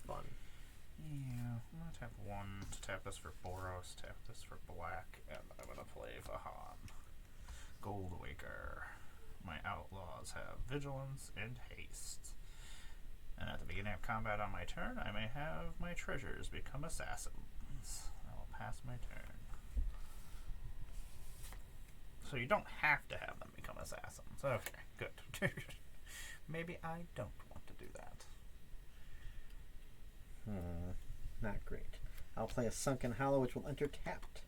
[SPEAKER 2] fun.
[SPEAKER 1] Yeah, I'm going to tap 1 to tap this for Boros, tap this for black, and I'm going to play Vahan. Goldwaker. My outlaws have vigilance and haste. And at the beginning of combat on my turn, I may have my treasures become assassins. I will pass my turn. So you don't have to have them become assassins. Okay, good. Maybe I don't want to do that.
[SPEAKER 2] Not great. I'll play a Sunken Hollow, which will enter tapped.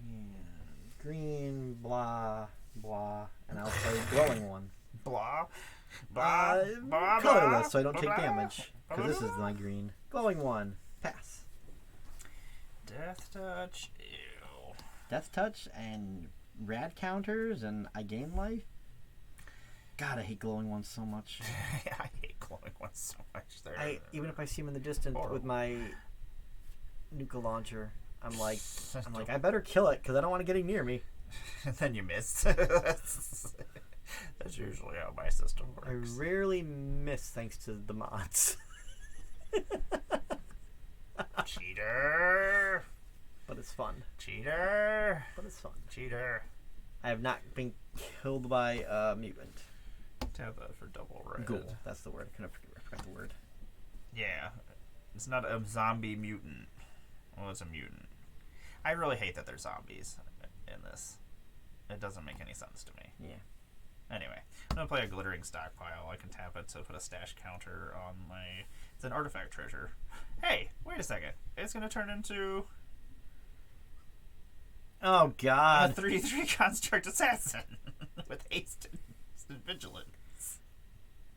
[SPEAKER 2] And green, blah, blah, and I'll play Glowing One.
[SPEAKER 1] Blah, blah, blah,
[SPEAKER 2] colorless,
[SPEAKER 1] blah,
[SPEAKER 2] so I don't take
[SPEAKER 1] blah,
[SPEAKER 2] damage. Because this is my green. Glowing One. Pass.
[SPEAKER 1] Death Touch. Ew.
[SPEAKER 2] Death Touch and rad counters, and I gain life. God, I hate Glowing Ones so much.
[SPEAKER 1] I hate Glowing Ones so much.
[SPEAKER 2] Even if I see them in the distance with my nuka launcher, I'm like, I better kill it because I don't want it getting near me.
[SPEAKER 1] And then you miss. That's usually how my system works.
[SPEAKER 2] I rarely miss thanks to the mods.
[SPEAKER 1] Cheater.
[SPEAKER 2] But it's fun.
[SPEAKER 1] Cheater.
[SPEAKER 2] But it's fun.
[SPEAKER 1] Cheater.
[SPEAKER 2] I have not been killed by a mutant.
[SPEAKER 1] Tap that for double red.
[SPEAKER 2] Ghoul. That's the word. I forgot the word.
[SPEAKER 1] Yeah. It's not a zombie mutant. Well, it's a mutant. I really hate that they're zombies in this. It doesn't make any sense to me.
[SPEAKER 2] Yeah.
[SPEAKER 1] Anyway, I'm going to play a Glittering Stockpile. I can tap it to put a stash counter on my... It's an artifact treasure. Hey, wait a second. It's going to turn into...
[SPEAKER 2] Oh, God.
[SPEAKER 1] A 3/3 Construct Assassin with haste and vigilance.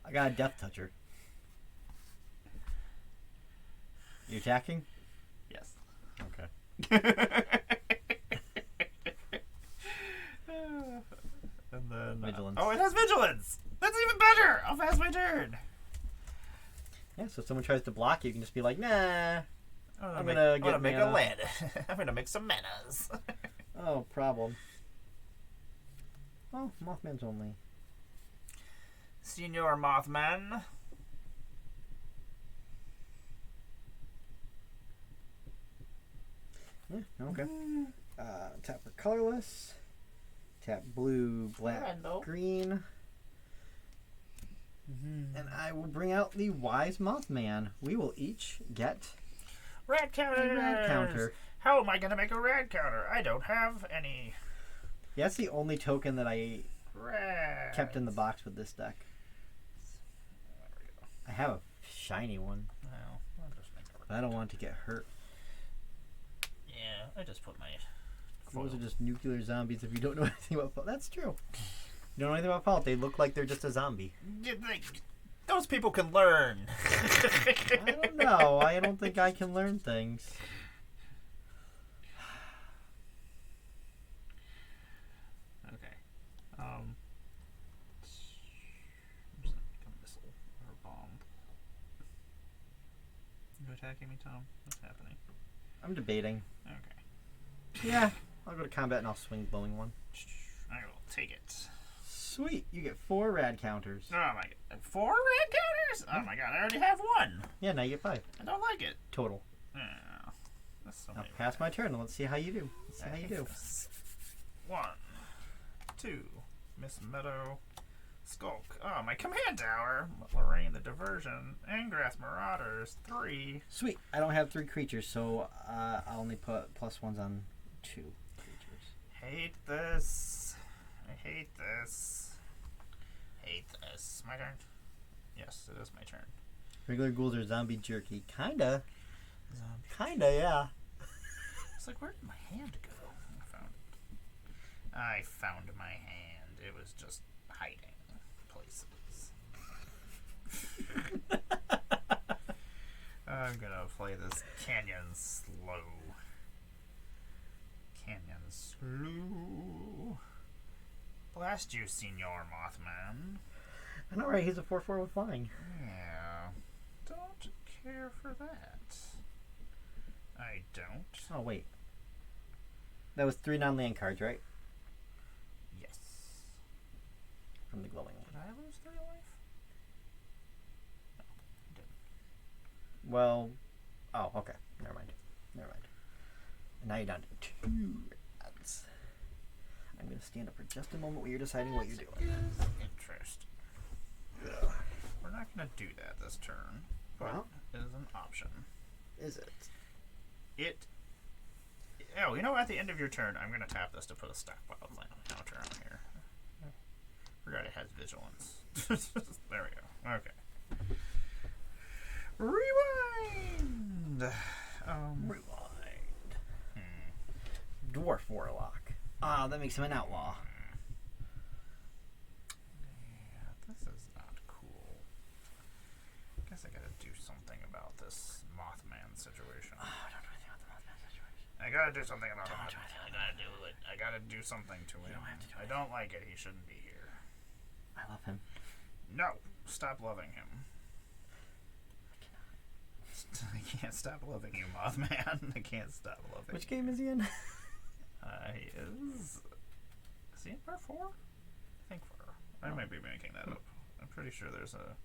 [SPEAKER 2] I got a Death Toucher. You attacking?
[SPEAKER 1] Yes.
[SPEAKER 2] Okay.
[SPEAKER 1] And then...
[SPEAKER 2] Vigilance.
[SPEAKER 1] Oh, it has vigilance! That's even better! I'll pass my turn!
[SPEAKER 2] Yeah, so if someone tries to block you, you can just be like, nah.
[SPEAKER 1] I'm gonna make a land. I'm gonna make some manas.
[SPEAKER 2] Oh, problem. Oh, Mothman's only.
[SPEAKER 1] Senior Mothman.
[SPEAKER 2] Yeah, okay. Tap for colorless. Tap blue, black,
[SPEAKER 1] Randall.
[SPEAKER 2] green. And I will bring out the Wise Mothman. We will each get
[SPEAKER 1] Rad counter.
[SPEAKER 2] a rad counter.
[SPEAKER 1] How am I gonna make a rad counter? I don't have any.
[SPEAKER 2] Yeah, that's the only token that I
[SPEAKER 1] Rad.
[SPEAKER 2] kept in the box with this deck.
[SPEAKER 1] There we go.
[SPEAKER 2] I have a shiny one,
[SPEAKER 1] Well, I'll just make a
[SPEAKER 2] but I don't want it to get hurt.
[SPEAKER 1] Yeah, I just put my.
[SPEAKER 2] Those are just nuclear zombies if you don't know anything about Fallout. That's true. You don't know anything about Fallout. They look like they're just a zombie.
[SPEAKER 1] Those people can learn.
[SPEAKER 2] I don't know. I don't think I can learn things.
[SPEAKER 1] attacking me, Tom? What's happening?
[SPEAKER 2] I'm debating.
[SPEAKER 1] Okay.
[SPEAKER 2] Yeah, I'll go to combat and I'll swing blowing one.
[SPEAKER 1] I will take it.
[SPEAKER 2] Sweet, you get 4 rad counters.
[SPEAKER 1] Oh my god. 4 red counters? Oh my god, I already have 1.
[SPEAKER 2] Yeah, now you get 5.
[SPEAKER 1] I don't like it.
[SPEAKER 2] Total.
[SPEAKER 1] Oh, that's so
[SPEAKER 2] Now
[SPEAKER 1] many
[SPEAKER 2] pass
[SPEAKER 1] red.
[SPEAKER 2] my turn and let's see how you do. Let's see
[SPEAKER 1] I
[SPEAKER 2] how you
[SPEAKER 1] hate
[SPEAKER 2] do.
[SPEAKER 1] this. 1, 2, Miss Meadow, Skulk. Oh, my command tower. Lorraine the Diversion, Angrass Marauders, 3.
[SPEAKER 2] Sweet, I don't have 3 creatures, so I'll only put +1s on 2 creatures.
[SPEAKER 1] Hate this. I hate this. Hate this. My turn? Yes, it is my turn.
[SPEAKER 2] Regular ghouls are zombie jerky. Kinda.
[SPEAKER 1] Zombie.
[SPEAKER 2] Kinda, yeah.
[SPEAKER 1] It's like, where did my hand go? I found my hand. It was just hiding places. I'm gonna play this Canyon Slow. Canyon Slow. Blast you, Senor Mothman.
[SPEAKER 2] I know, right? He's a 4/4 with flying.
[SPEAKER 1] Yeah. Don't care for that. I don't.
[SPEAKER 2] Oh, wait. That was 3 non-land cards, right?
[SPEAKER 1] Yes.
[SPEAKER 2] From the glowing one.
[SPEAKER 1] Did I lose 3 life? No, I didn't.
[SPEAKER 2] Well, oh, okay. Never mind. Never mind. And now you're down to 2 rads. I'm going to stand up for just a moment while you're deciding what you're doing.
[SPEAKER 1] Interesting. We're not going to do that this turn, but
[SPEAKER 2] Well,
[SPEAKER 1] it is an option.
[SPEAKER 2] is it?
[SPEAKER 1] Oh, you know, at the end of your turn, I'm going to tap this to put a stockpile plant counter on here. Forgot it has vigilance. There we go. Okay. Rewind!
[SPEAKER 2] Rewind. Dwarf Warlock. Ah, that makes him an outlaw.
[SPEAKER 1] Yeah, this is not cool. Guess I gotta do something about this Mothman situation.
[SPEAKER 2] Oh, I don't know anything about the Mothman situation.
[SPEAKER 1] I gotta do something about
[SPEAKER 2] Don't
[SPEAKER 1] him.
[SPEAKER 2] do anything
[SPEAKER 1] I
[SPEAKER 2] about
[SPEAKER 1] gotta do it. I gotta do something to him.
[SPEAKER 2] don't have to do
[SPEAKER 1] I don't like it. He shouldn't be here.
[SPEAKER 2] I love him.
[SPEAKER 1] No! Stop loving him. I can't stop loving you, Mothman. I can't stop loving
[SPEAKER 2] Which game is he in?
[SPEAKER 1] He is he in part 4? I think 4. I might be making that up. I'm pretty sure there's a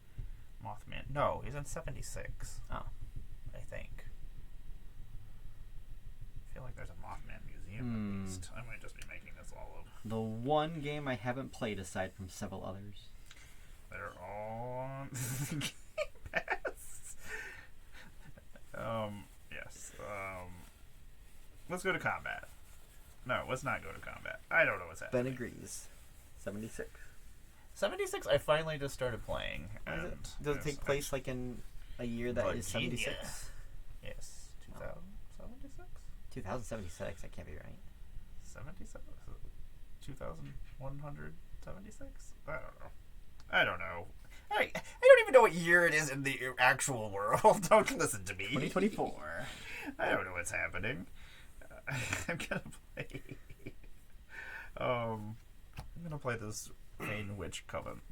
[SPEAKER 1] Mothman. No, he's in 76.
[SPEAKER 2] Oh.
[SPEAKER 1] I think. I feel like there's a Mothman museum at least. I might just be making this all up.
[SPEAKER 2] The one game I haven't played aside from several others.
[SPEAKER 1] They're all on the Game Pass. Yes. Let's go to combat. No, let's not go to combat. I don't know what's happening.
[SPEAKER 2] Ben agrees. 76.
[SPEAKER 1] 76, I finally just started playing. And
[SPEAKER 2] Does it take place like in a year that is 76?
[SPEAKER 1] Yes. 2076?
[SPEAKER 2] 2076, that can't be right.
[SPEAKER 1] 77? 2176? I don't know. I don't even know what year it is in the actual world. Don't listen to me.
[SPEAKER 2] 2024.
[SPEAKER 1] I don't know what's happening. I'm gonna play. I'm gonna play this Vain Witch Coven.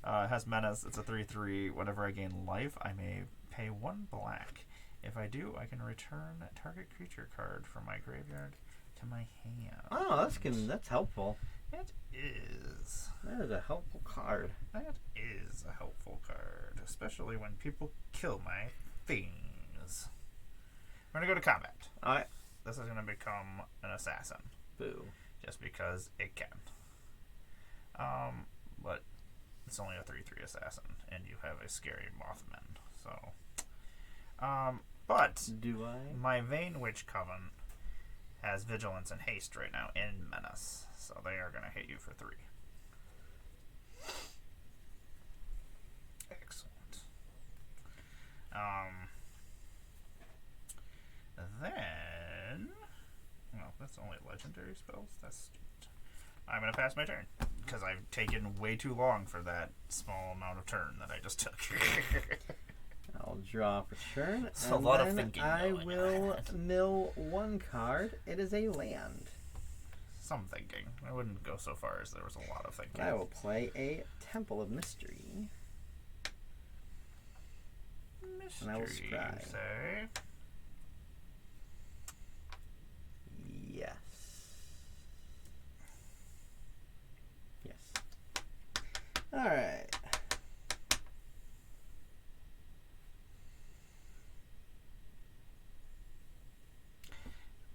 [SPEAKER 1] It has menace. It's a 3/3. Whenever I gain life, I may pay 1 black. If I do, I can return a target creature card from my graveyard to my hand.
[SPEAKER 2] Oh, that's helpful.
[SPEAKER 1] It is.
[SPEAKER 2] That is a helpful card.
[SPEAKER 1] That is a helpful card, especially when people kill my things. We're gonna go to combat.
[SPEAKER 2] Alright.
[SPEAKER 1] This is gonna become an assassin.
[SPEAKER 2] Boo.
[SPEAKER 1] Just because it can. But it's only a 3/3 assassin, and you have a scary Mothman. So, but
[SPEAKER 2] Do I?
[SPEAKER 1] my Vain Witch Coven has vigilance and haste right now, and menace, so they are gonna hit you for 3. Excellent. Then, well, that's only legendary spells. That's stupid. I'm gonna pass my turn because I've taken way too long for that small amount of turn that I just took.
[SPEAKER 2] I'll draw for turn.
[SPEAKER 1] It's
[SPEAKER 2] and
[SPEAKER 1] a lot of
[SPEAKER 2] then
[SPEAKER 1] thinking
[SPEAKER 2] I
[SPEAKER 1] going
[SPEAKER 2] will
[SPEAKER 1] on.
[SPEAKER 2] mill 1 card. It is a land.
[SPEAKER 1] Some thinking. I wouldn't go so far as there was a lot of thinking.
[SPEAKER 2] I will play a Temple of Mystery. And I will
[SPEAKER 1] Mystery,
[SPEAKER 2] scry.
[SPEAKER 1] you say?
[SPEAKER 2] Yes. Yes. Alright.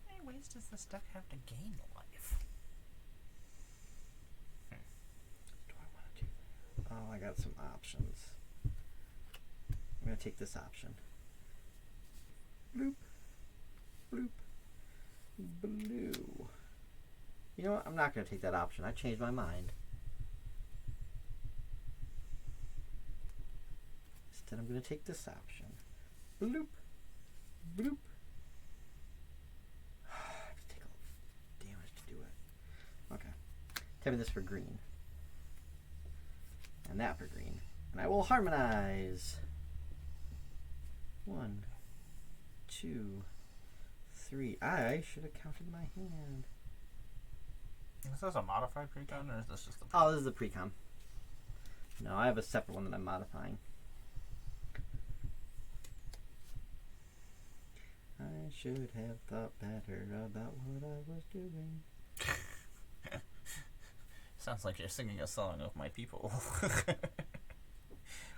[SPEAKER 1] How many ways does this deck have to gain life?
[SPEAKER 2] Do I want to do that? Oh, I got some options. I'm going to take this option. Bloop. Bloop. Blue. You know what? I'm not going to take that option. I changed my mind. Instead, I'm going to take this option. Bloop. Bloop. I have to take a little damage to do it. Okay. Tapping this for green. And that for green. And I will harmonize. 1, 2, 3. I should have counted my hand.
[SPEAKER 1] Is this a modified precon or is this just the
[SPEAKER 2] Oh, this is the precon. No, I have a separate one that I'm modifying. I should have thought better about what I was doing.
[SPEAKER 1] Sounds like you're singing a song of my people.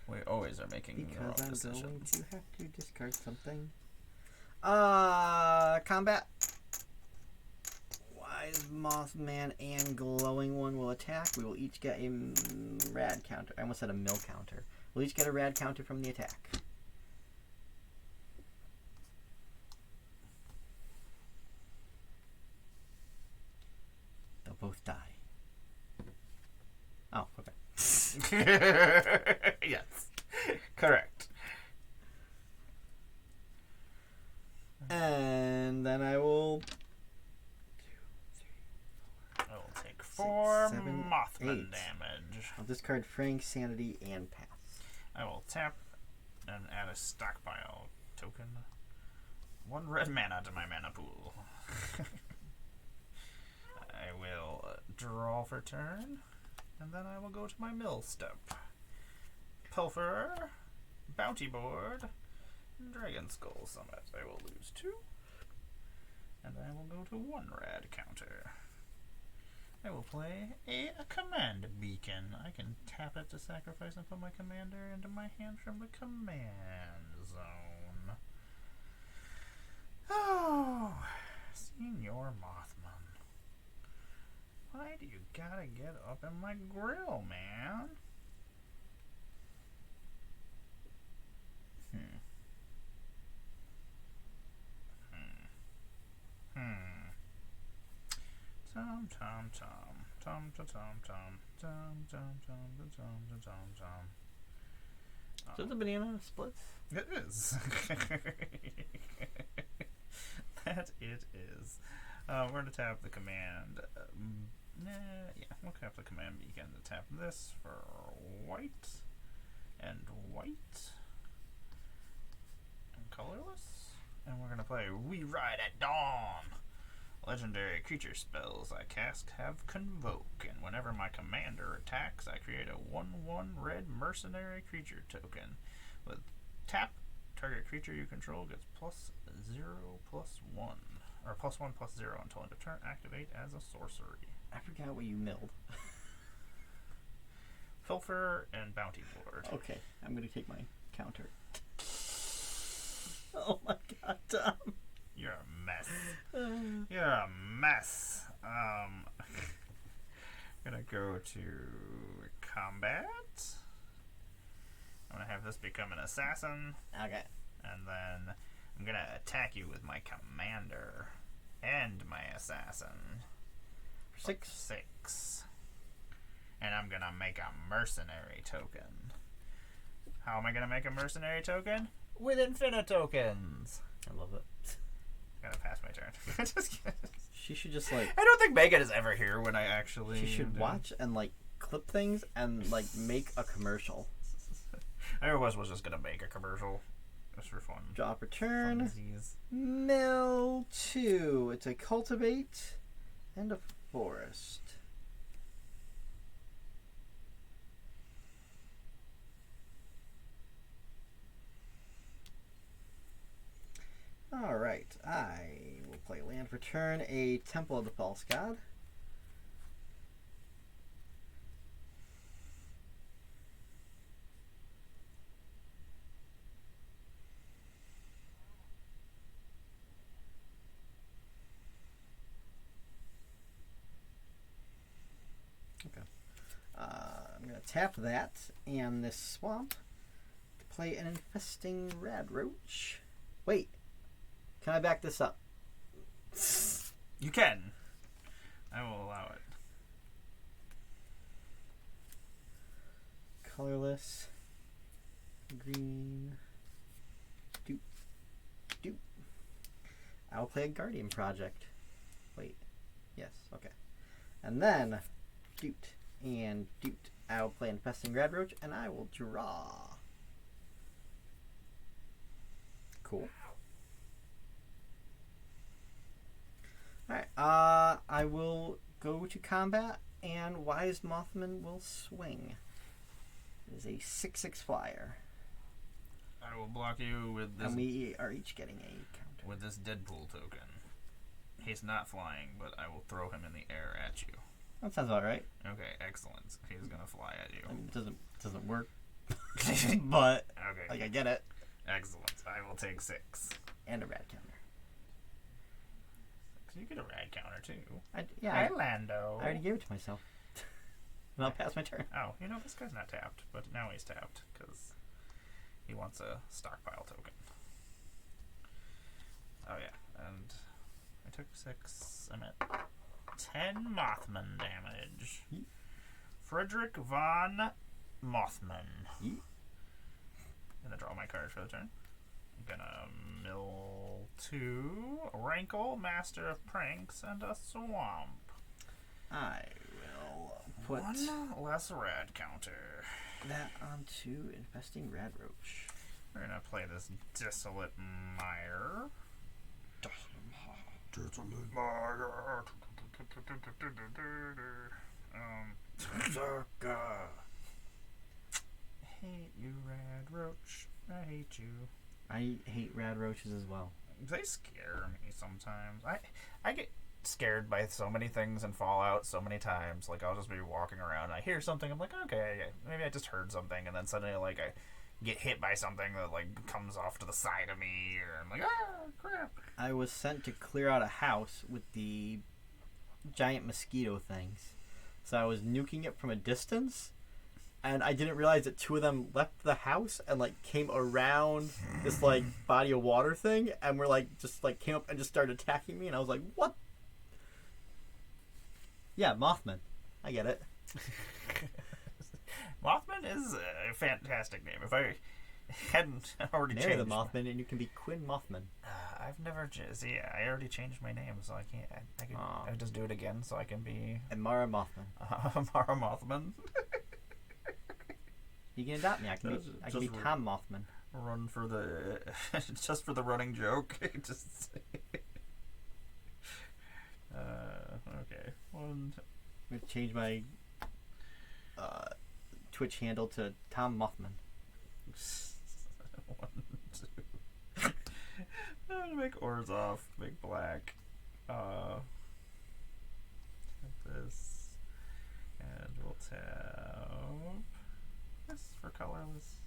[SPEAKER 1] We always are making wrong
[SPEAKER 2] Because I'm
[SPEAKER 1] decisions.
[SPEAKER 2] going to have to discard something. Combat. Wise Mothman and Glowing One will attack. We will each get a rad counter. I almost said a mill counter. We'll each get a rad counter from the attack. They'll both die. Oh, okay.
[SPEAKER 1] Yes. Correct.
[SPEAKER 2] And then I will...
[SPEAKER 1] I will take 4
[SPEAKER 2] 7,
[SPEAKER 1] Mothman
[SPEAKER 2] 8.
[SPEAKER 1] damage.
[SPEAKER 2] I'll discard Frank, Sanity, and Pass.
[SPEAKER 1] I will tap and add a stockpile token. 1 red mana to my mana pool. I will draw for turn, and then I will go to my mill step. Pilferer, Bounty Board, Dragon Skull Summit. I will lose 2, and I will go to 1 rad counter. I will play a command beacon. I can tap it to sacrifice and put my commander into my hand from the command zone. Oh, Senior Mothman. Why do you gotta get up in my grill, man? Tom, tom, tom. Tom, tom, tom, tom. Tom, tom, tom, tom, tom, tom, tom.
[SPEAKER 2] Is it the banana splits?
[SPEAKER 1] It is. That it is. We're going to tap the command. We'll tap the command beacon to tap this for white and white and colorless. And we're going to play We Ride at Dawn. Legendary creature spells I cast have Convoke, and whenever my commander attacks, I create a 1/1 red mercenary creature token. With tap, target creature you control gets +0/+1, or +1/+0 until end of turn. Activate as a sorcery.
[SPEAKER 2] I forgot what you milled.
[SPEAKER 1] Pilfer and Bounty Board.
[SPEAKER 2] Okay, I'm going to take my counter. Oh my god, Tom.
[SPEAKER 1] You're a mess. You're a mess. Gonna go to combat. I'm gonna have this become an assassin.
[SPEAKER 2] Okay.
[SPEAKER 1] And then I'm gonna attack you with my commander and my assassin.
[SPEAKER 2] 6.
[SPEAKER 1] 6. And I'm gonna make a mercenary token. How am I gonna make a mercenary token? With infinite tokens.
[SPEAKER 2] I love it.
[SPEAKER 1] Gotta pass my turn. Just kidding.
[SPEAKER 2] She should just like...
[SPEAKER 1] I don't think Megan is ever here when I actually...
[SPEAKER 2] She should watch and like clip things and like make a commercial.
[SPEAKER 1] I was just gonna make a commercial. Just for fun.
[SPEAKER 2] Drop a turn.
[SPEAKER 1] Funsies.
[SPEAKER 2] Mill 2. It's a cultivate and a forest. Alright, I will play land for turn, a Temple of the False God. Okay. I'm going to tap that and this swamp to play an Infesting Radroach. Wait. Can I back this up?
[SPEAKER 1] You can. I will allow it.
[SPEAKER 2] Colorless. Green. Doop. Doop. I will play a Guardian Project. Wait. Yes. Okay. And then doot and doot. I will play Infesting Radroach and I will draw. Cool. Alright, I will go to combat, and Wise Mothman will swing. It is a 6/6 flyer.
[SPEAKER 1] I will block you with this.
[SPEAKER 2] And we are each getting a counter.
[SPEAKER 1] With this Deadpool token. He's not flying, but I will throw him in the air at you.
[SPEAKER 2] That sounds about right.
[SPEAKER 1] Okay, excellent. He's gonna fly at you.
[SPEAKER 2] I mean, it doesn't work. But,
[SPEAKER 1] Okay.
[SPEAKER 2] like, I get it.
[SPEAKER 1] Excellent. I will take 6.
[SPEAKER 2] And a rad counter.
[SPEAKER 1] You get a rad counter too.
[SPEAKER 2] Yeah,
[SPEAKER 1] Hi, Lando.
[SPEAKER 2] I already gave it to myself. And I'll pass my turn.
[SPEAKER 1] Oh, you know, this guy's not tapped, but now he's tapped because he wants a stockpile token. Oh, yeah. And I took 6. I'm at 10 Mothman damage.
[SPEAKER 2] Yeet.
[SPEAKER 1] Frederick von Mothman.
[SPEAKER 2] Yeet.
[SPEAKER 1] Gonna draw my card for the turn. I'm gonna mill 2, a Rankle, Master of Pranks, and a Swamp.
[SPEAKER 2] I will put
[SPEAKER 1] 1 less rad counter.
[SPEAKER 2] that onto Infesting Radroach.
[SPEAKER 1] We're gonna play this Desolate Mire. Desolate Mire. Hate you, Rad Roach. I hate you.
[SPEAKER 2] I hate Radroaches as well.
[SPEAKER 1] They scare me sometimes. I get scared by so many things in Fallout so many times. Like, I'll just be walking around and I hear something. I'm like, okay, maybe I just heard something. And then suddenly, like, I get hit by something that, like, comes off to the side of me. Or I'm like, ah, crap.
[SPEAKER 2] I was sent to clear out a house with the giant mosquito things. So I was nuking it from a distance. And I didn't realize that 2 of them left the house and, like, came around this, like, body of water thing. And were, like, just, like, came up and just started attacking me. And I was like, what? Yeah, Mothman. I get it.
[SPEAKER 1] Mothman is a fantastic name. If I hadn't already
[SPEAKER 2] Marry
[SPEAKER 1] changed
[SPEAKER 2] the Mothman and you can be Quinn Mothman.
[SPEAKER 1] I've never see. I already changed my name, so I can't. I just do it again, so I can be
[SPEAKER 2] And Mara Mothman.
[SPEAKER 1] Mara Mothman.
[SPEAKER 2] You can adopt me. I can be Tom Mothman.
[SPEAKER 1] Run for the just for the running joke. Just okay.
[SPEAKER 2] I'm gonna change my Twitch handle to Tom Mothman.
[SPEAKER 1] 1, 2. I'm gonna make Orzhov, make black. This, and we'll tap this for colorless,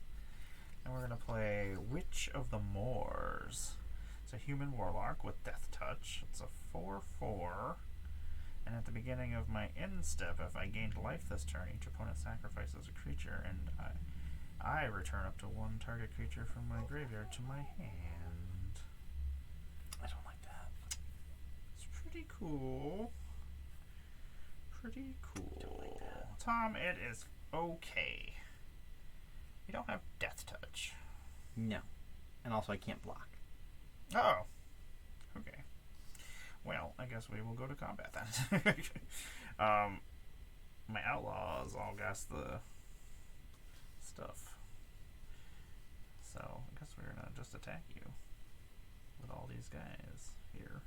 [SPEAKER 1] and we're gonna play Witch of the Moors. It's a human warlock with Death Touch. It's a 4/4. And at the beginning of my end step, if I gained life this turn, each opponent sacrifices a creature, and I return up to 1 target creature from my graveyard to my hand. I don't like that. It's pretty cool. Pretty cool.
[SPEAKER 2] Don't like that.
[SPEAKER 1] Tom, it is okay. You don't have Death Touch.
[SPEAKER 2] No. And also I can't block.
[SPEAKER 1] Oh. Okay. Well, I guess we will go to combat then. My outlaws all guess the stuff. So, I guess we're gonna just attack you with all these guys here.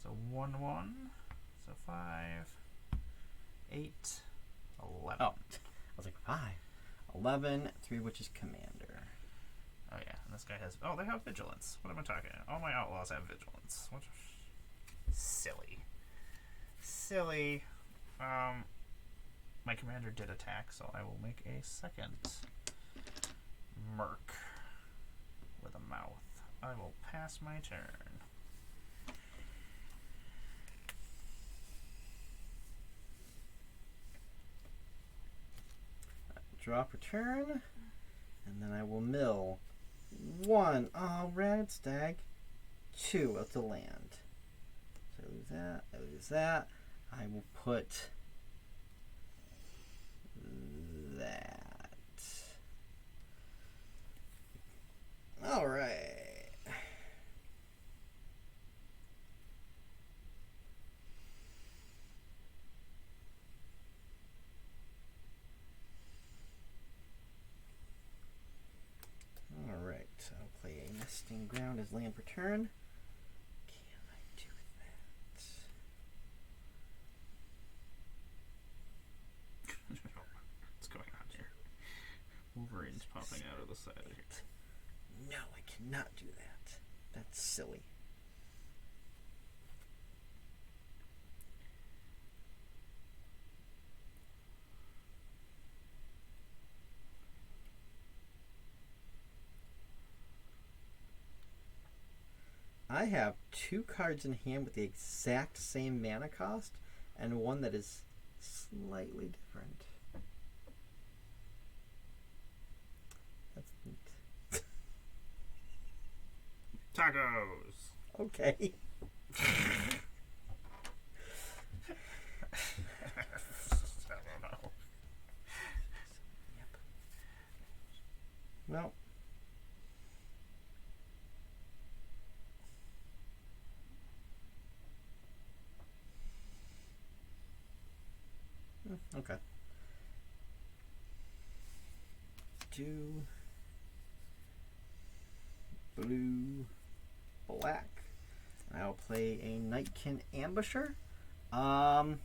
[SPEAKER 1] So 1/1. So 5, 8, 11.
[SPEAKER 2] Oh. I was like, 5. 11, 3 Witches Commander.
[SPEAKER 1] Oh yeah, and this This guy has... Oh, they have vigilance. What am I talking about? All my outlaws have vigilance. What? Silly. Silly. My commander did attack, so I will make a second merc with a mouth. I will pass my turn.
[SPEAKER 2] Draw per turn, and then I will mill 1. Oh, red stag. 2 of the land. So I lose that. I lose that. I will put that. All right. All right. I'll play a nesting ground as land per turn. Can I do that?
[SPEAKER 1] What's going on here? Wolverine's popping out of the side of here.
[SPEAKER 2] No, I cannot do that. That's silly. I have 2 cards in hand with the exact same mana cost and one that is slightly different. That's neat.
[SPEAKER 1] Tacos!
[SPEAKER 2] Okay.
[SPEAKER 1] I don't know.
[SPEAKER 2] Yep. Well. Okay. Do blue, black. I'll play a Nightkin Ambusher. I'll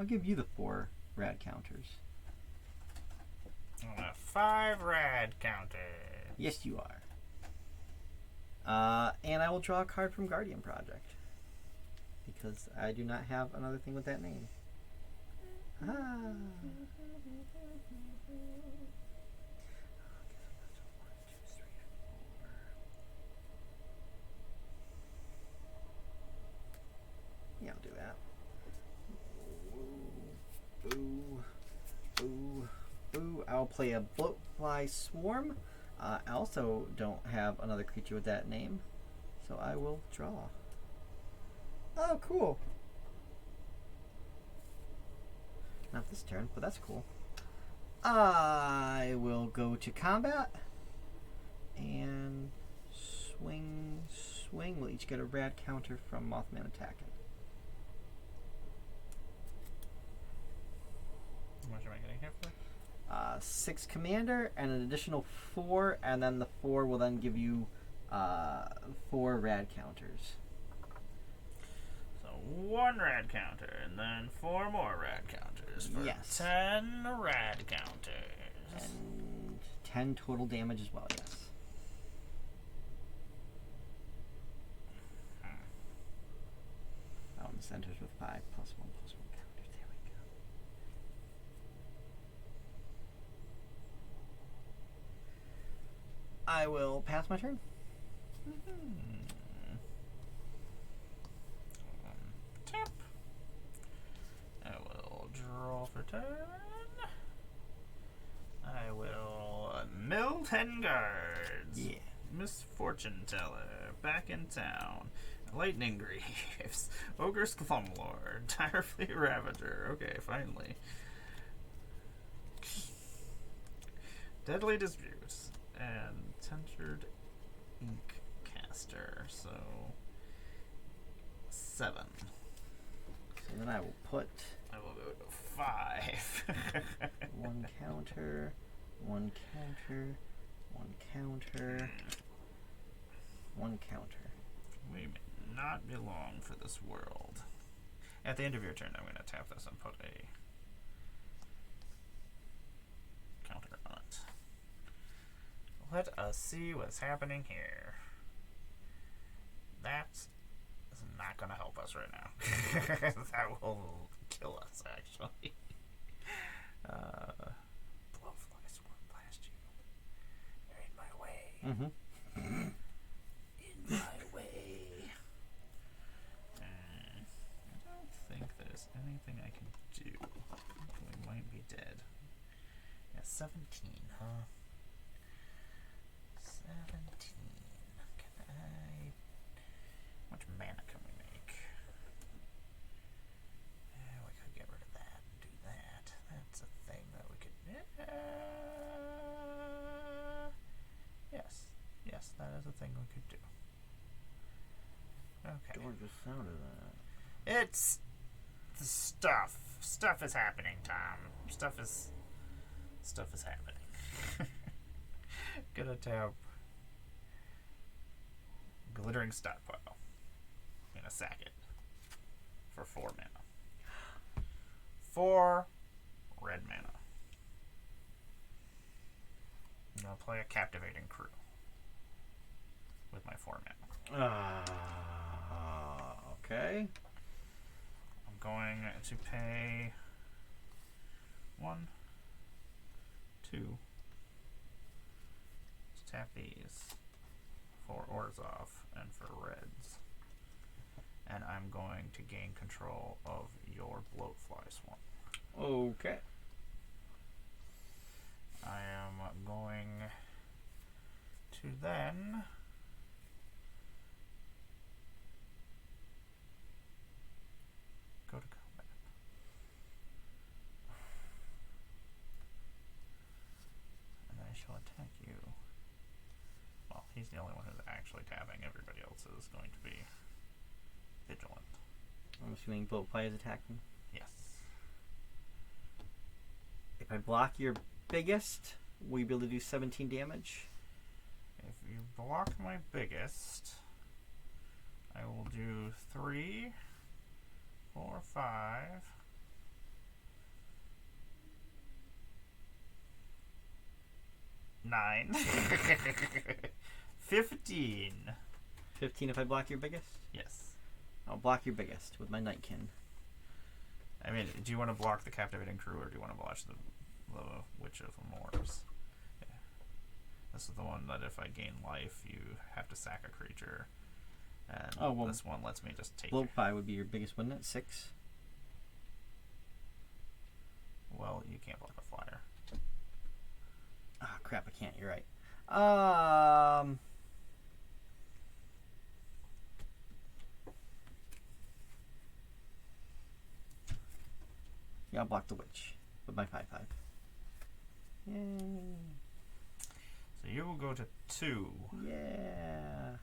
[SPEAKER 2] give you the 4 rad counters.
[SPEAKER 1] 5 rad counters.
[SPEAKER 2] Yes, you are. And I will draw a card from Guardian Project because I do not have another thing with that name. Ah. Yeah, I'll do that. Boo, boo, boo. I'll play a Bloatfly Swarm. I also don't have another creature with that name, so I will draw. Oh, cool. Not this turn, but that's cool. I will go to combat and swing. We'll each get a rad counter from Mothman attacking.
[SPEAKER 1] What am I getting here for?
[SPEAKER 2] 6 commander and an additional 4, and then the 4 will then give you 4 rad counters.
[SPEAKER 1] So 1 rad counter, and then 4 more rad counters for
[SPEAKER 2] yes.
[SPEAKER 1] 10 rad counters.
[SPEAKER 2] And 10 total damage as well, yes. Oh, and the centers with 5 +1 +1 counters. There we go. I will pass my turn.
[SPEAKER 1] Tap. I will draw for turn. I will mill 10 guards.
[SPEAKER 2] Yeah.
[SPEAKER 1] Misfortune Teller, back in town. Lightning Greaves, Ogre's Slumlord, Direfleet Ravager. Okay, finally. Deadly Disputes, and Tentured Ink Caster. So 7.
[SPEAKER 2] So then I will put.
[SPEAKER 1] I will go to 5.
[SPEAKER 2] 1 counter, 1 counter, 1 counter, 1 counter.
[SPEAKER 1] We may not belong for this world. At the end of your turn, I'm going to tap this and put a counter on it. Let us see what's happening here. That's not going to help us right now. That will kill us, actually. Blowfly Swarm Blast you. You're in my way.
[SPEAKER 2] Mm-hmm.
[SPEAKER 1] In my way. I don't think there's anything I can do. We might be dead. Yeah, 17, huh? 17. Can I... How much mana can we make? We could get rid of that and do that. That's a thing that we could... Yes. Yes, that is a thing we could do. Okay.
[SPEAKER 2] Door just sounded that.
[SPEAKER 1] It's the stuff. Stuff is happening, Tom. Stuff is happening. Gonna tap Glittering Stockpile. Gonna sack it for 4 mana. 4 red mana. I'm gonna play a Captivating Crew with my 4 mana.
[SPEAKER 2] Okay.
[SPEAKER 1] I'm going to pay 1, 2 to tap these for Orzhov and for reds. And I'm going to gain control of your Bloatfly Swarm.
[SPEAKER 2] Okay.
[SPEAKER 1] I am going to then go to combat. And I shall attack you. Well, he's the only one who's actually tapping. Everybody else is going to be vigilant.
[SPEAKER 2] I'm assuming Bloatfly is attacking.
[SPEAKER 1] Yes.
[SPEAKER 2] If I block your biggest, will you be able to do 17 damage?
[SPEAKER 1] If you block my biggest, I will do 3, 4, 5. 9. 15.
[SPEAKER 2] 15 if I block your biggest?
[SPEAKER 1] Yes.
[SPEAKER 2] I'll block your biggest with my Nightkin.
[SPEAKER 1] I mean, do you want to block the Captivating Crew or do you want to block the Witch of Moors? Yeah. This is the one that if I gain life, you have to sack a creature. And this one lets me just take it.
[SPEAKER 2] Bloatfly would be your biggest, wouldn't it? 6?
[SPEAKER 1] Well, you can't block a flyer.
[SPEAKER 2] Ah, crap, I can't. You're right. Yeah, I'll block the Witch with my 5/5. Yay.
[SPEAKER 1] So you will go to 2.
[SPEAKER 2] Yeah.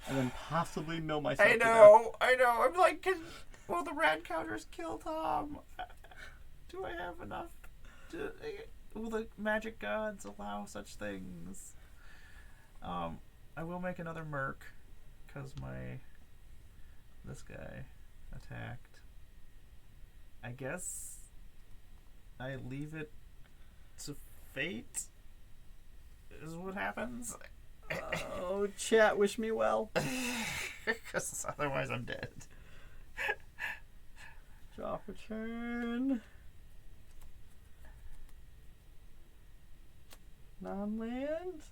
[SPEAKER 2] And then possibly mill myself.
[SPEAKER 1] I know. I'm like, will the rat counters kill Tom? Do I have enough? Will the magic gods allow such things? I will make another Merc because this guy attacked. I guess I leave it to fate. Is what happens.
[SPEAKER 2] Oh, chat, wish me well.
[SPEAKER 1] Because otherwise I'm dead.
[SPEAKER 2] Draw for turn. Non-land.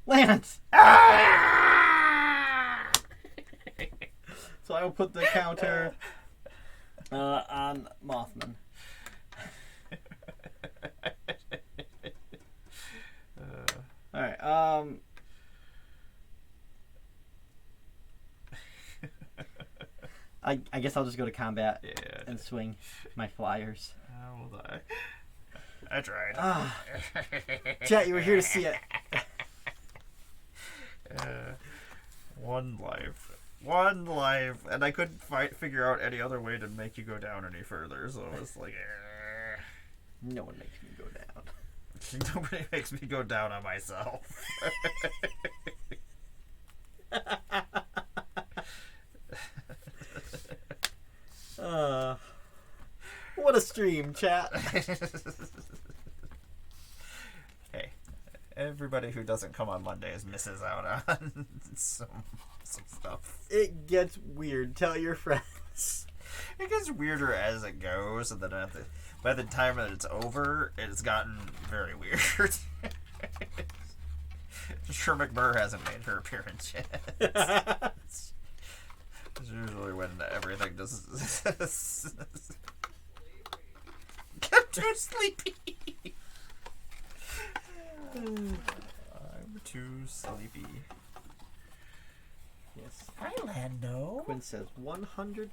[SPEAKER 2] Land!
[SPEAKER 1] Ah!
[SPEAKER 2] So I will put the counter on Mothman. Alright, I guess I'll just go to combat and swing my flyers.
[SPEAKER 1] I will die. I tried.
[SPEAKER 2] Chat, you were here to see it.
[SPEAKER 1] 1 life. 1 life. And I couldn't figure out any other way to make you go down any further, so it was like...
[SPEAKER 2] No one makes me go down.
[SPEAKER 1] Nobody makes me go down on myself.
[SPEAKER 2] What a stream, chat.
[SPEAKER 1] Hey, everybody who doesn't come on Mondays misses out on some stuff.
[SPEAKER 2] It gets weird. Tell your friends.
[SPEAKER 1] It gets weirder as it goes, and then by the time that it's over, it's gotten very weird. Sure, McMurr hasn't made her appearance yet. It's usually when everything just get too sleepy. I'm too sleepy.
[SPEAKER 2] Yes.
[SPEAKER 1] Hi, Lando.
[SPEAKER 2] Quinn says 100%.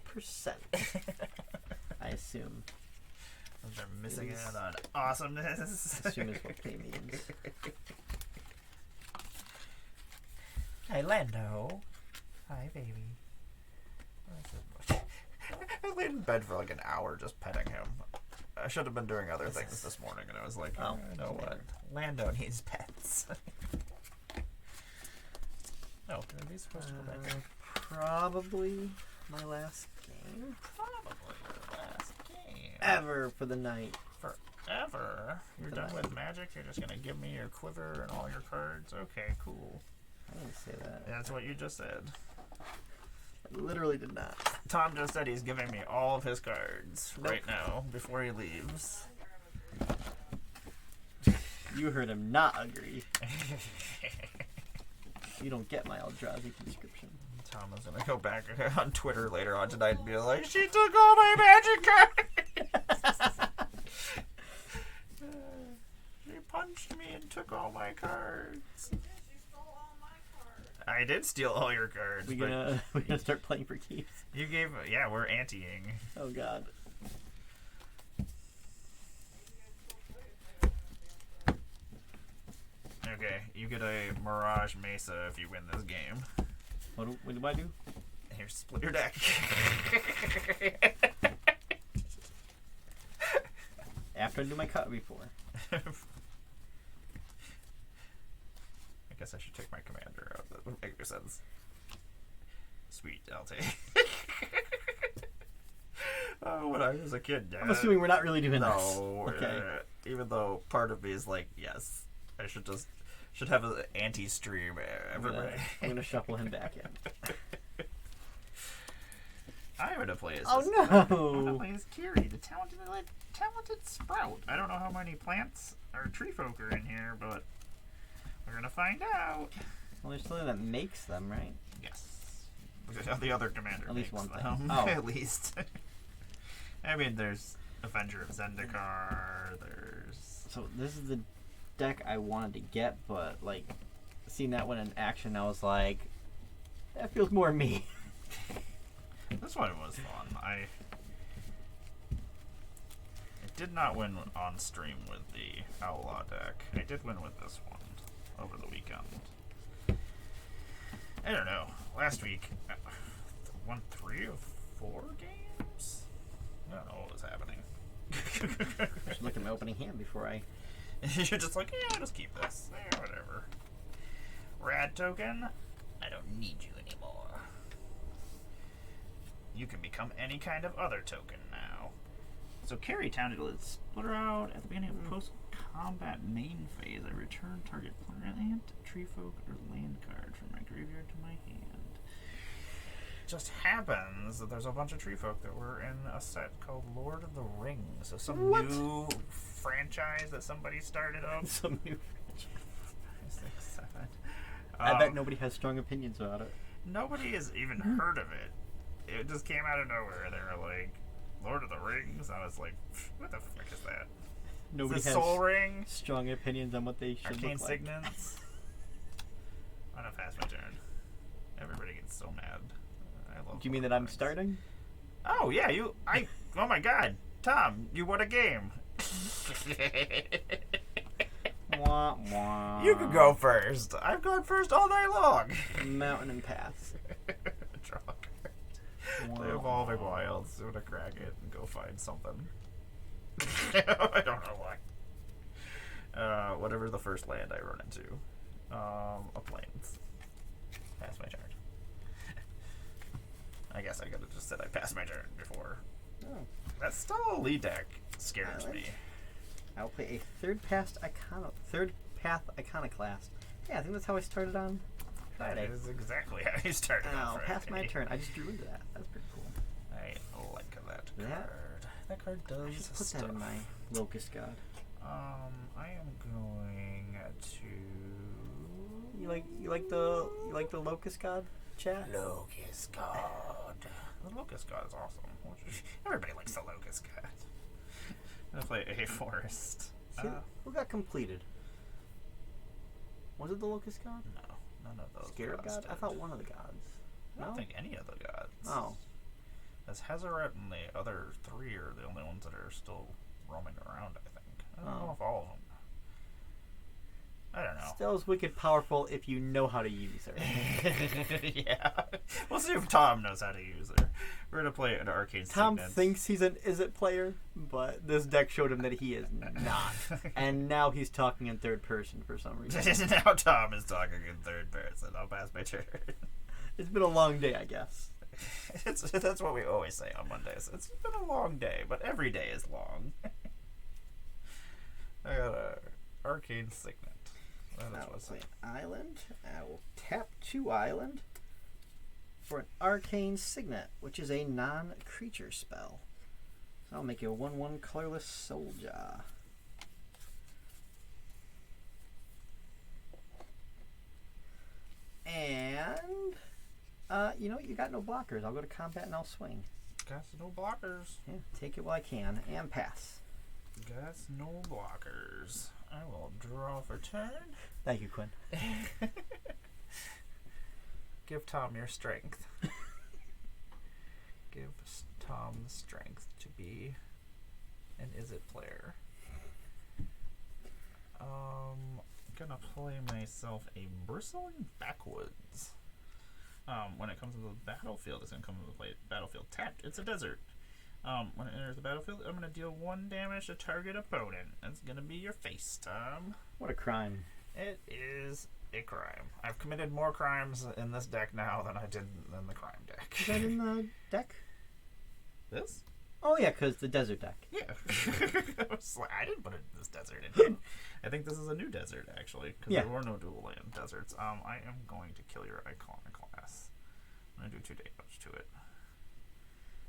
[SPEAKER 2] I assume.
[SPEAKER 1] They're missing out on awesomeness.
[SPEAKER 2] Assume is what K means.
[SPEAKER 1] Hi, Lando. Hi, baby. I laid in bed for like an hour just petting him. I should have been doing other things this morning, and I was like, oh, you know what? Lando needs pets. Oh, are these supposed to go back in?
[SPEAKER 2] Probably my last game.
[SPEAKER 1] Probably your last game.
[SPEAKER 2] Ever for the night.
[SPEAKER 1] Forever? You're done with magic? You're just gonna give me your quiver and all your cards? Okay, cool.
[SPEAKER 2] I didn't say that.
[SPEAKER 1] That's what you just said.
[SPEAKER 2] I literally did not.
[SPEAKER 1] Tom just said he's giving me all of his cards right now before he leaves.
[SPEAKER 2] You heard him not agree. You don't get my Eldrazi conscription.
[SPEAKER 1] Tom is gonna go back on Twitter later on tonight and be like, she took all my magic cards! She punched me and took all my cards. I did steal all your cards.
[SPEAKER 2] We're gonna start playing for keeps.
[SPEAKER 1] You gave... Yeah, we're anteing.
[SPEAKER 2] Oh, God.
[SPEAKER 1] Okay, you get a Mirage Mesa if you win this game.
[SPEAKER 2] What do I do?
[SPEAKER 1] Here, split your deck.
[SPEAKER 2] After I do my cut before.
[SPEAKER 1] I guess I should take my commander out. That would make more sense. Sweet, I'll take. Oh, when I was a kid,
[SPEAKER 2] I'm assuming we're not really doing this.
[SPEAKER 1] No,
[SPEAKER 2] Okay.
[SPEAKER 1] Even though part of me is like, yes, I should have an anti-stream every day.
[SPEAKER 2] I'm gonna shuffle him back in.
[SPEAKER 1] I'm gonna play as
[SPEAKER 2] Oh
[SPEAKER 1] I'm
[SPEAKER 2] no!
[SPEAKER 1] gonna play as Kiri, the talented sprout. I don't know how many plants or tree folk are in here, but we're gonna find out.
[SPEAKER 2] Well, there's something that makes them, right?
[SPEAKER 1] Yes. The other commander
[SPEAKER 2] At least
[SPEAKER 1] makes
[SPEAKER 2] one thing.
[SPEAKER 1] them.
[SPEAKER 2] Oh.
[SPEAKER 1] At least. I mean, there's Avenger of Zendikar, there's...
[SPEAKER 2] So this is the deck I wanted to get, but like seeing that one in action, I was like, that feels more me.
[SPEAKER 1] This one was fun. I did not win on stream with the Outlaw deck. I did win with this one over the weekend. I don't know. Last week, I won 3 of 4 games? I don't know what was happening.
[SPEAKER 2] I should look at my opening hand before I...
[SPEAKER 1] You're just like, yeah, just keep this. Yeah, whatever. Rad token, I don't need you anymore. You can become any kind of other token now. So Carry Town, it'll split her out at the beginning of post-combat main phase. I return target plant, tree folk, or land card from my graveyard to my hand. Just happens that there's a bunch of tree folk that were in a set called Lord of the Rings. So some new franchise that somebody started up.
[SPEAKER 2] Some new franchise.
[SPEAKER 1] 5, 6, 7.
[SPEAKER 2] I bet nobody has strong opinions about it.
[SPEAKER 1] Nobody has even heard of it. It just came out of nowhere. They were like, Lord of the Rings? I was like, what the fuck is that?
[SPEAKER 2] Nobody
[SPEAKER 1] is it
[SPEAKER 2] has
[SPEAKER 1] Soul Ring?
[SPEAKER 2] strong opinions on what they should
[SPEAKER 1] Arcane
[SPEAKER 2] look like.
[SPEAKER 1] Signets? I'm gonna pass my turn. Everybody gets so mad. I love
[SPEAKER 2] Do you mean
[SPEAKER 1] Lord
[SPEAKER 2] that
[SPEAKER 1] of
[SPEAKER 2] I'm
[SPEAKER 1] the Rings.
[SPEAKER 2] starting?
[SPEAKER 1] Oh, yeah, oh my god. Tom, you won a game.
[SPEAKER 2] Wah, wah.
[SPEAKER 1] You can go first. I've gone first all night long.
[SPEAKER 2] Mountain and pass.
[SPEAKER 1] Draw a card.
[SPEAKER 2] Wah,
[SPEAKER 1] The Evolving Wilds. I'm gonna crack it and go find something. I don't know why. Whatever the first land I run into. A plains. Pass my turn. I guess I could have just said I passed my turn before.
[SPEAKER 2] Oh.
[SPEAKER 1] That's still a lead deck. Scares me.
[SPEAKER 2] I'll play a third path iconoclast. Yeah, I think that's how I started on Friday.
[SPEAKER 1] That is exactly how you started on
[SPEAKER 2] I'll
[SPEAKER 1] Friday.
[SPEAKER 2] pass my turn. I just drew into that. That's pretty cool.
[SPEAKER 1] I like that card. That card does
[SPEAKER 2] I should put
[SPEAKER 1] stuff.
[SPEAKER 2] that in my Locust God.
[SPEAKER 1] I am going to...
[SPEAKER 2] You like the Locust God, chat?
[SPEAKER 1] Locust God. The Locust God is awesome. Everybody likes the Locust God. I'm gonna play a forest.
[SPEAKER 2] Who got completed? Was it the Locust God?
[SPEAKER 1] No, none of those.
[SPEAKER 2] Scarab
[SPEAKER 1] gods
[SPEAKER 2] God?
[SPEAKER 1] did.
[SPEAKER 2] I thought one of the gods.
[SPEAKER 1] I don't think any of the gods.
[SPEAKER 2] Oh.
[SPEAKER 1] As Hazaret and the other three are the only ones that are still roaming around, I think. I don't know if all of them. I don't know.
[SPEAKER 2] Still is wicked powerful if you know how to use her.
[SPEAKER 1] Yeah. We'll see if Tom knows how to use her. We're going to play an Arcane
[SPEAKER 2] Tom
[SPEAKER 1] Signet.
[SPEAKER 2] thinks he's an Is-It player, but this deck showed him that he is not. And now he's talking in third person for some reason.
[SPEAKER 1] Now Tom is talking in third person. I'll pass my turn.
[SPEAKER 2] It's been a long day, I guess.
[SPEAKER 1] That's what we always say on Mondays. It's been a long day, but every day is long. I got a Arcane Signet.
[SPEAKER 2] I will play Island. I will tap 2 Island for an Arcane Signet, which is a non-creature spell. So I'll make a 1/1 colorless Soulja. And you know what? You got no blockers. I'll go to combat and I'll swing.
[SPEAKER 1] Got no blockers.
[SPEAKER 2] Yeah, take it while I can and pass.
[SPEAKER 1] Got no blockers. I will draw for turn.
[SPEAKER 2] Thank you, Quinn.
[SPEAKER 1] Give Tom your strength. Give Tom the strength to be an Is-It player. I'm gonna play myself a Bristling Backwoods. When it comes to the battlefield, it's gonna come into play battlefield tapped. It's a desert. When it enters the battlefield, I'm going to deal 1 damage to target opponent. That's going to be your face, Tom.
[SPEAKER 2] What a crime.
[SPEAKER 1] It is a crime. I've committed more crimes in this deck now than I did in the crime deck.
[SPEAKER 2] Is that in the deck?
[SPEAKER 1] This?
[SPEAKER 2] Oh, yeah, because the desert deck.
[SPEAKER 1] Yeah. I didn't put it in this desert in here. I think this is a new desert, actually, because there were no dual land deserts. I am going to kill your Iconoclast. I'm going to do 2 damage to it.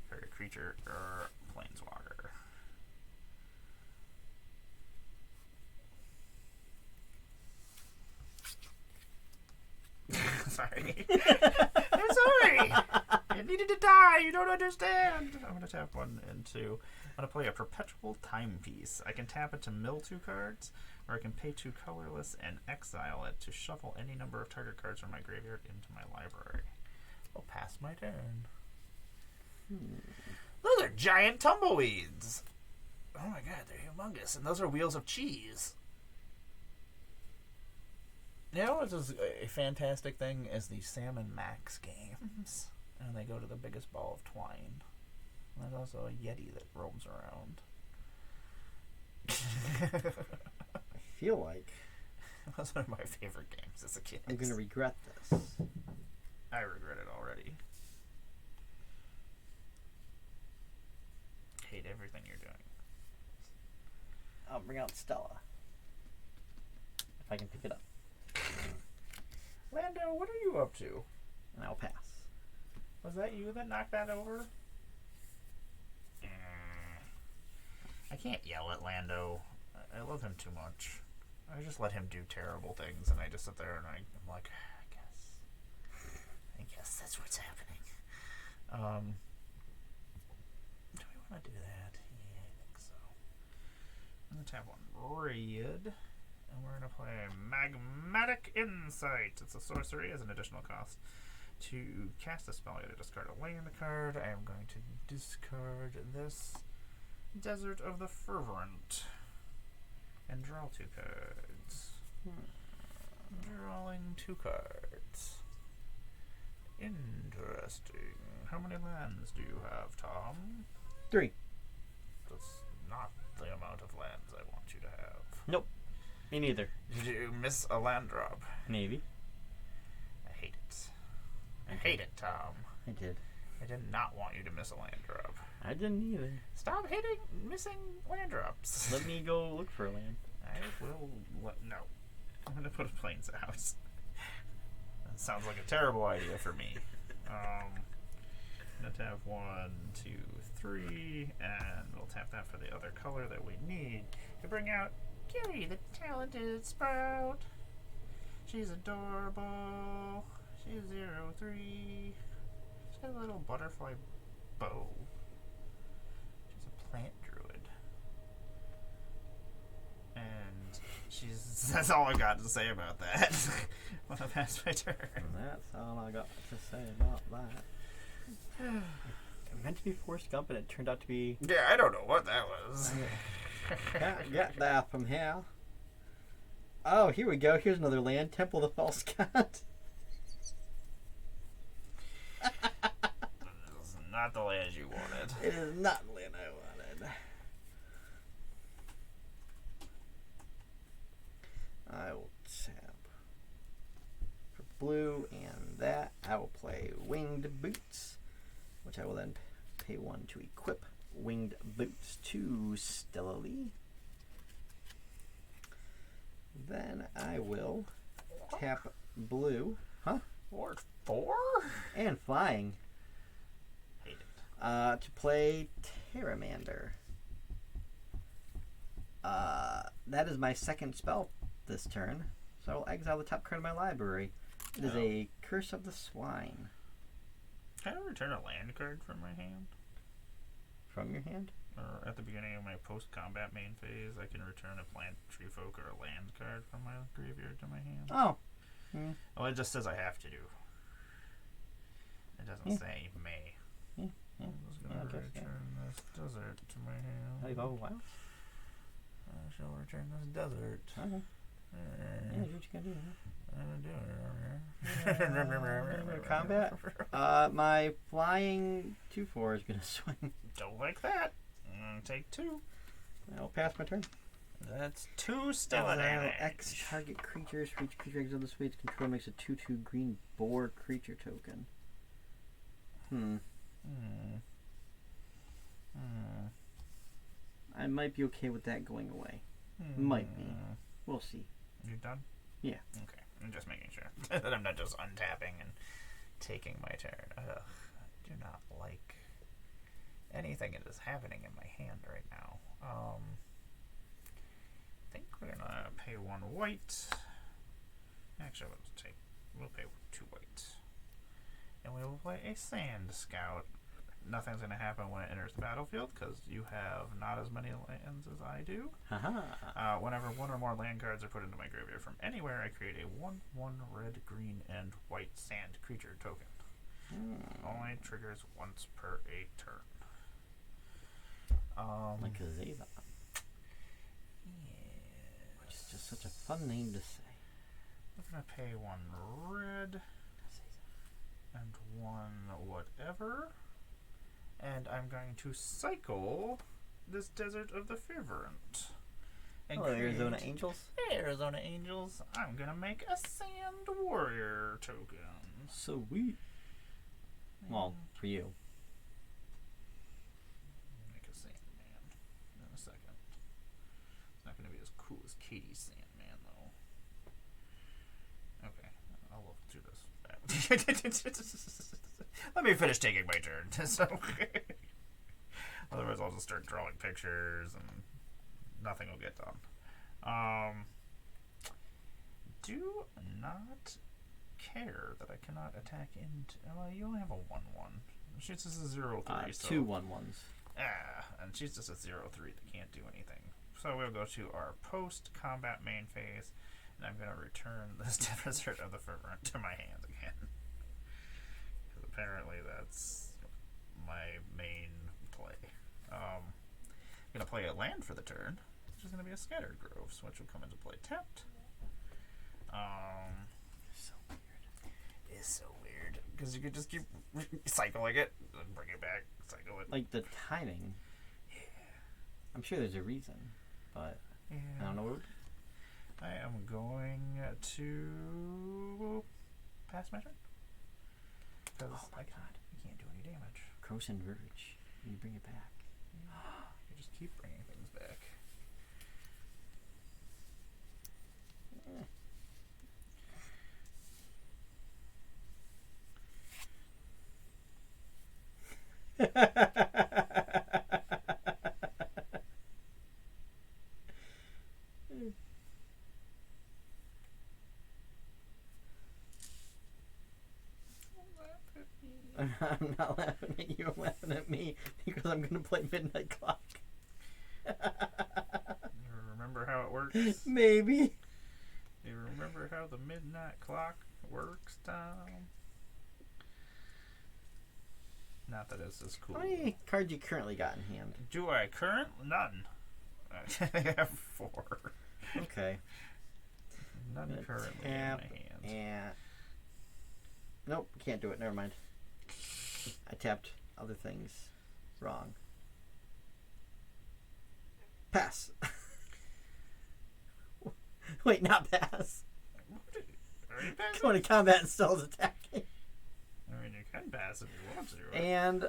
[SPEAKER 1] Target creature or planeswalker. Sorry. I'm sorry. It needed to die. You don't understand. I'm going to tap 1 and 2. I'm going to play a Perpetual Timepiece. I can tap it to mill 2 cards, or I can pay 2 colorless and exile it to shuffle any number of target cards from my graveyard into my library. I'll pass my turn. Those are giant tumbleweeds. Oh my god, they're humongous. And those are wheels of cheese. You know what is a fantastic thing is the Sam & Max games. And they go to the biggest ball of twine. And there's also a Yeti that roams around.
[SPEAKER 2] I feel like
[SPEAKER 1] Those are my favorite games as a kid.
[SPEAKER 2] I'm going to regret this.
[SPEAKER 1] I regret it already. Hate everything you're doing.
[SPEAKER 2] I'll bring out Stella. If I can pick it up.
[SPEAKER 1] Lando, what are you up to?
[SPEAKER 2] And I'll pass.
[SPEAKER 1] Was that you that knocked that over? I can't yell at Lando. I love him too much. I just let him do terrible things, and I just sit there and I'm like, I guess that's what's happening. Do we want to do that? Yeah, I think so. I'm going to tap 1 red, and we're going to play Magmatic Insight. It's a sorcery as an additional cost. To cast a spell, I got to discard a land card. I am going to discard this Desert of the Fervent and draw 2 cards. Drawing 2 cards. Interesting. How many lands do you have, Tom?
[SPEAKER 2] 3.
[SPEAKER 1] That's not the amount of lands I want you to have.
[SPEAKER 2] Nope. Me neither.
[SPEAKER 1] Did you miss a land drop?
[SPEAKER 2] Maybe.
[SPEAKER 1] I hate it. I hate it, Tom.
[SPEAKER 2] I did.
[SPEAKER 1] I did not want you to miss a land drop.
[SPEAKER 2] I didn't either.
[SPEAKER 1] Stop missing land drops.
[SPEAKER 2] Let me go look for a land.
[SPEAKER 1] I will. No. I'm going to put a plains house. That sounds like a terrible idea for me. I'm going to tap 1, 2, 3, and we'll tap that for the other color that we need to bring out Kitty, the talented sprout. She's adorable. She's 03. She's got a little butterfly bow. She's a plant druid. And that's all I got to say about that. When I pass my turn.
[SPEAKER 2] That's all I got to say about that. It meant to be Forrest Gump, and it turned out to be...
[SPEAKER 1] Yeah, I don't know what that was.
[SPEAKER 2] Can't get there from here. Oh, here we go. Here's another land. Temple of the False God.
[SPEAKER 1] This is not the land you wanted.
[SPEAKER 2] It is not the land I wanted. I will tap for blue, and that I will play Winged Boots, which I will then pay 1 to equip Winged Boots to Stellally. Then I will tap blue. Huh?
[SPEAKER 1] Or 4?
[SPEAKER 2] And flying.
[SPEAKER 1] Hate it.
[SPEAKER 2] To play Terramander. That is my second spell this turn. So I will exile the top card of my library. It is a Curse of the Swine.
[SPEAKER 1] Can I return a land card from my hand?
[SPEAKER 2] From your hand?
[SPEAKER 1] Or at the beginning of my post-combat main phase, I can return a plant, tree folk, or a land card from my graveyard to my hand.
[SPEAKER 2] Oh.
[SPEAKER 1] Oh, it just says I have to do. It doesn't say may.
[SPEAKER 2] Yeah.
[SPEAKER 1] I'm just going to return this desert to my hand.
[SPEAKER 2] Have you evolved wild?
[SPEAKER 1] I shall return this desert.
[SPEAKER 2] Okay. Yeah, what you gonna do? Combat? My flying 2/4 is gonna swing.
[SPEAKER 1] Don't like that. Take 2.
[SPEAKER 2] I'll pass my turn.
[SPEAKER 1] That's 2 still an
[SPEAKER 2] X target creatures. For each creature exiled this way, its control makes a 2/2 green boar creature token. I might be okay with that going away. Might be. We'll see.
[SPEAKER 1] You done?
[SPEAKER 2] Yeah.
[SPEAKER 1] Okay. I'm just making sure that I'm not just untapping and taking my turn. Ugh, I do not like anything that is happening in my hand right now. I think we're gonna pay 1 white. Actually, we'll pay 2 white, and we will play a Sand Scout. Nothing's going to happen when it enters the battlefield because you have not as many lands as I do. Whenever 1 or more land cards are put into my graveyard from anywhere, I create a 1/1 red, green, and white sand creature token. Only triggers once per a turn.
[SPEAKER 2] Like a Zeta.
[SPEAKER 1] Yes.
[SPEAKER 2] Which is just such a fun name to say.
[SPEAKER 1] I'm going to pay 1 red and 1 whatever. And I'm going to cycle this Desert of the Fervent. And
[SPEAKER 2] Arizona Angels?
[SPEAKER 1] Arizona Angels. I'm going to make a Sand Warrior token.
[SPEAKER 2] Sweet. Well, for you.
[SPEAKER 1] Make a Sandman in a second. It's not going to be as cool as Katie's Sandman, though. Okay, I'll look through this. Let me finish taking my turn. So, otherwise, I'll just start drawing pictures and nothing will get done. Do not care that I cannot attack into. Well, you only have a 1/1. She's just a 0/3. So,
[SPEAKER 2] 2 1/1s.
[SPEAKER 1] And she's just a 0/3 that can't do anything. So we'll go to our post-combat main phase, and I'm going to return this Desert of the Fervent to my hand again. Because apparently that's my main play. I'm going to play a land for the turn, which is going to be a Scattered Groves, which will come into play tapped.
[SPEAKER 2] So weird.
[SPEAKER 1] It's so weird. Because you could just keep cycling it, and bring it back, cycle it.
[SPEAKER 2] Like the timing.
[SPEAKER 1] Yeah.
[SPEAKER 2] I'm sure there's a reason, but
[SPEAKER 1] Yeah.
[SPEAKER 2] I don't know.
[SPEAKER 1] I am going to pass my turn.
[SPEAKER 2] Oh my god.
[SPEAKER 1] I can't do any damage.
[SPEAKER 2] Croson Verge. You bring it back.
[SPEAKER 1] You just keep bringing things back.
[SPEAKER 2] I'm not laughing at you, I'm laughing at me because I'm going to play Midnight Clock.
[SPEAKER 1] You remember how it works?
[SPEAKER 2] Maybe.
[SPEAKER 1] You remember how the Midnight Clock works, Tom? Not that it's as cool.
[SPEAKER 2] How many cards you currently got in hand?
[SPEAKER 1] Do I None. I have 4.
[SPEAKER 2] Okay.
[SPEAKER 1] None currently in my hands.
[SPEAKER 2] And nope, can't do it. Never mind. I tapped other things wrong. Pass. Wait, not pass.
[SPEAKER 1] Are you passing?
[SPEAKER 2] Going to combat and still attacking.
[SPEAKER 1] I mean, you can pass if you want to.
[SPEAKER 2] And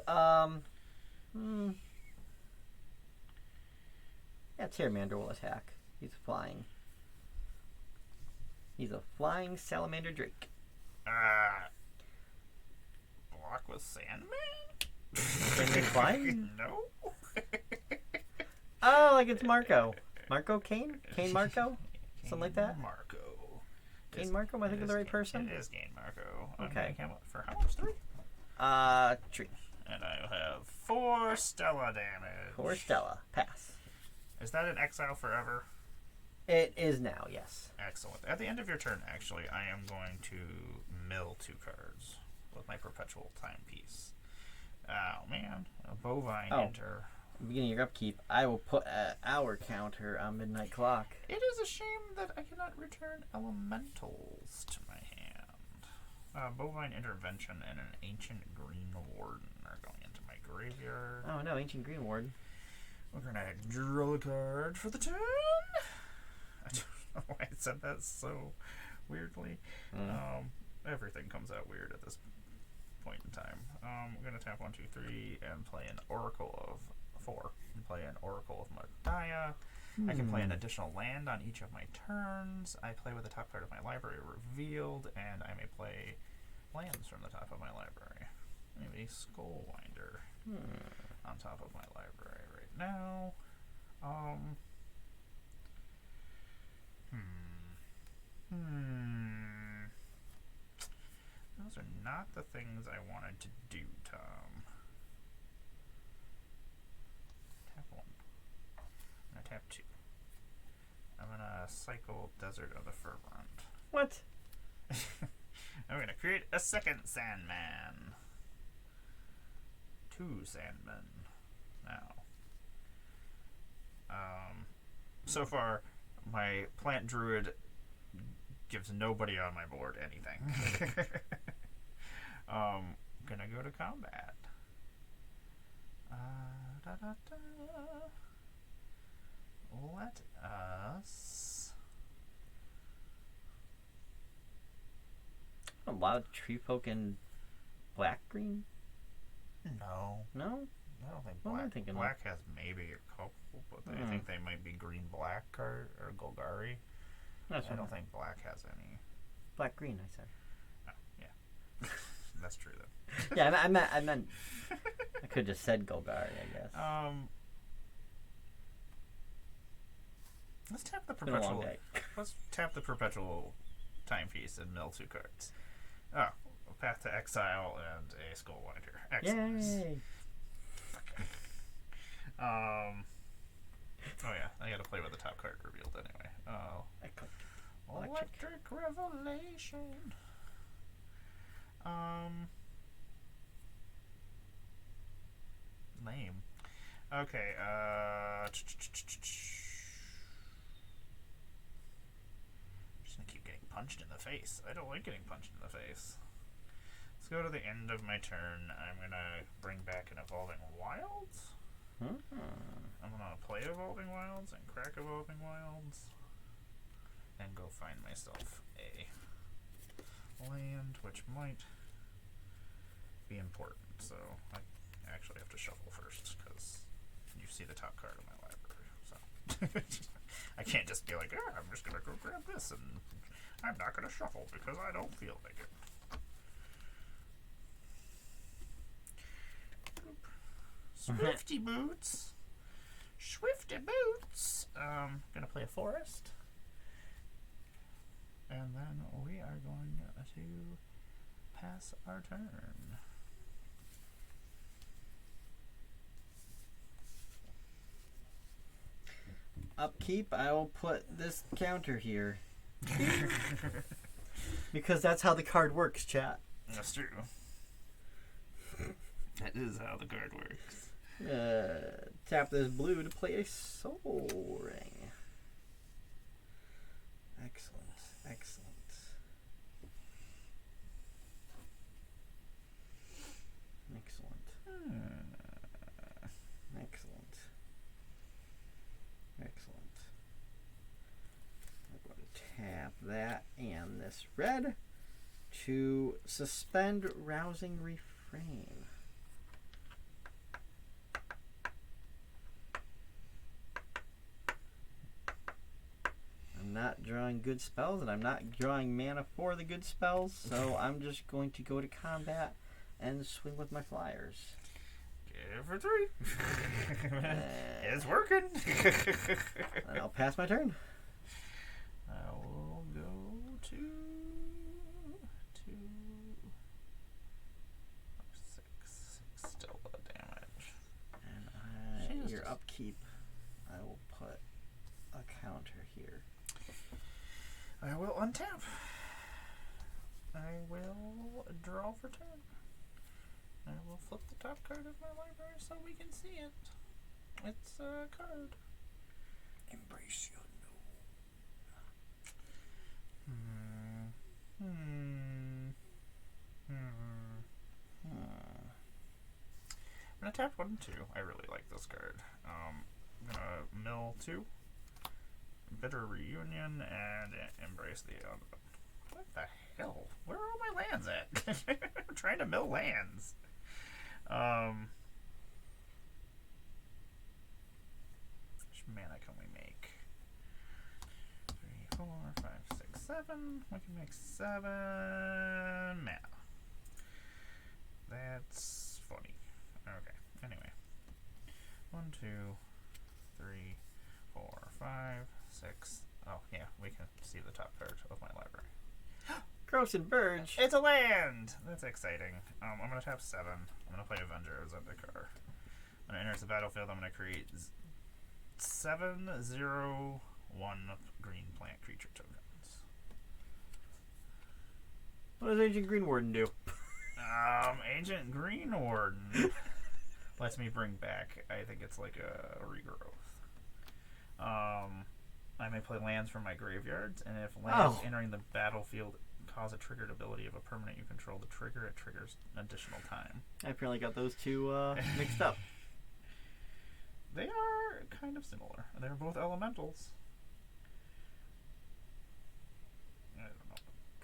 [SPEAKER 2] yeah, Terramander will attack. He's flying. He's a flying salamander drake.
[SPEAKER 1] Block with Sandman?
[SPEAKER 2] Can they fly?
[SPEAKER 1] No.
[SPEAKER 2] Oh, like it's Marco. Marco Kane? Kane Marco? Something like that?
[SPEAKER 1] Marco.
[SPEAKER 2] Kane Marco? Am I thinking of the right person?
[SPEAKER 1] It is Kane Marco.
[SPEAKER 2] Okay.
[SPEAKER 1] For how much? 3?
[SPEAKER 2] 3.
[SPEAKER 1] And I have 4 Stella damage.
[SPEAKER 2] 4 Stella. Pass.
[SPEAKER 1] Is that an exile forever?
[SPEAKER 2] It is now, yes.
[SPEAKER 1] Excellent. At the end of your turn, actually, I am going to mill 2 cards with my perpetual timepiece. Oh, man. A bovine enter.
[SPEAKER 2] Beginning of your upkeep, I will put an hour counter on Midnight Clock.
[SPEAKER 1] It is a shame that I cannot return elementals to my hand. Bovine Intervention and an Ancient Green Warden are going into my graveyard.
[SPEAKER 2] Oh no, Ancient Green Warden.
[SPEAKER 1] We're going to draw a card for the turn. I don't know why I said that so weirdly. Everything comes out weird at this point in time. We're going to tap 1, 2, 3 and play an Oracle of 4. And play an Oracle of Modiah. I can play an additional land on each of my turns. I play with the top card of my library revealed, and I may play lands from the top of my library. Maybe Skullwinder on top of my library right now. Those are not the things I wanted to do, Tom. Tap 1. I'm going to tap 2. I'm going to cycle Desert of the Fervent.
[SPEAKER 2] What?
[SPEAKER 1] I'm going to create a second Sandman. 2 Sandmen now. So far, my Plant Druid gives nobody on my board anything. Gonna go to combat. Let us...
[SPEAKER 2] A lot of tree folk in black-green?
[SPEAKER 1] No.
[SPEAKER 2] No?
[SPEAKER 1] I don't think
[SPEAKER 2] What am I
[SPEAKER 1] black.
[SPEAKER 2] thinking of?
[SPEAKER 1] Black has maybe a couple, but I think they might be green-black or Golgari. I don't think black has any.
[SPEAKER 2] Black-green, I said.
[SPEAKER 1] Oh, yeah. That's true, though.
[SPEAKER 2] Yeah, I meant I could have just said Golgari, I guess.
[SPEAKER 1] Let's tap the
[SPEAKER 2] been a long
[SPEAKER 1] perpetual.
[SPEAKER 2] day.
[SPEAKER 1] Let's tap the perpetual timepiece and mill 2 cards. Oh, Path to Exile and a Skullwinder. Excellent.
[SPEAKER 2] Yay!
[SPEAKER 1] Oh yeah, I gotta play with the top card revealed anyway. Oh, Electric Revelation. Lame. Okay. Just gonna keep getting punched in the face. I don't like getting punched in the face. Let's go to the end of my turn. I'm gonna bring back an Evolving Wilds. I'm gonna play Evolving Wilds and crack Evolving Wilds and go find myself a land, which might be important. so I actually have to shuffle first because you see the top card of my library. So I can't just be like, I'm just gonna go grab this, and I'm not gonna shuffle because I don't feel like it. Swifty boots. Swifty boots. Gonna play a forest. And then we are going to pass our turn.
[SPEAKER 2] Upkeep, I will put this counter here. Because that's how the card works, chat.
[SPEAKER 1] That's true. That is how the card works.
[SPEAKER 2] Tap this blue to play a Soul Ring. Excellent, excellent. Excellent. Excellent. Excellent. I'm going to tap that and this red to suspend Rousing Refrain. I'm not drawing good spells, and I'm not drawing mana for the good spells, so I'm just going to go to combat and swing with my flyers.
[SPEAKER 1] Get it for 3. It's working.
[SPEAKER 2] And I'll pass my turn.
[SPEAKER 1] I will go to 6. Still low damage.
[SPEAKER 2] And your upkeep, I will put a counter here.
[SPEAKER 1] I will untap. I will draw for turn. I will flip the top card of my library so we can see it. It's a card. Embrace your I'm gonna tap 1 and 2. I really like this card. I'm gonna mill 2. Bitter Reunion and Embrace the What the hell? Where are all my lands at? I'm trying to mill lands. How much mana can we make? 3, 4, 5, 6, 7. We can make 7 mana. That's funny. Okay. Anyway. 1, 2, 3, 4, 5, 6. Oh, yeah, we can see the top card of my library.
[SPEAKER 2] Gross and Verge.
[SPEAKER 1] It's a land! That's exciting. I'm going to tap 7. I'm going to play Avenger of Zendikar. When it enters the battlefield, I'm going to create 7, 0, 1 green plant creature tokens.
[SPEAKER 2] What does Ancient Green Warden do?
[SPEAKER 1] Ancient Green Warden lets me bring back, I think it's like a regrowth. I may play lands from my graveyards, and if lands entering the battlefield cause a triggered ability of a permanent you control, the trigger, it triggers additional time.
[SPEAKER 2] I apparently got those two mixed up.
[SPEAKER 1] They are kind of similar. They're both elementals. I don't know.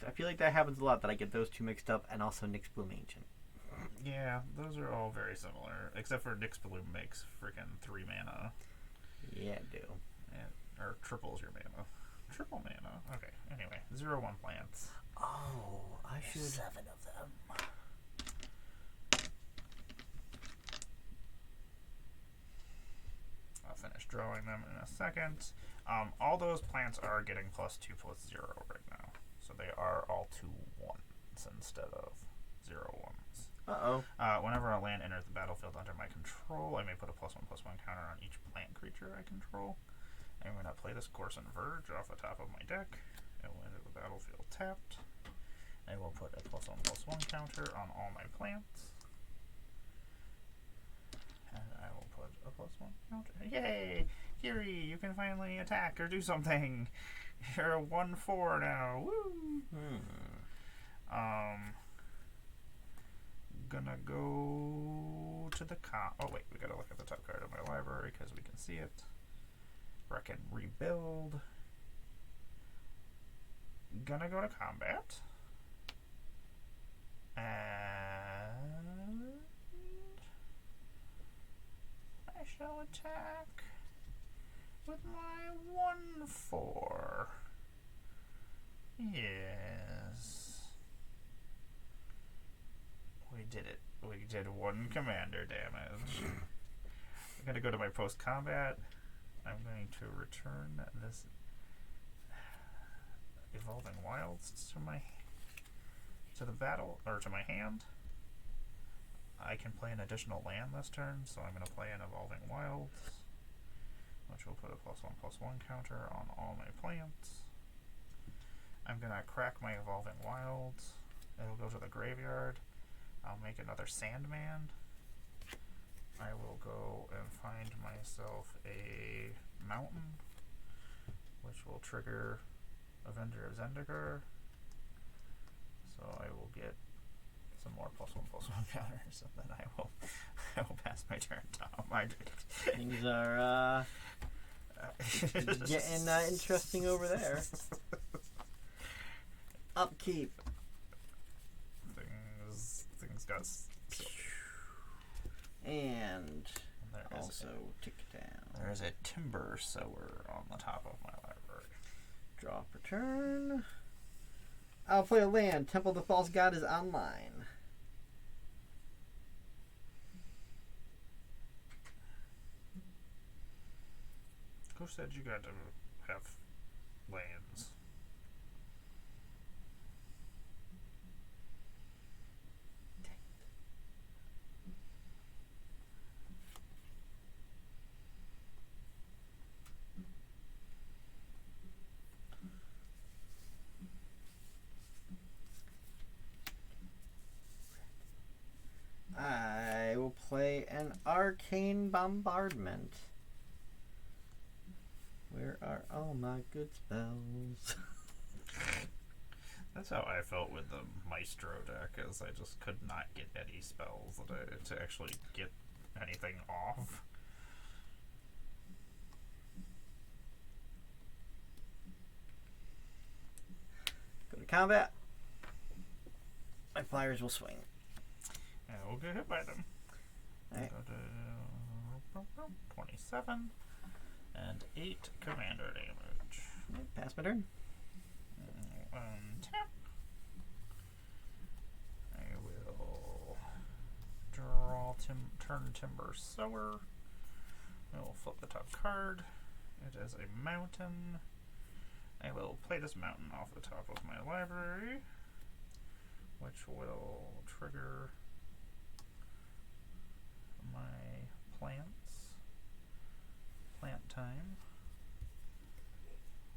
[SPEAKER 2] I feel like that happens a lot, that I get those two mixed up, and also Nyx Bloom Ancient.
[SPEAKER 1] Yeah, those are all very similar, except for Nyx Bloom makes freaking 3 mana.
[SPEAKER 2] Yeah, I do.
[SPEAKER 1] Or triples your mana. Triple mana. Okay, anyway. 0/1 plants.
[SPEAKER 2] Oh, I should...
[SPEAKER 1] 7 of them. I'll finish drawing them in a second. All those plants are getting +2/+0 right now. So they are all 2/1s instead of 0/1s.
[SPEAKER 2] Uh-oh.
[SPEAKER 1] Whenever a land enters the battlefield under my control, I may put a +1/+1 counter on each plant creature I control. I'm going to play this Courson Verge off the top of my deck. It will enter the battlefield tapped. I will put a +1/+1 counter on all my plants. And I will put a +1 counter. Yay! Kiri, you can finally attack or do something. You're a 1/4 now. Woo! Gonna go to the oh wait, we gotta look at the top card of my library because we can see it. Reckon rebuild. Gonna go to combat. And shall attack with my 1/4. Yes. We did it. We did 1 commander damage. I'm going to go to my post-combat. I'm going to return this Evolving Wilds to the battle, or to my hand. I can play an additional land this turn, so I'm going to play an Evolving Wilds, which will put a +1/+1 counter on all my plants. I'm going to crack my Evolving Wilds. It'll go to the graveyard. I'll make another Sandman. I will go and find myself a mountain, which will trigger Avenger of Zendikar. So I will get some more +1/+1 counters, and then I will pass my turn to hydrate.
[SPEAKER 2] Things are getting interesting over there. Upkeep.
[SPEAKER 1] Things got.
[SPEAKER 2] And also tick down.
[SPEAKER 1] There's a Timber Sower on the top of my library.
[SPEAKER 2] Draw per turn. I'll play a land. Temple of the False God is online.
[SPEAKER 1] Who said you got to have lands?
[SPEAKER 2] I will play an Arcane Bombardment. Where are all my good spells?
[SPEAKER 1] That's how I felt with the Maestro deck, is I just could not get any spells to actually get anything off.
[SPEAKER 2] Go to combat. My flyers will swing.
[SPEAKER 1] And we'll get hit by them.
[SPEAKER 2] Right.
[SPEAKER 1] Go to 27 and 8 commander damage.
[SPEAKER 2] Right, pass my turn.
[SPEAKER 1] Tap. I will draw turn Timber Sower. I will flip the top card. It is a mountain. I will play this mountain off the top of my library, which will trigger my plants. Plant time.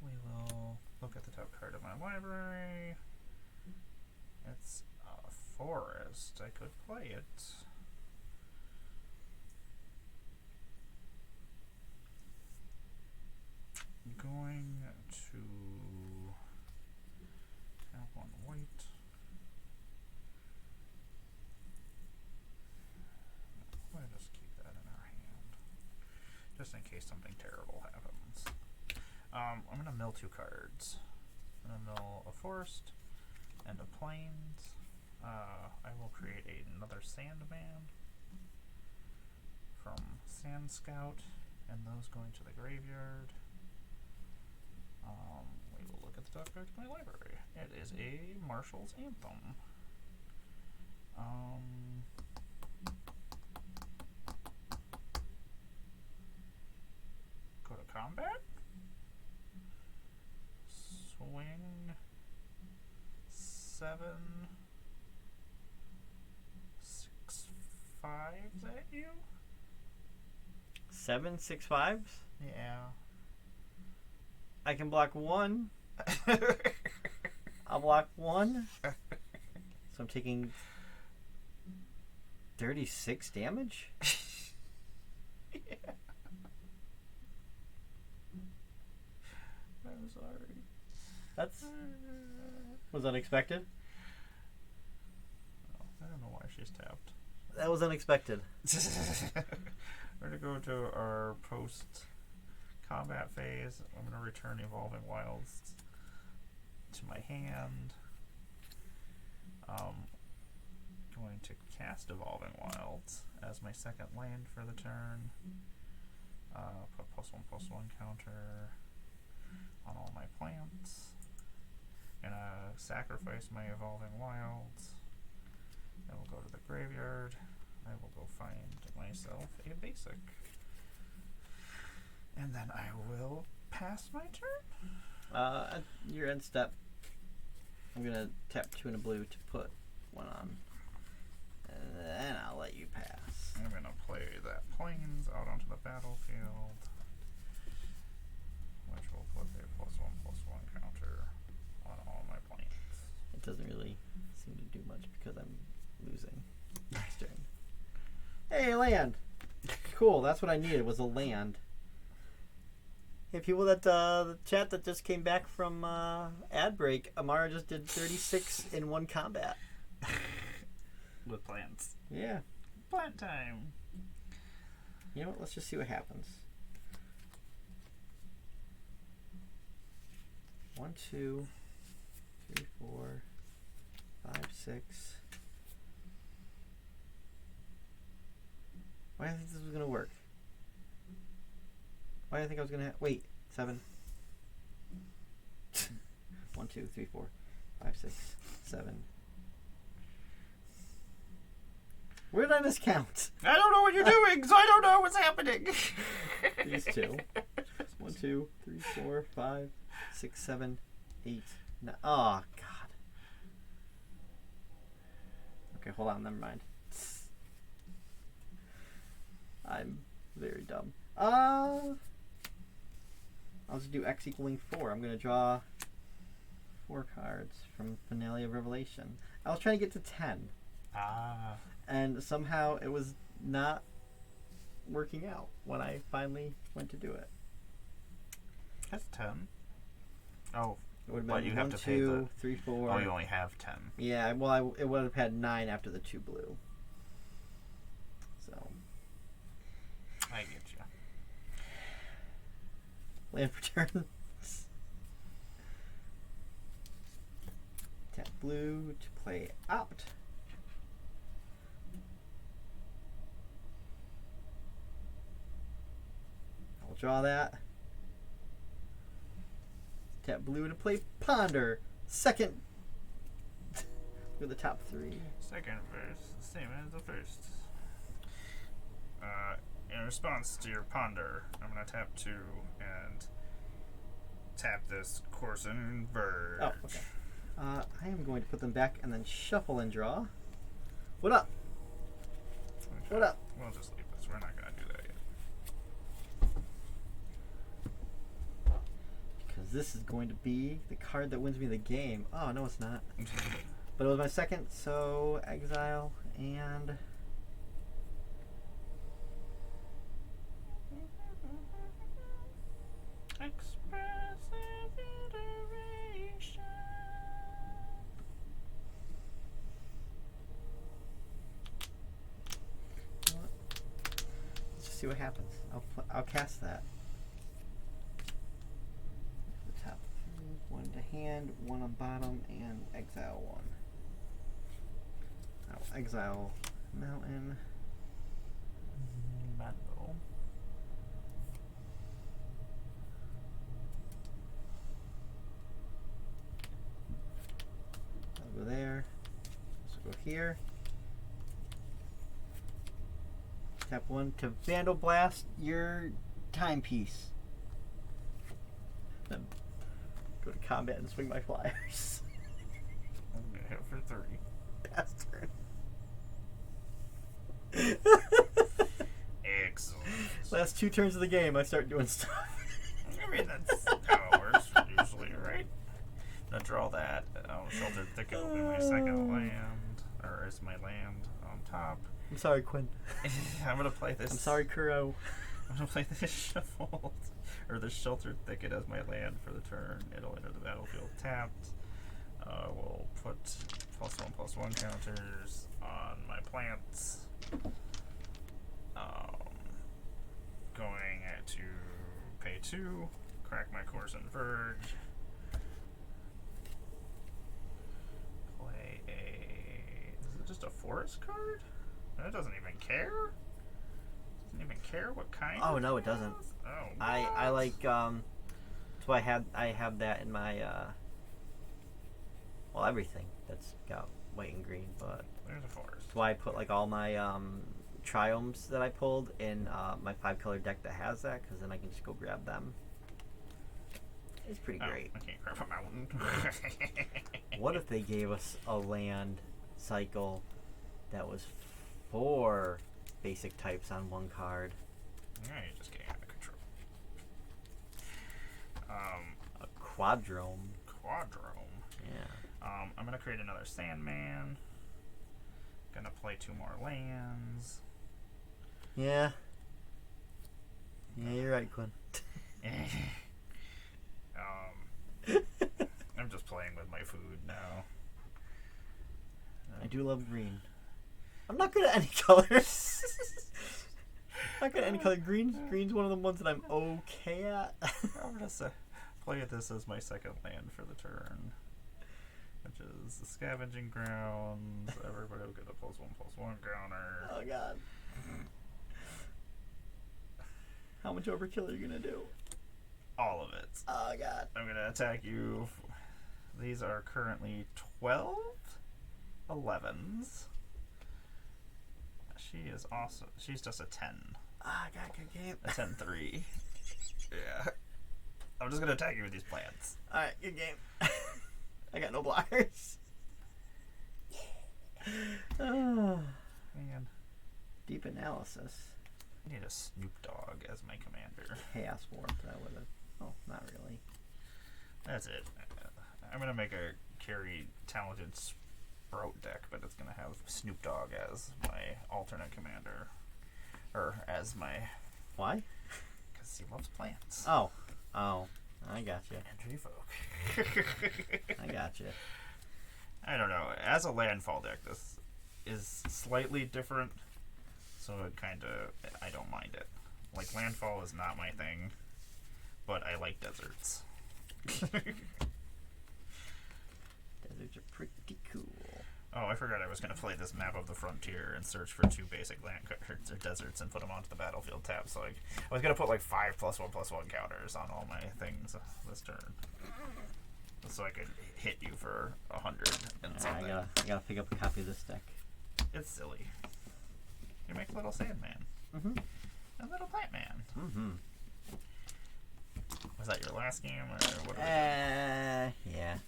[SPEAKER 1] We will look at the top card of my library. It's a forest. I could play it. Going to tap one white. We'll just keep that in our hand, just in case something terrible happens. I'm going to mill 2 cards. I'm going to mill a forest and a plains. I will create another Sandman from Sand Scout, and those going to the graveyard. We will look at the top card of my library. It is a Marshal's Anthem. Go to combat. Swing 7, 6, 5s at you.
[SPEAKER 2] 7, 6, 5s?
[SPEAKER 1] Yeah.
[SPEAKER 2] I can block 1. I'll block 1. So I'm taking 36 damage?
[SPEAKER 1] Yeah. I'm sorry.
[SPEAKER 2] That's was unexpected.
[SPEAKER 1] Oh, I don't know why she's tapped.
[SPEAKER 2] That was unexpected.
[SPEAKER 1] We're going to go to our post-combat phase. I'm going to return Evolving Wilds to my hand. Going to cast Evolving Wilds as my second land for the turn. Put +1/+1 counter on all my plants. Gonna sacrifice my Evolving Wilds. I will go to the graveyard. I will go find myself a basic. And then I will pass my turn.
[SPEAKER 2] At your end step, I'm gonna tap 2 and a blue to put 1 on. And then I'll let you pass.
[SPEAKER 1] I'm gonna play that plains out onto the battlefield, which will put a +1/+1 counter on all my plains.
[SPEAKER 2] It doesn't really seem to do much because I'm losing next turn. Hey, land! Cool, that's what I needed, was a land. Hey, people that the chat that just came back from ad break, Amara just did 36 in 1 combat.
[SPEAKER 1] With plants.
[SPEAKER 2] Yeah.
[SPEAKER 1] Plant time.
[SPEAKER 2] You know what? Let's just see what happens. 1, 2, 3, 4, 5, 6. Why did I think this was gonna work? Why did I think I was gonna wait? 7. 1, 2, 3, 4, 5, 6, 7. Where did I miscount?
[SPEAKER 1] I don't know what you're doing, so I don't know what's happening.
[SPEAKER 2] These 2. 1, 2, 3, 4, 5, 6, 7, 8, 9. Oh, God. Okay, hold on. Never mind. I'm very dumb. I'll just do X equaling 4. I'm going to draw 4 cards from Finale of Revelation. I was trying to get to 10. And somehow it was not working out when I finally went to do it.
[SPEAKER 1] That's 10. Oh,
[SPEAKER 2] it would have
[SPEAKER 1] but
[SPEAKER 2] been
[SPEAKER 1] you
[SPEAKER 2] 1,
[SPEAKER 1] have to pay
[SPEAKER 2] 2, 3, 4.
[SPEAKER 1] Oh, you only have 10.
[SPEAKER 2] Yeah, well, it would have had 9 after the 2 blue. So.
[SPEAKER 1] I get you.
[SPEAKER 2] Land for turn. Tap blue to play opt. I'll draw that. Tap blue to play ponder. Second. With the top 3.
[SPEAKER 1] Second verse, same as the first. In response to your ponder, I'm going to tap 2 and tap this Courson Verge.
[SPEAKER 2] Oh, okay. I am going to put them back and then shuffle and draw. What up?
[SPEAKER 1] Okay.
[SPEAKER 2] What up?
[SPEAKER 1] We'll just leave this. We're not going to do that yet.
[SPEAKER 2] Because this is going to be the card that wins me the game. Oh, no, it's not. But it was my second, so exile and...
[SPEAKER 1] Expressive iteration.
[SPEAKER 2] Let's just see what happens. I'll cast that. The top 3, 1 to hand, 1 on bottom, and exile 1. I'll exile mountain.
[SPEAKER 1] Battle.
[SPEAKER 2] I'll go there. So go here. Tap 1 to Vandal Blast your timepiece. Then go to combat and swing my flyers.
[SPEAKER 1] I'm going to hit for 3.
[SPEAKER 2] Pass turn.
[SPEAKER 1] Excellent.
[SPEAKER 2] Last 2 turns of the game, I start doing stuff.
[SPEAKER 1] I mean, that's how it works usually, right? I'm going to draw that. Sheltered Thicket will be my second land, or is my land on top.
[SPEAKER 2] I'm sorry, Quinn.
[SPEAKER 1] I'm going to play this.
[SPEAKER 2] I'm sorry, Kuro.
[SPEAKER 1] I'm going to play this shuffled, or this Sheltered Thicket as my land for the turn. It'll enter the battlefield tapped. We'll put +1/+1 counters on my plants. Going to pay 2, crack my Courson Verge. Play a... Is it just a forest card? It doesn't even care? doesn't even care what kind.
[SPEAKER 2] Oh no, it doesn't.
[SPEAKER 1] Oh.
[SPEAKER 2] I like so I have that in my well, everything that's got white and green, but
[SPEAKER 1] There's a forest.
[SPEAKER 2] that's why I put like all my triomes that I pulled in my 5-color deck that has that, because then I can just go grab them. It's pretty great.
[SPEAKER 1] I can't grab a mountain.
[SPEAKER 2] What if they gave us a land cycle that was 4 basic types on 1 card?
[SPEAKER 1] Yeah, you're just getting out of control.
[SPEAKER 2] A quadrome.
[SPEAKER 1] Quadrome.
[SPEAKER 2] Yeah.
[SPEAKER 1] I'm gonna create another Sandman. Gonna play 2 more lands.
[SPEAKER 2] Yeah. Yeah, you're right, Quinn.
[SPEAKER 1] I'm just playing with my food now.
[SPEAKER 2] I do love green. I'm not good at any colors. Not good at any color. Green's one of the ones that I'm okay at.
[SPEAKER 1] I'm gonna play this as my second land for the turn, which is the Scavenging Grounds. Everybody will get a +1/+1 counter.
[SPEAKER 2] Oh god. How much overkill are you gonna do?
[SPEAKER 1] All of it.
[SPEAKER 2] Oh god.
[SPEAKER 1] I'm gonna attack you. These are currently 12 11s. She is awesome. She's just a 10.
[SPEAKER 2] Ah, god, good game.
[SPEAKER 1] A 10-3. Yeah. I'm just gonna attack you with these plants.
[SPEAKER 2] Alright, good game. I got no blockers. Oh,
[SPEAKER 1] Man,
[SPEAKER 2] deep analysis.
[SPEAKER 1] I need a Snoop Dogg as my commander.
[SPEAKER 2] Chaos Warp, that would have. Oh, not really.
[SPEAKER 1] That's it. I'm gonna make a carry talented Sprout deck, but it's gonna have Snoop Dogg as my alternate commander, or as my.
[SPEAKER 2] Why?
[SPEAKER 1] Because he loves plants.
[SPEAKER 2] Oh, I gotcha.
[SPEAKER 1] And tree folk.
[SPEAKER 2] I gotcha.
[SPEAKER 1] I don't know. As a landfall deck, this is slightly different, so it kind of I don't mind it. Like landfall is not my thing, but I like deserts.
[SPEAKER 2] Deserts are pretty cool.
[SPEAKER 1] Oh, I forgot I was going to play this map of the frontier and search for 2 basic land cards or deserts and put them onto the battlefield tab. So I was going to put like 5 +1/+1 counters on all my things this turn, so I could hit you for 100 and something.
[SPEAKER 2] I gotta pick up a copy of this deck.
[SPEAKER 1] It's silly. You make a little Sandman.
[SPEAKER 2] Mm-hmm.
[SPEAKER 1] A little Plant Man.
[SPEAKER 2] Mm-hmm.
[SPEAKER 1] Was that your last game, or what? Are
[SPEAKER 2] Yeah.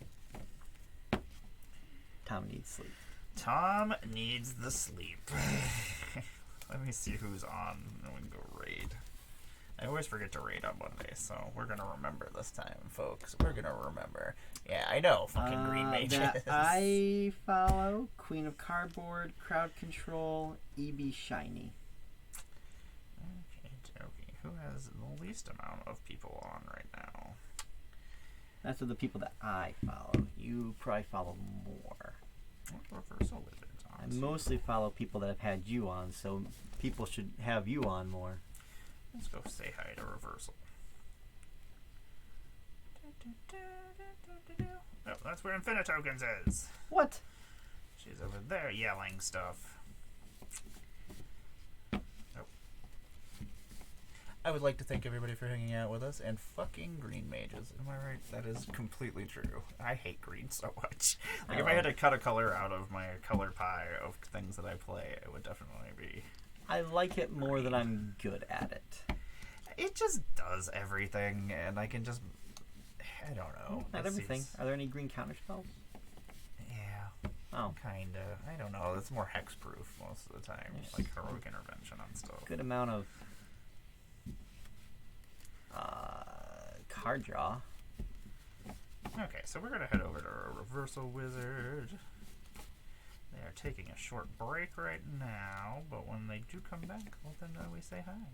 [SPEAKER 2] Tom needs sleep.
[SPEAKER 1] Tom needs the sleep. Let me see who's on, and we can go raid. I always forget to raid on Monday, so we're gonna remember this time, folks. We're gonna remember. Yeah, I know, fucking green mages.
[SPEAKER 2] That I follow Queen of Cardboard, Crowd Control, EB Shiny.
[SPEAKER 1] Okay. Who has the least amount of people on right now?
[SPEAKER 2] That's the people that I follow. You probably follow more.
[SPEAKER 1] What reversal wizards on?
[SPEAKER 2] I mostly follow people that have had you on, so people should have you on more.
[SPEAKER 1] Let's go say hi to reversal. Oh, that's where Infinitokens is.
[SPEAKER 2] What?
[SPEAKER 1] She's over there yelling stuff. I would like to thank everybody for hanging out with us, and fucking green mages. Am I right? That is completely true. I hate green so much. Like, if I had to cut a color out of my color pie of things that I play, it would definitely be...
[SPEAKER 2] I like it more than I'm good at it.
[SPEAKER 1] It just does everything, and I can just... I don't know.
[SPEAKER 2] Not everything. Are there any green counter spells?
[SPEAKER 1] Yeah.
[SPEAKER 2] Oh.
[SPEAKER 1] Kinda. I don't know. It's more hexproof most of the time.
[SPEAKER 2] Yes.
[SPEAKER 1] Like heroic intervention on stuff.
[SPEAKER 2] Good amount of card draw.
[SPEAKER 1] Okay, so we're going to head over to our reversal wizard. They are taking a short break right now, but when they do come back, well, then we say hi.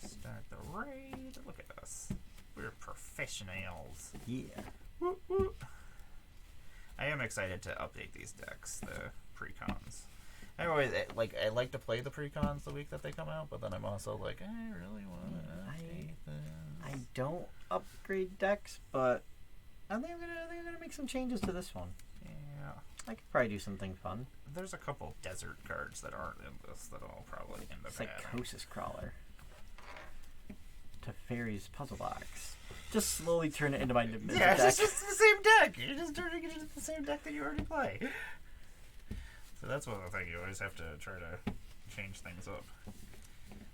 [SPEAKER 1] Start the raid. Look at us. We're professionals.
[SPEAKER 2] Yeah.
[SPEAKER 1] Woo woo. I am excited to update these decks, the precons. I always I like to play the precons the week that they come out, but then I'm also like, I really want to update this.
[SPEAKER 2] I don't upgrade decks, but I think I'm gonna make some changes to this one.
[SPEAKER 1] Yeah.
[SPEAKER 2] I could probably do something fun.
[SPEAKER 1] There's a couple desert cards that aren't in this that I'll probably end up adding.
[SPEAKER 2] Psychosis Crawler. Teferi's Puzzle Box. Just slowly turn it into my deck.
[SPEAKER 1] Yeah, it's just the same deck. You're just turning it into the same deck that you already play. So that's one thing. You always have to try to change things up.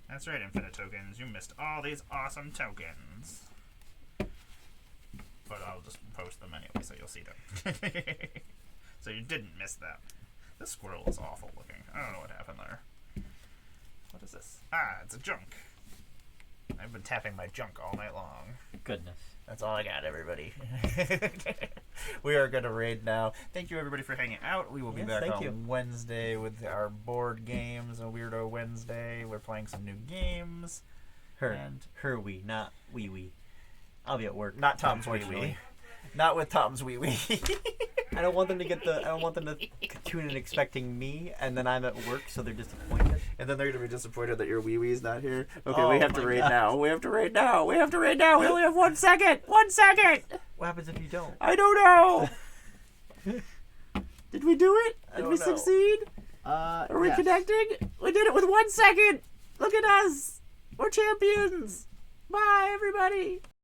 [SPEAKER 1] That's right, Infinite Tokens. You missed all these awesome tokens. But I'll just post them anyway, so you'll see them. So you didn't miss them. This squirrel is awful looking. I don't know what happened there. What is this? Ah, it's a junk. I've been tapping my junk all night long.
[SPEAKER 2] Goodness.
[SPEAKER 1] That's all I got, everybody. We are going to raid now. Thank you, everybody, for hanging out. We will be back on Wednesday with our board games, a Weirdo Wednesday. We're playing some new games.
[SPEAKER 2] Her wee, not wee wee. I'll be at work.
[SPEAKER 1] Not Tom's wee wee. Not with Tom's wee wee.
[SPEAKER 2] I don't want them to tune in expecting me, and then I'm at work, so they're disappointed.
[SPEAKER 1] And then they're going to be disappointed that your wee wee's not here. Okay, we have to raid now. We have to raid now. We have to raid now. We only have 1 second. 1 second.
[SPEAKER 2] What happens if you don't?
[SPEAKER 1] I don't know. Did we do it? Did we succeed? Are we connecting? We did it with 1 second. Look at us. We're champions. Bye, everybody.